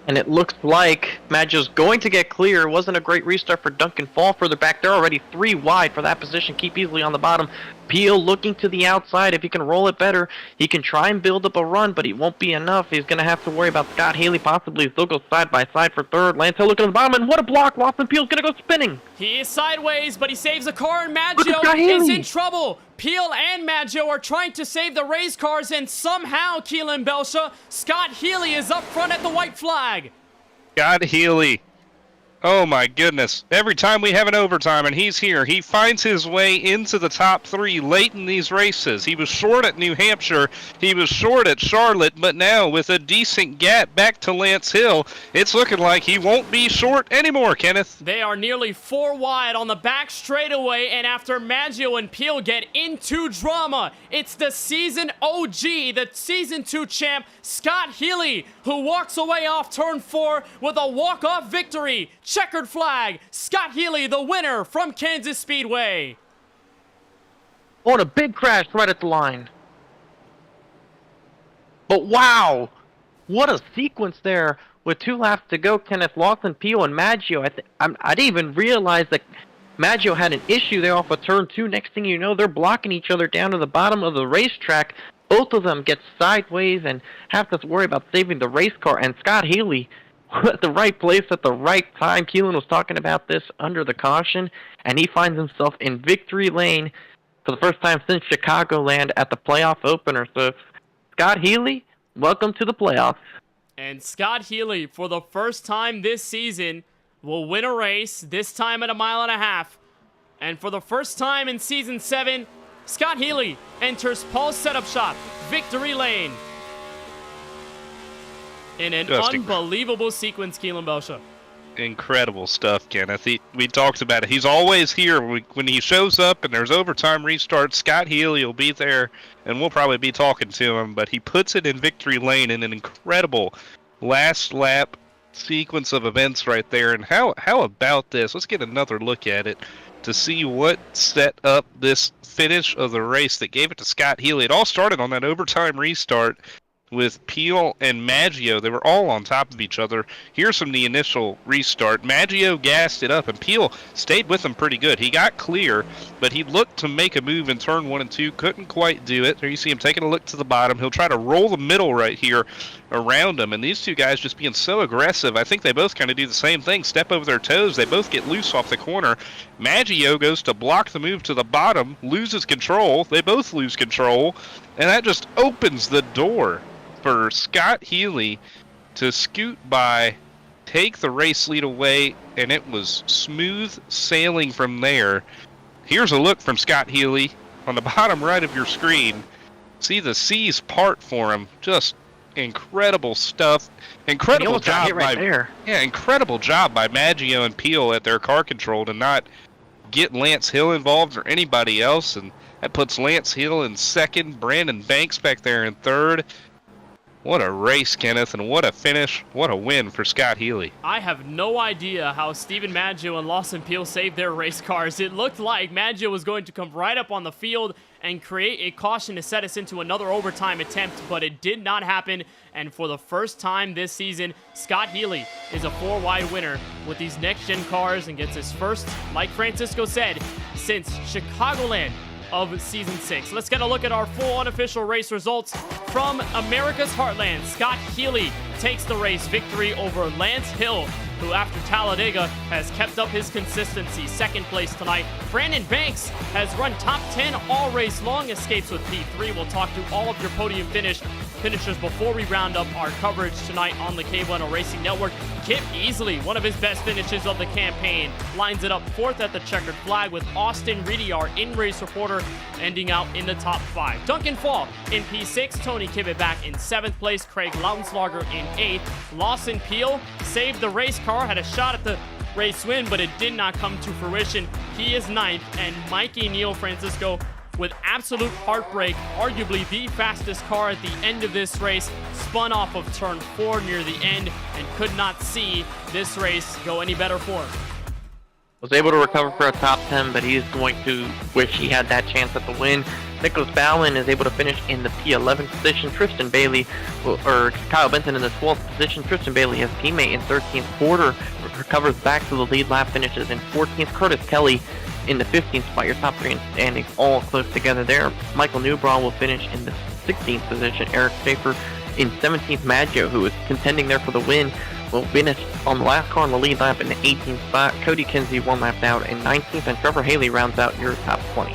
And it looks like Maggio's going to get clear. It wasn't a great restart for Duncan Fall further back. They're already 3 wide for that position. Keep easily on the bottom. Peel looking to the outside. If he can roll it better, he can try and build up a run, but he won't be enough. He's going to have to worry about Scott Haley possibly. They'll go side by side for 3rd. Lance Hill looking at the bottom, and what a block. Lawson Peel's going to go spinning. He is sideways, but he saves the car, and Maggio is in trouble. Peel and Maggio are trying to save the race cars, and somehow, Keelan Belsha, Scott Healy is up front at the white flag. Scott Healy. Oh my goodness. Every time we have an overtime and he's here, he finds his way into the top 3 late in these races. He was short at New Hampshire, he was short at Charlotte, but now with a decent gap back to Lance Hill, it's looking like he won't be short anymore, Kenneth. They are nearly 4 wide on the back straightaway, and after Maggio and Peel get into drama, it's the season OG, the season 2 champ, Scott Healy, who walks away off turn 4 with a walk-off victory. Checkered flag. Scott Healy, the winner from Kansas Speedway. Oh, and a big crash right at the line. But wow, what a sequence there with 2 laps to go. Kenneth, Lawson, Peel, and Maggio. I didn't even realize that Maggio had an issue there off of turn 2. Next thing you know, they're blocking each other down to the bottom of the racetrack. Both of them get sideways and have to worry about saving the race car. And Scott Healy at the right place at the right time. Keelan was talking about this under the caution, and he finds himself in victory lane for the first time since Chicagoland at the playoff opener. So, Scott Healy, welcome to the playoffs. And Scott Healy, for the first time this season, will win a race, this time at 1.5 miles. And for the first time in Season 7, Scott Healy enters Paul's Setup Shop, victory lane. In an unbelievable sequence, Keelan Belsha. Incredible stuff, Kenneth. We talked about it. He's always here. When he shows up and there's overtime restarts, Scott Healy will be there, and we'll probably be talking to him. But he puts it in victory lane in an incredible last lap sequence of events right there. And how about this? Let's get another look at it to see what set up this finish of the race that gave it to Scott Healy. It all started on that overtime restart with Peel and Maggio. They were all on top of each other. Here's from the initial restart. Maggio gassed it up, and Peel stayed with him pretty good. He got clear, but he looked to make a move in turn 1 and 2. Couldn't quite do it. There you see him taking a look to the bottom. He'll try to roll the middle right here around him, and these 2 guys just being so aggressive. I think they both kind of do the same thing, step over their toes. They both get loose off the corner. Maggio goes to block the move to the bottom, loses control. They both lose control, and that just opens the door for Scott Healy to scoot by, take the race lead away, and it was smooth sailing from there. Here's a look from Scott Healy on the bottom right of your screen. See the seas part for him. Just incredible stuff. He Incredible almost got job hit right by there. incredible job by Maggio and Peel at their car control to not get Lance Hill involved or anybody else, and that puts Lance Hill in second, Brandon Banks back there in third. What a race, Kenneth, and what a finish. What a win for Scott Healy. I have no idea how Steven Maggio and Lawson Peel saved their race cars. It looked like Maggio was going to come right up on the field and create a caution to set us into another overtime attempt, but it did not happen. And for the first time this season, Scott Healy is a 4-wide winner with these next-gen cars and gets his first, like Francisco said, since Chicagoland of Season 6. Let's get a look at our full unofficial race results from America's Heartland. Scott Healy takes the race victory over Lance Hill, who after Talladega has kept up his consistency. Second place tonight. Brandon Banks has run top 10 all race long, escapes with P3. We'll talk through all of your podium finishers before we round up our coverage tonight on the KBueno Racing Network. Kip Easley, one of his best finishes of the campaign, lines it up fourth at the checkered flag with Austin Reedy, our in-race reporter, ending out in the top 5. Duncan Fall in P6, Tony Kibbett back in 7th place, Craig Lautenslager in 8th. Lawson Peel saved the race car, had a shot at the race win, but it did not come to fruition. He is 9th, and Mikey Neal Francisco with absolute heartbreak, arguably the fastest car at the end of this race, spun off of turn 4 near the end and could not see this race go any better for him. Was able to recover for a top 10, but he is going to wish he had that chance at the win. Nicholas Ballin is able to finish in the P11 position. Tristan Bailey, or Kyle Benson in the 12th position. Tristan Bailey, his teammate, in 13th. Porter recovers back to the lead lap, finishes in 14th. Curtis Kelly in the 15th spot. Your top 3 in standings all close together there. Michael Newbraun will finish in the 16th position. Eric Schaefer in 17th. Maggio, who is contending there for the win, will finish on the last car on the lead lap in the 18th spot. Cody Kinsey one lap out in 19th, and Trevor Haley rounds out your top 20.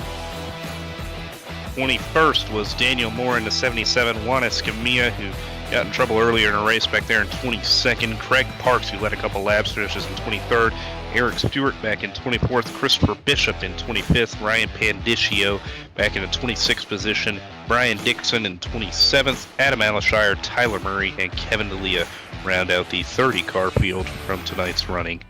21st was Daniel Moore in the 77. Juan Escamilla, who got in trouble earlier in a race back there in 22nd. Craig Parks, who led a couple laps, finishes in 23rd. Eric Stewart back in 24th. Christopher Bishop in 25th. Ryan Pandiccio back in the 26th position. Brian Dixon in 27th. Adam Alishire, Tyler Murray, and Kevin D'Elia round out the 30-car field from tonight's running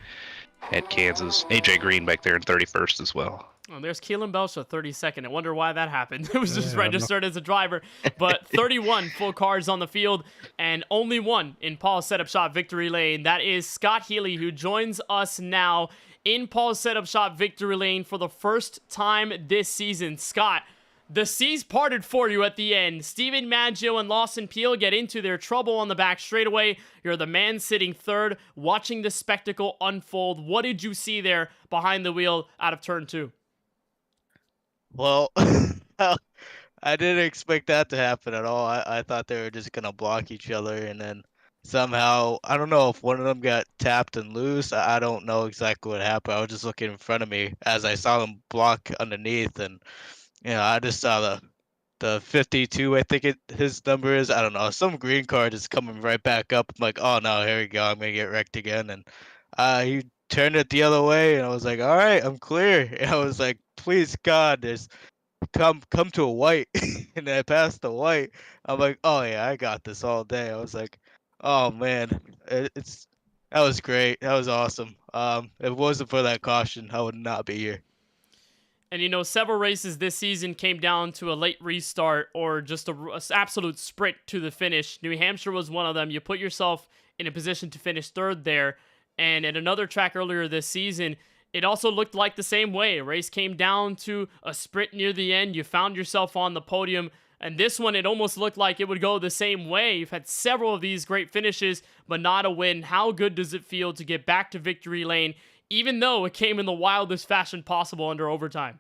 at Kansas. AJ Green back there in 31st as well. Oh, there's Keelan Belcher, 32nd. I wonder why that happened. It was just registered as a driver. But 31 full cars on the field, and only one in Paul's setup shop victory lane. That is Scott Healy, who joins us now in Paul's setup shop victory lane for the first time this season. Scott, the seas parted for you at the end. Steven Maggio and Lawson Peel get into their trouble on the back straightaway. You're the man sitting third, watching the spectacle unfold. What did you see there behind the wheel out of turn 2? Well, I didn't expect that to happen at all. I thought they were just going to block each other, and then somehow, I don't know if one of them got tapped and loose. I don't know exactly what happened. I was just looking in front of me as I saw them block underneath, and I just saw the 52, I think his number is. I don't know. Some green card is coming right back up. I'm like, oh no, here we go. I'm going to get wrecked again. And he turned it the other way, and I was like, all right, I'm clear. And I was like, please God, there's come to a white. And I passed the white. I'm like, oh yeah, I got this all day. I was like, oh man, that was great. That was awesome. If it wasn't for that caution, I would not be here. And several races this season came down to a late restart or just a absolute sprint to the finish. New Hampshire was one of them. You put yourself in a position to finish third there. And at another track earlier this season, it also looked like the same way. A race came down to a sprint near the end. You found yourself on the podium. And this one, it almost looked like it would go the same way. You've had several of these great finishes, but not a win. How good does it feel to get back to victory lane, even though it came in the wildest fashion possible under overtime?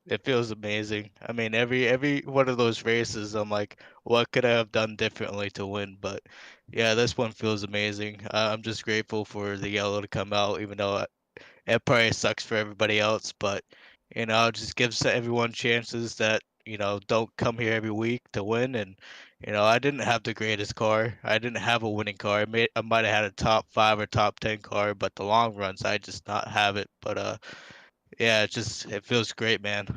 It feels amazing. I mean, every one of those races, I'm like, what could I have done differently to win? But yeah, this one feels amazing. I'm just grateful for the yellow to come out, even though it probably sucks for everybody else. But it just gives everyone chances that don't come here every week to win. And I didn't have the greatest car. I didn't have a winning car. I might have had a top 5 or top 10 car, but the long runs, I just not have it. But yeah, it feels great, man.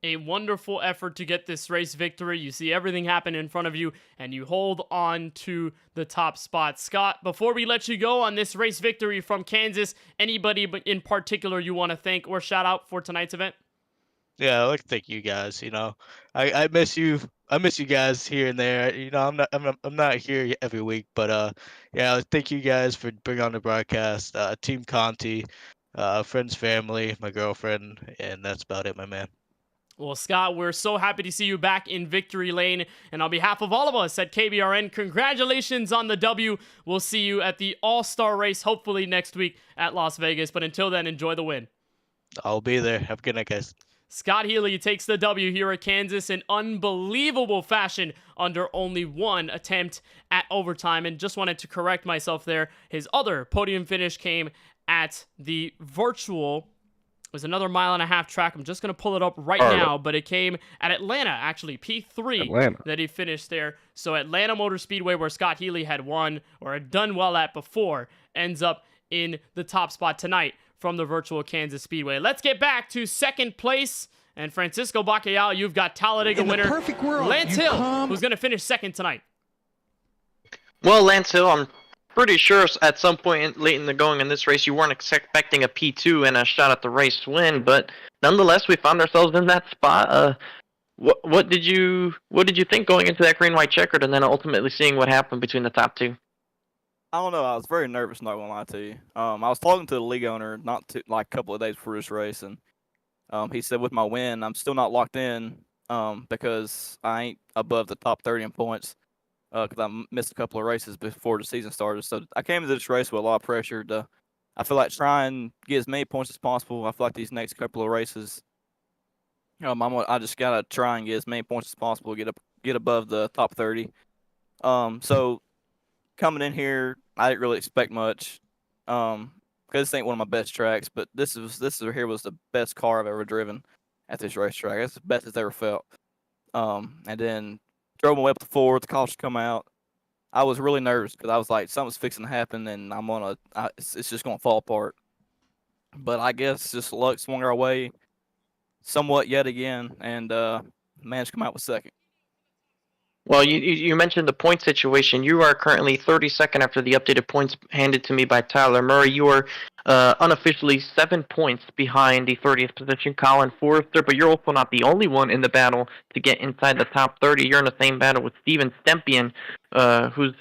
a wonderful effort to get this race victory. You see everything happen in front of you, and you hold on to the top spot. Scott, before we let you go on this race victory from Kansas, anybody in particular you want to thank or shout out for tonight's event? Yeah, I'd like to thank you guys. You know, I miss you. I miss you guys here and there. You know, I'm not here every week, but yeah, thank you guys for bringing on the broadcast. Team Conti, friends, family, my girlfriend, and that's about it, my man. Well, Scott, we're so happy to see you back in victory lane. And on behalf of all of us at KBRN, congratulations on the W. We'll see you at the All-Star race, hopefully next week at Las Vegas. But until then, enjoy the win. I'll be there. Have a good night, guys. Scott Healy takes the W here at Kansas in unbelievable fashion under only one attempt at overtime. And just wanted to correct myself there. His other podium finish came at the virtual. It was another 1.5 mile track. I'm just going to pull it up right now, but it came at Atlanta, actually, P3 that he finished there. So Atlanta Motor Speedway, where Scott Healy had won or had done well at before, ends up in the top spot tonight from the virtual Kansas Speedway. Let's get back to second place. And Francisco Bacalhau, you've got Talladega winner perfect world, Lance Hill, who's going to finish second tonight. Well, Lance Hill, I'm pretty sure at some point late in the going in this race, you weren't expecting a P2 and a shot at the race win, but nonetheless, we found ourselves in that spot. What did you think going into that green-white checkered, and then ultimately seeing what happened between the top two? I don't know. I was very nervous, not gonna lie to you. I was talking to the league owner a couple of days before this race, and he said with my win, I'm still not locked in because I ain't above the top 30 in points because I missed a couple of races before the season started. So I came into this race with a lot of pressure to. I feel like try and get as many points as possible. I feel like these next couple of races, I just gotta try and get as many points as possible, get above the top 30. So coming in here, I didn't really expect much, because this ain't one of my best tracks. But this here was the best car I've ever driven at this racetrack. It's the best it's ever felt. And then drove my way up to fourth. The caution come out. I was really nervous because I was like, something's fixing to happen, and it's just gonna fall apart. But I guess just luck swung our way, somewhat yet again, and managed to come out with second. Well, you mentioned the point situation. You are currently 32nd after the updated points handed to me by Tyler Murray. You are unofficially 7 points behind the 30th position, Colin Forrester, but you're also not the only one in the battle to get inside the top 30. You're in the same battle with Steven Stempian, who's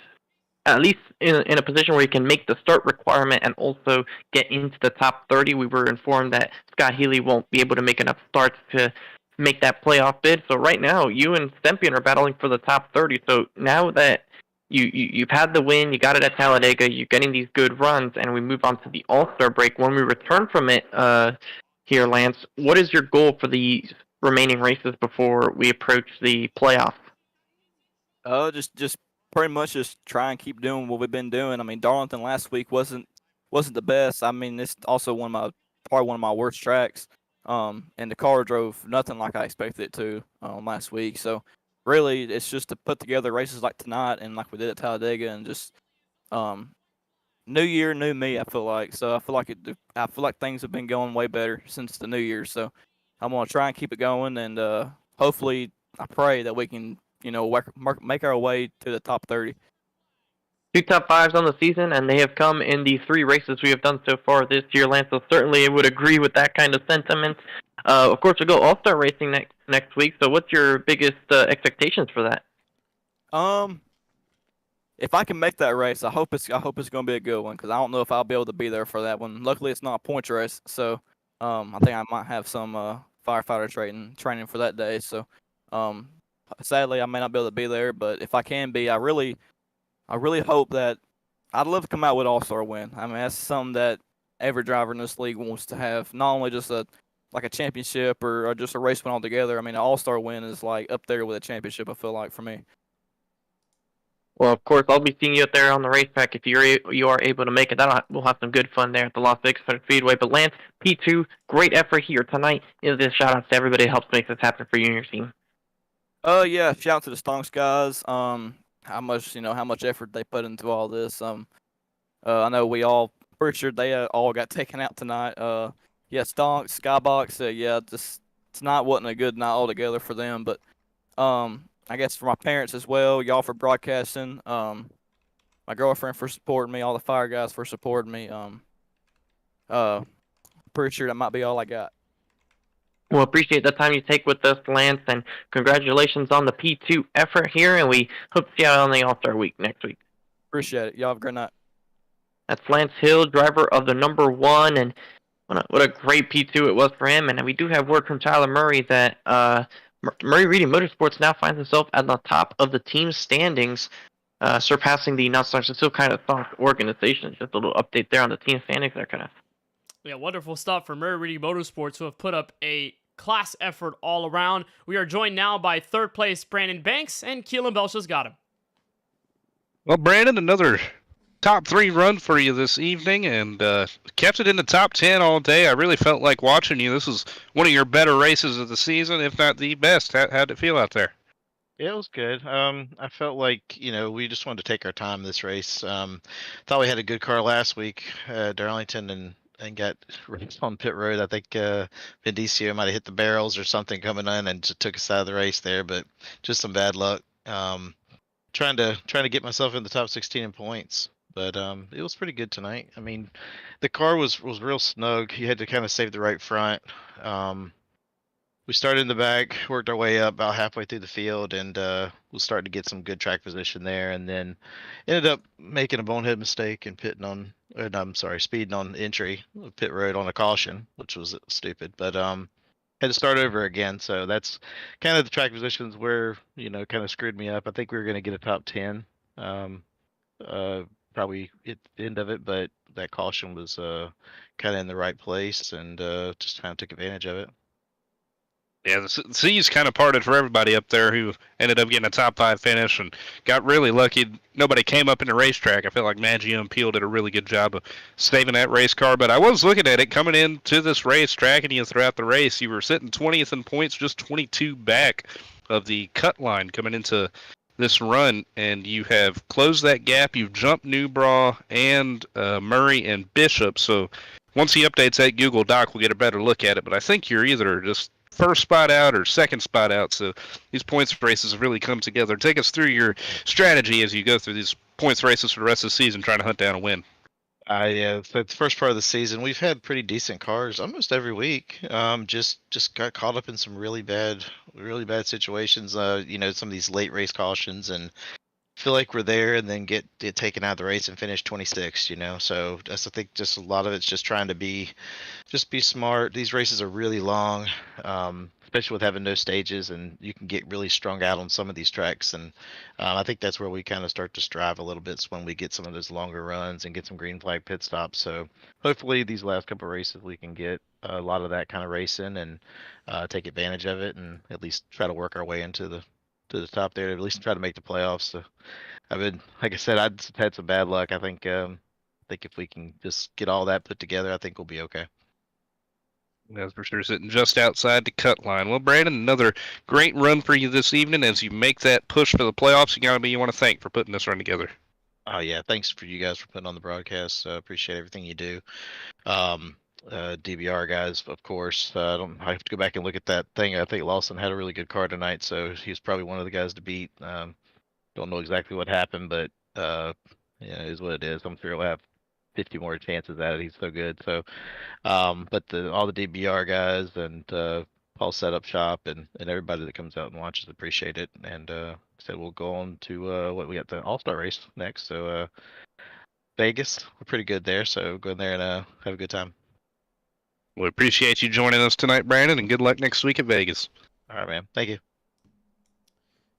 at least in a position where he can make the start requirement and also get into the top 30. We were informed that Scott Healy won't be able to make enough starts to make that playoff bid. So right now, you and Stempian are battling for the top 30. So now that you've had the win, you got it at Talladega, you're getting these good runs, and we move on to the All-Star break. When we return from it here, Lance, what is your goal for the remaining races before we approach the playoff? Just pretty much just try and keep doing what we've been doing. I mean, Darlington last week wasn't the best. I mean, it's also probably one of my worst tracks. And the car drove nothing like I expected it to last week. So really, it's just to put together races like tonight and like we did at Talladega, and just new year, new me. I feel like I feel like things have been going way better since the new year. So I'm gonna try and keep it going, and hopefully, I pray that we can make our way to the top 30. 2 top 5s on the season, and they have come in the 3 races we have done so far this year. Lance, so certainly would agree with that kind of sentiment. Of course, we'll go All-Star Racing next week, so what's your biggest expectations for that? If I can make that race, I hope it's going to be a good one, because I don't know if I'll be able to be there for that one. Luckily, it's not a points race, so I think I might have some firefighter training for that day. So sadly, I may not be able to be there, but if I can be, I really hope that I'd love to come out with an All-Star win. I mean, that's something that every driver in this league wants to have. Not only just a championship or just a race win altogether. I mean, an All-Star win is like up there with a championship, I feel like, for me. Well, of course, I'll be seeing you out there on the racetrack if you are able to make it. We'll have some good fun there at the Las Vegas Speedway. But Lance, P2, great effort here tonight. This shout out to everybody who helps make this happen for you and your team. Yeah, shout out to the Stonks guys. How much effort they put into all this. I know we all pretty sure they all got taken out tonight. Yeah, Stonks, Skybox, just tonight wasn't a good night altogether for them. But I guess for my parents as well, y'all for broadcasting, my girlfriend for supporting me, all the fire guys for supporting me. Pretty sure that might be all I got. Well, appreciate the time you take with us, Lance, and congratulations on the P2 effort here, and we hope to see you out on the All-Star Week next week. Appreciate it. Y'all have a great night. That's Lance Hill, driver of the number 1, and what a great P2 it was for him. And we do have word from Tyler Murray that Murray Reading Motorsports now finds himself at the top of the team standings, surpassing the Not Stars and Still Kind of Thought organization. Just a little update there on the team standings there, kind of. Yeah, wonderful stuff for Murray Reading Motorsports, who have put up a class effort all around. We are joined now by third place Brandon Banks, and Keelan Belcher's got him. Well, Brandon, another top 3 run for you this evening, and kept it in the top 10 all day. I really felt like watching you. This was one of your better races of the season, if not the best. How'd it feel out there? Yeah, it was good. I felt like, we just wanted to take our time in this race. Thought we had a good car last week at Darlington and got raced on pit road. I think Vindicio might have hit the barrels or something coming in and just took us out of the race there, but just some bad luck. Trying to get myself in the top 16 in points, but it was pretty good tonight. I mean, the car was real snug. You had to kind of save the right front. We started in the back, worked our way up about halfway through the field, and we started to get some good track position there, and then ended up making a bonehead mistake and speeding on entry of pit road on a caution, which was stupid, but had to start over again. So that's kind of the track positions where, kind of screwed me up. I think we were going to get a top 10, probably at the end of it, but that caution was kind of in the right place, and just kind of took advantage of it. Yeah, the seas kind of parted for everybody up there who ended up getting a top 5 finish and got really lucky. Nobody came up in the racetrack. I feel like Maggio and Peel did a really good job of saving that race car. But I was looking at it coming into this race, tracking you throughout the race. You were sitting 20th in points, just 22 back of the cut line coming into this run, and you have closed that gap. You've jumped Newbraw and Murray and Bishop. So once he updates that Google Doc, we'll get a better look at it. But I think you're either just first spot out or second spot out, so these points races have really come together. Take us through your strategy as you go through these points races for the rest of the season, trying to hunt down a win. Yeah, so the first part of the season, we've had pretty decent cars almost every week. Just got caught up in some really bad situations. Some of these late race cautions, and feel like we're there and then get taken out of the race and finish 26, so I think just a lot of it's just trying to be smart. These races are really long, especially with having no stages, and you can get really strung out on some of these tracks, and I think that's where we kind of start to strive a little bit, is when we get some of those longer runs and get some green flag pit stops. So hopefully these last couple of races we can get a lot of that kind of racing and take advantage of it, and at least try to work our way into the top there, at least try to make the playoffs. So I've been, like I said, I've had some bad luck. I think if we can just get all that put together, I think we'll be okay. That's for sure, sitting just outside the cut line. Well, Brandon, another great run for you this evening. As you make that push for the playoffs, you want to thank for putting this run together. Oh yeah, thanks for you guys for putting on the broadcast. Appreciate everything you do. DBR guys, of course. I have to go back and look at that thing. I think Lawson had a really good car tonight, so he's probably one of the guys to beat. Don't know exactly what happened, but it is what it is. I'm sure he'll have 50 more chances at it. He's so good. So, but all the DBR guys and Paul's setup shop and everybody that comes out and watches, appreciate it. And said we'll go on to what we got, the All-Star race next. So Vegas, we're pretty good there. So go in there and have a good time. We appreciate you joining us tonight, Brandon, and good luck next week at Vegas. All right, man. Thank you.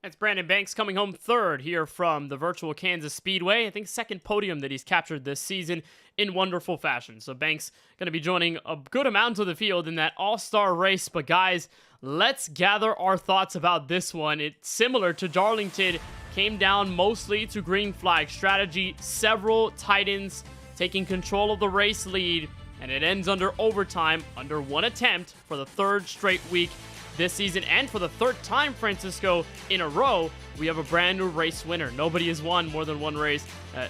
That's Brandon Banks coming home third here from the virtual Kansas Speedway. I think second podium that he's captured this season in wonderful fashion. So Banks going to be joining a good amount of the field in that all-star race. But guys, let's gather our thoughts about this one. It's similar to Darlington. Came down mostly to green flag strategy. Several Titans taking control of the race lead. And it ends under overtime, under one attempt for the third straight week this season. And for the third time, Francisco, in a row, we have a brand new race winner. Nobody has won more than one race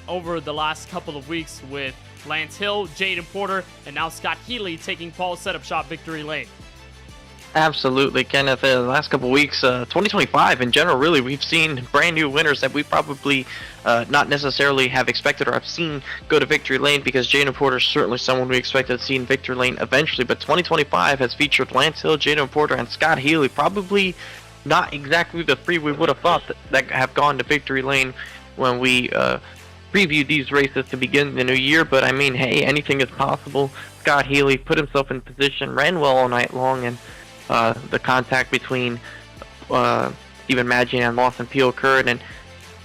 over the last couple of weeks, with Lance Hill, Jaden Porter, and now Scott Healy taking Paul's setup shop victory lane. Absolutely, Kenneth. The last couple weeks, 2025 in general, really, we've seen brand new winners that we probably not necessarily have expected or have seen go to victory lane, because Jaden Porter is certainly someone we expected to see in victory lane eventually. But 2025 has featured Lance Hill, Jaden Porter, and Scott Healy. Probably not exactly the three we would have thought that have gone to victory lane when we previewed these races to begin the new year. But I mean, hey, anything is possible. Scott Healy put himself in position, ran well all night long, and the contact between Stephen Maggi and Lawson Peel occurred and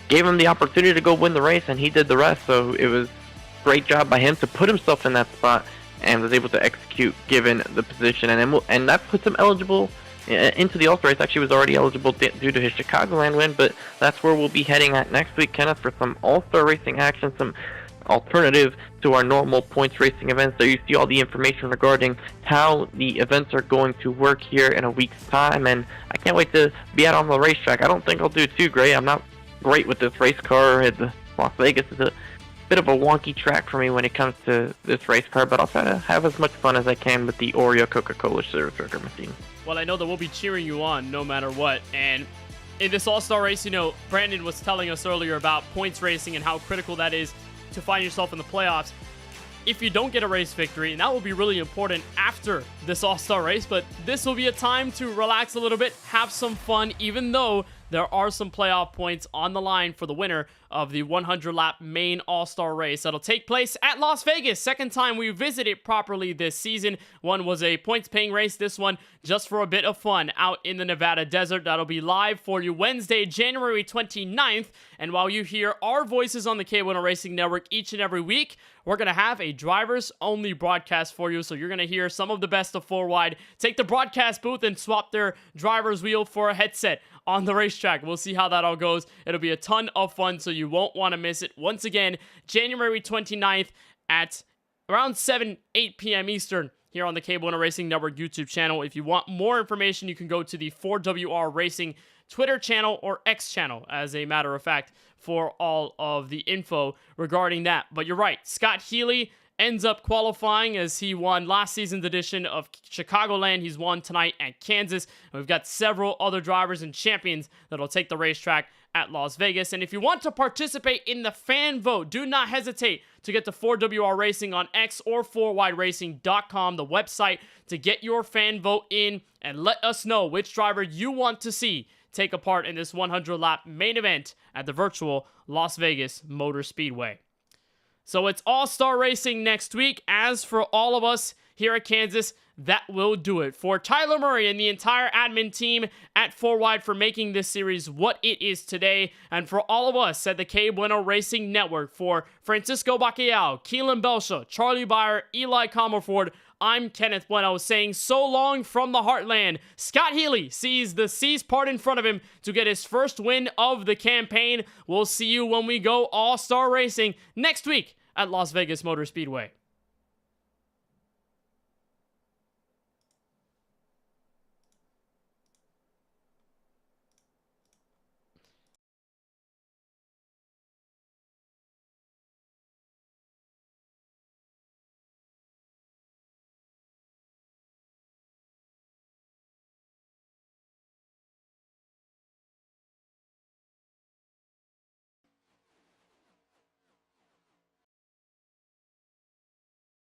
gave him the opportunity to go win the race, and he did the rest. So it was a great job by him to put himself in that spot and was able to execute given the position, and that puts him eligible into the All-Star race. Actually was already eligible due to his Chicagoland win, but that's where we'll be heading at next week, Kenneth, for some All-Star racing action, some alternative to our normal points racing events. So you see all the information regarding how the events are going to work here in a week's time, and I can't wait to be out on the racetrack. I don't think I'll do too great. I'm not great with this race car. Las Vegas is a bit of a wonky track for me when it comes to this race car, but I'll try to have as much fun as I can with the Oreo Coca-Cola Service Record machine. Well, I know that we'll be cheering you on no matter what, and in this All-Star race, you know, Brandon was telling us earlier about points racing and how critical that is to find yourself in the playoffs. If you don't get a race victory, and that will be really important after this All-Star race, but this will be a time to relax a little bit, have some fun, even though there are some playoff points on the line for the winner of the 100-lap main All-Star race that'll take place at Las Vegas. Second time we visit it properly this season. One was a points-paying race. This one just for a bit of fun out in the Nevada desert. That'll be live for you Wednesday, January 29th. And while you hear our voices on the KBueno Racing Network each and every week, we're going to have a drivers-only broadcast for you. So you're going to hear some of the best of 4Wide take the broadcast booth and swap their driver's wheel for a headset on the racetrack. We'll see how that all goes. It'll be a ton of fun, so you won't want to miss it. Once again, January 29th at around 8 p.m. Eastern here on the KBueno Racing Network YouTube channel. If you want more information, you can go to the 4WR Racing Twitter channel or X channel, as a matter of fact, for all of the info regarding that. But you're right, Scott Healy ends up qualifying as he won last season's edition of Chicagoland. He's won tonight at Kansas. And we've got several other drivers and champions that'll take the racetrack at Las Vegas. And if you want to participate in the fan vote, do not hesitate to get to 4WR Racing on X or 4wideracing.com, the website, to get your fan vote in and let us know which driver you want to see take a part in this 100-lap main event at the virtual Las Vegas Motor Speedway. So it's All-Star Racing next week. As for all of us here at Kansas, that will do it. For Tyler Murray and the entire admin team at 4Wide for making this series what it is today, and for all of us at the KBueno Racing Network, for Francisco Bacallao, Keelan Belsha, Charlie Beyer, Eli Comerford, I'm Kenneth Bueno saying so long from the heartland. Scott Healy sees the C's part in front of him to get his first win of the campaign. We'll see you when we go All-Star Racing next week at Las Vegas Motor Speedway.